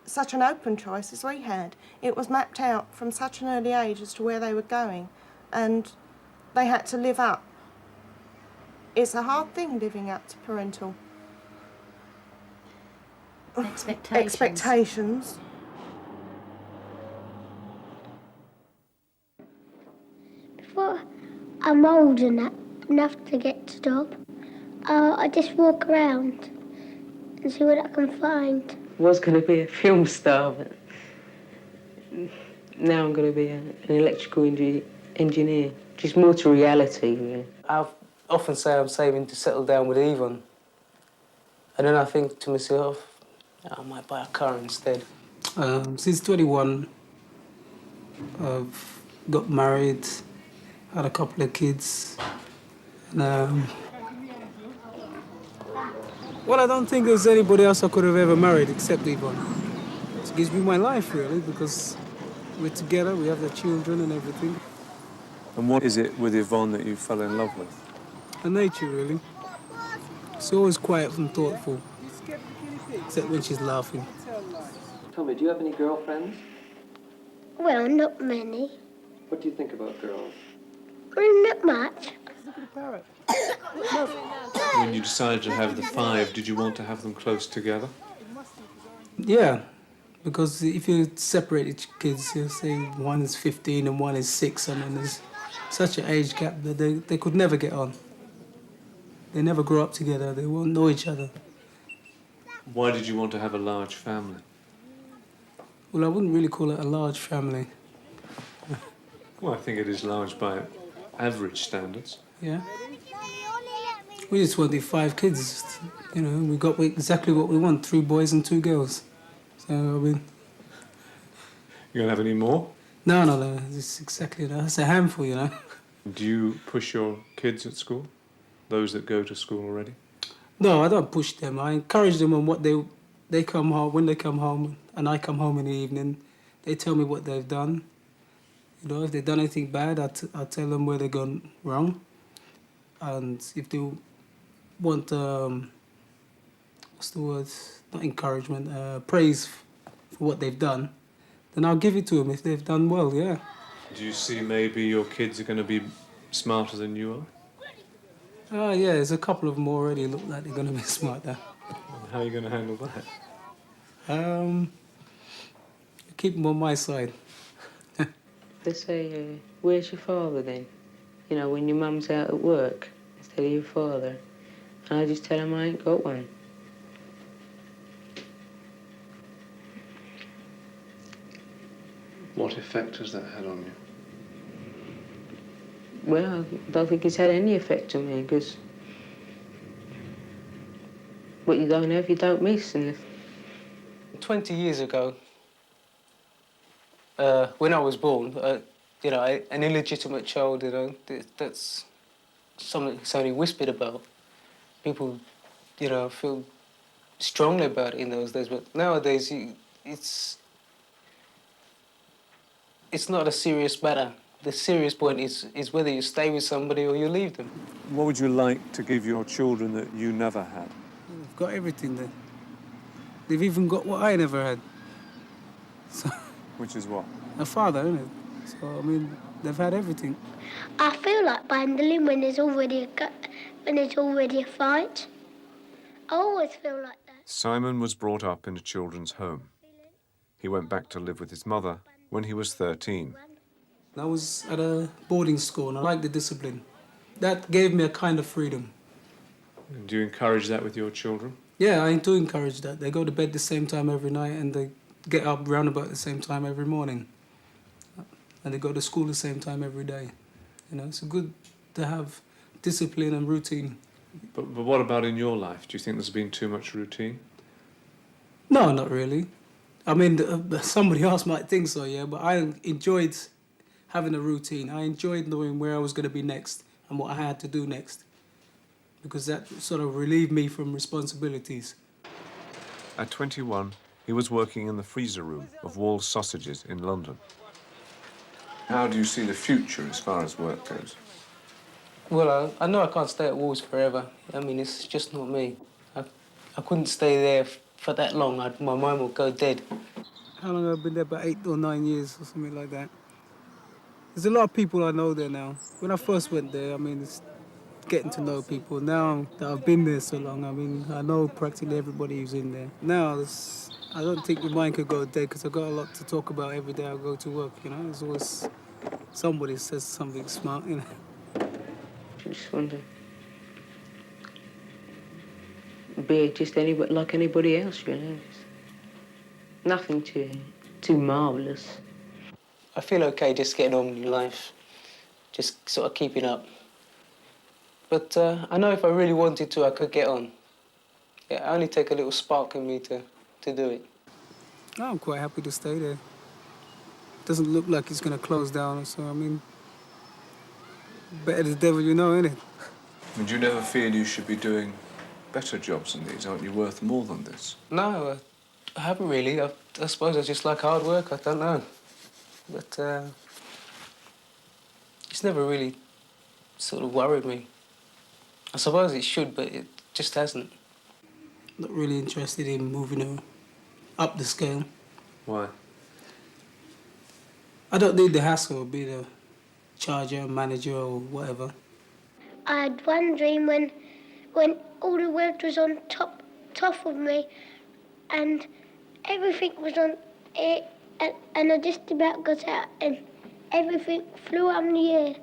such an open choice as we had. It was mapped out from such an early age as to where they were going, and they had to live up. It's a hard thing living up to parental expectations. Before I'm old enough to get to job, I just walk around and see what I can find. Was going to be a film star, but now I'm going to be an electrical engineer, which is more to reality, really. I often say I'm saving to settle down with Yvonne. And then I think to myself, I might buy a car instead. Since 21, I've got married, had a couple of kids. And, well, I don't think there's anybody else I could have ever married except Yvonne. It gives me my life, really, because we're together, we have the children and everything. And what is it with Yvonne that you fell in love with? Her nature, really. She's always quiet and thoughtful, except when she's laughing. Tell me, do you have any girlfriends? Well, not many. What do you think about girls? Well, not much. When you decided to have the 5, did you want to have them close together? Yeah, because if you separate each kids, you'll say one is 15 and one is 6, and then there's such an age gap that they could never get on. They never grow up together, they won't know each other. Why did you want to have a large family? Well, I wouldn't really call it a large family. Well, I think it is large by average standards. Yeah. We just wanted 5 kids, you know, we got exactly what we want, 3 boys and 2 girls. So, I mean... You gonna have any more? No, it's exactly that. That's a handful, you know. Do you push your kids at school? Those that go to school already? No, I don't push them. I encourage them on what they come home, when they come home, and I come home in the evening. They tell me what they've done. You know, if they've done anything bad, I tell them where they've gone wrong. And if they want, what's the word? Not encouragement, praise for what they've done, then I'll give it to them if they've done well, yeah. Do you see maybe your kids are going to be smarter than you are? Oh, yeah, there's a couple of them already look like they're going to be smarter. How are you going to handle that? Keep them on my side. They say, where's your father then? You know, when your mum's out at work, instead of your father. And I just tell them I ain't got one. What effect has that had on you? Well, I don't think it's had any effect on me, because what you don't have, you don't miss. And 20 years ago, when I was born, you know, an illegitimate child, you know, that's something that's only whispered about. People, you know, feel strongly about it in those days, but nowadays it's not a serious matter The serious point is whether you stay with somebody or you leave them. What would you like to give your children that you never had? They've got everything there. They've even got what I never had. So, which is what? A father, isn't it? So, I mean, they've had everything. I feel like bundling when there's already a fight. I always feel like that. Simon was brought up in a children's home. He went back to live with his mother when he was 13. I was at a boarding school and I liked the discipline. That gave me a kind of freedom. And do you encourage that with your children? Yeah, I do encourage that. They go to bed the same time every night and they get up round about the same time every morning. And they go to school the same time every day. You know, it's good to have discipline and routine. But what about in your life? Do you think there's been too much routine? No, not really. I mean, somebody else might think so, yeah, but I enjoyed having a routine. I enjoyed knowing where I was going to be next and what I had to do next, because that sort of relieved me from responsibilities. At 21, he was working in the freezer room of Wall's Sausages in London. How do you see the future as far as work goes? Well, I know I can't stay at Wall's forever. I mean, it's just not me. I couldn't stay there for that long. My mind would go dead. How long have I been there? About 8 or 9 years or something like that. There's a lot of people I know there now. When I first went there, I mean, it's getting to know people. Now that I've been there so long, I mean, I know practically everybody who's in there. Now, I don't think my mind could go dead because I've got a lot to talk about every day I go to work, you know? There's always somebody says something smart, you know? I just wonder, be just anybody, like anybody else, you know? Nothing too marvellous. I feel okay just getting on with life, just sort of keeping up. But I know if I really wanted to, I could get on. Yeah, it only take a little spark in me to do it. I'm quite happy to stay there. Doesn't look like it's going to close down, so I mean, better the devil you know, innit? And do you never feel you should be doing better jobs than these? Aren't you worth more than this? No, I haven't really. I suppose I just like hard work, I don't know. But it's never really sort of worried me. I suppose it should, but it just hasn't. Not really interested in moving up the scale. Why? I don't need the hassle of being a charger, manager or whatever. I had one dream when all the work was on top of me and everything was on it and I just about got out and everything flew up in the air.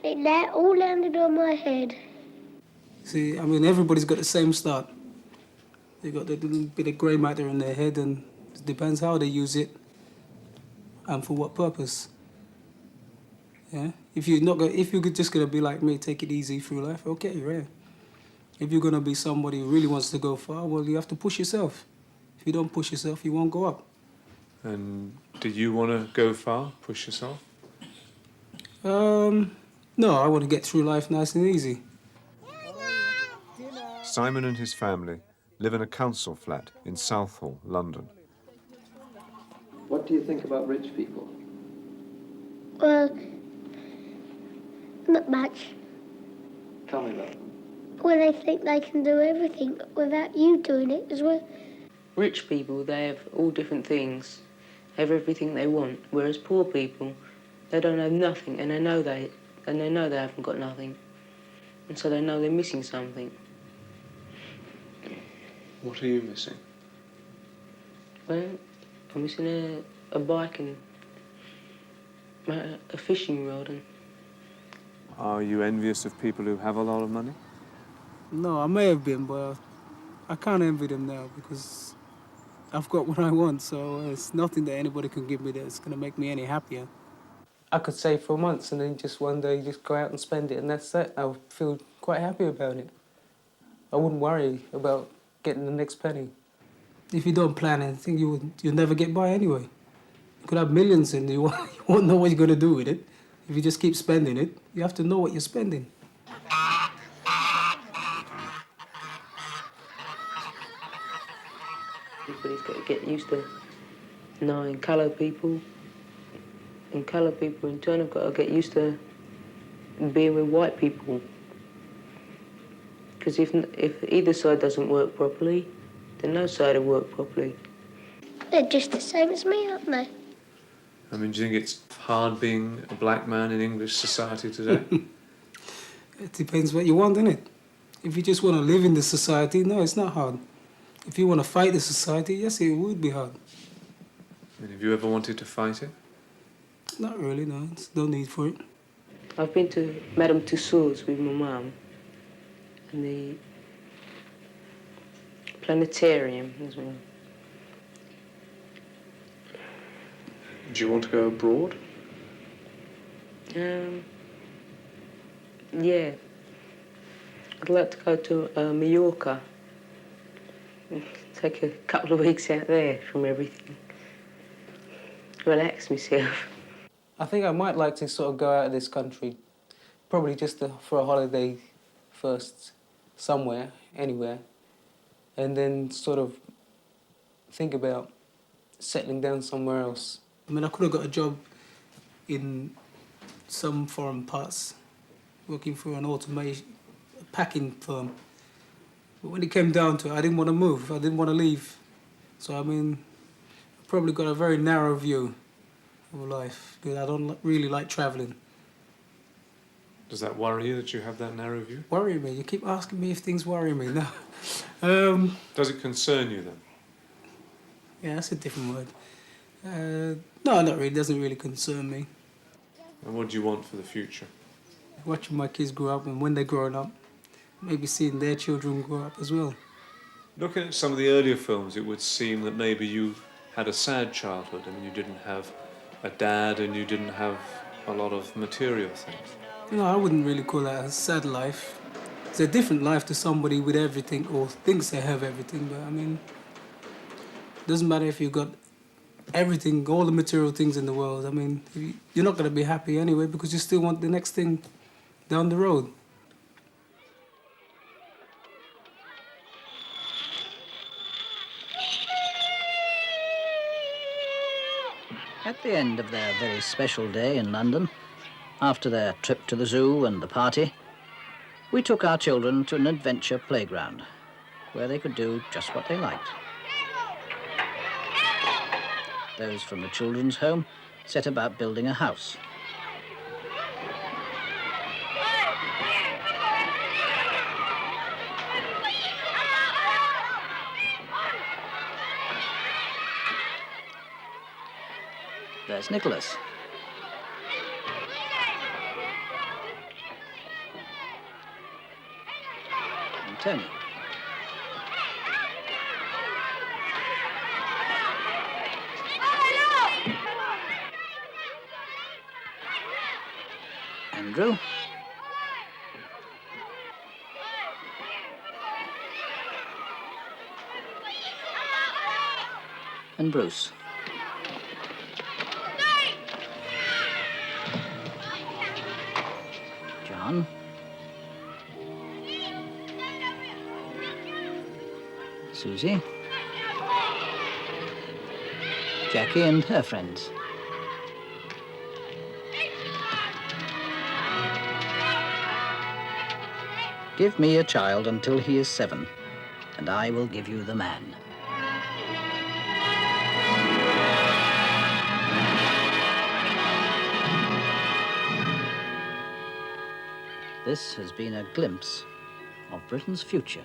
It all landed on my head. See, I mean, everybody's got the same start. They've got a little bit of grey matter in their head and it depends how they use it and for what purpose. Yeah? If you're just going to be like me, take it easy through life, okay, right. If you're going to be somebody who really wants to go far, well, you have to push yourself. If you don't push yourself, you won't go up. And did you want to go far, push yourself? No, I want to get through life nice and easy. Simon and his family live in a council flat in Southall, London. What do you think about rich people? Well, not much. Tell me about them. Well, they think they can do everything without you doing it as well. Rich people, they have all different things, have everything they want, whereas poor people, they don't have nothing, and they know they haven't got nothing, and so they know they're missing something. What are you missing? Well, I'm missing a bike and a fishing rod. And Are you envious of people who have a lot of money? No, I may have been, but I can't envy them now because I've got what I want, so it's nothing that anybody can give me that's going to make me any happier. I could save for months and then just one day just go out and spend it and that's it. I would feel quite happy about it. I wouldn't worry about getting the next penny. If you don't plan anything, you'll never get by anyway. You could have millions and you won't know what you're going to do with it. If you just keep spending it, you have to know what you're spending. everybody's got to get used to knowing colour people, And coloured people in turn have got to get used to being with white people. Because if either side doesn't work properly, then no side will work properly. They're just the same as me, aren't they? I mean, do you think it's hard being a black man in English society today? It depends what you want, innit? If you just want to live in the society, no, it's not hard. If you want to fight the society, yes, it would be hard. I mean, have you ever wanted to fight it? Not really, no. There's no need for it. I've been to Madame Tussauds with my mum and the planetarium as well. Do you want to go abroad? Yeah. I'd like to go to Mallorca. Take a couple of weeks out there from everything. Relax myself. I think I might like to sort of go out of this country, probably just for a holiday first, somewhere, anywhere, and then sort of think about settling down somewhere else. I mean, I could have got a job in some foreign parts, working for an packing firm. But when it came down to it, I didn't want to move. I didn't want to leave. So, I mean, I probably got a very narrow view of life, because I don't really like travelling. Does that worry you that you have that narrow view? Worry me? You keep asking me if things worry me. No. Does it concern you then? Yeah, that's a different word. No, not really. It doesn't really concern me. And what do you want for the future? Watching my kids grow up, and when they're growing up, maybe seeing their children grow up as well. Looking at some of the earlier films, it would seem that maybe you had a sad childhood. I mean, you didn't have a dad and you didn't have a lot of material things. No, I wouldn't really call that a sad life. It's a different life to somebody with everything or thinks they have everything, but I mean, it doesn't matter if you've got everything, all the material things in the world. I mean, you're not going to be happy anyway because you still want the next thing down the road. At the end of their very special day in London, after their trip to the zoo and the party, we took our children to an adventure playground where they could do just what they liked. Those from the children's home set about building a house. There's Nicholas. And Tony. Andrew. And Bruce. John. Susie. Jackie and her friends. Give me a child until he is 7, and I will give you the man. This has been a glimpse of Britain's future.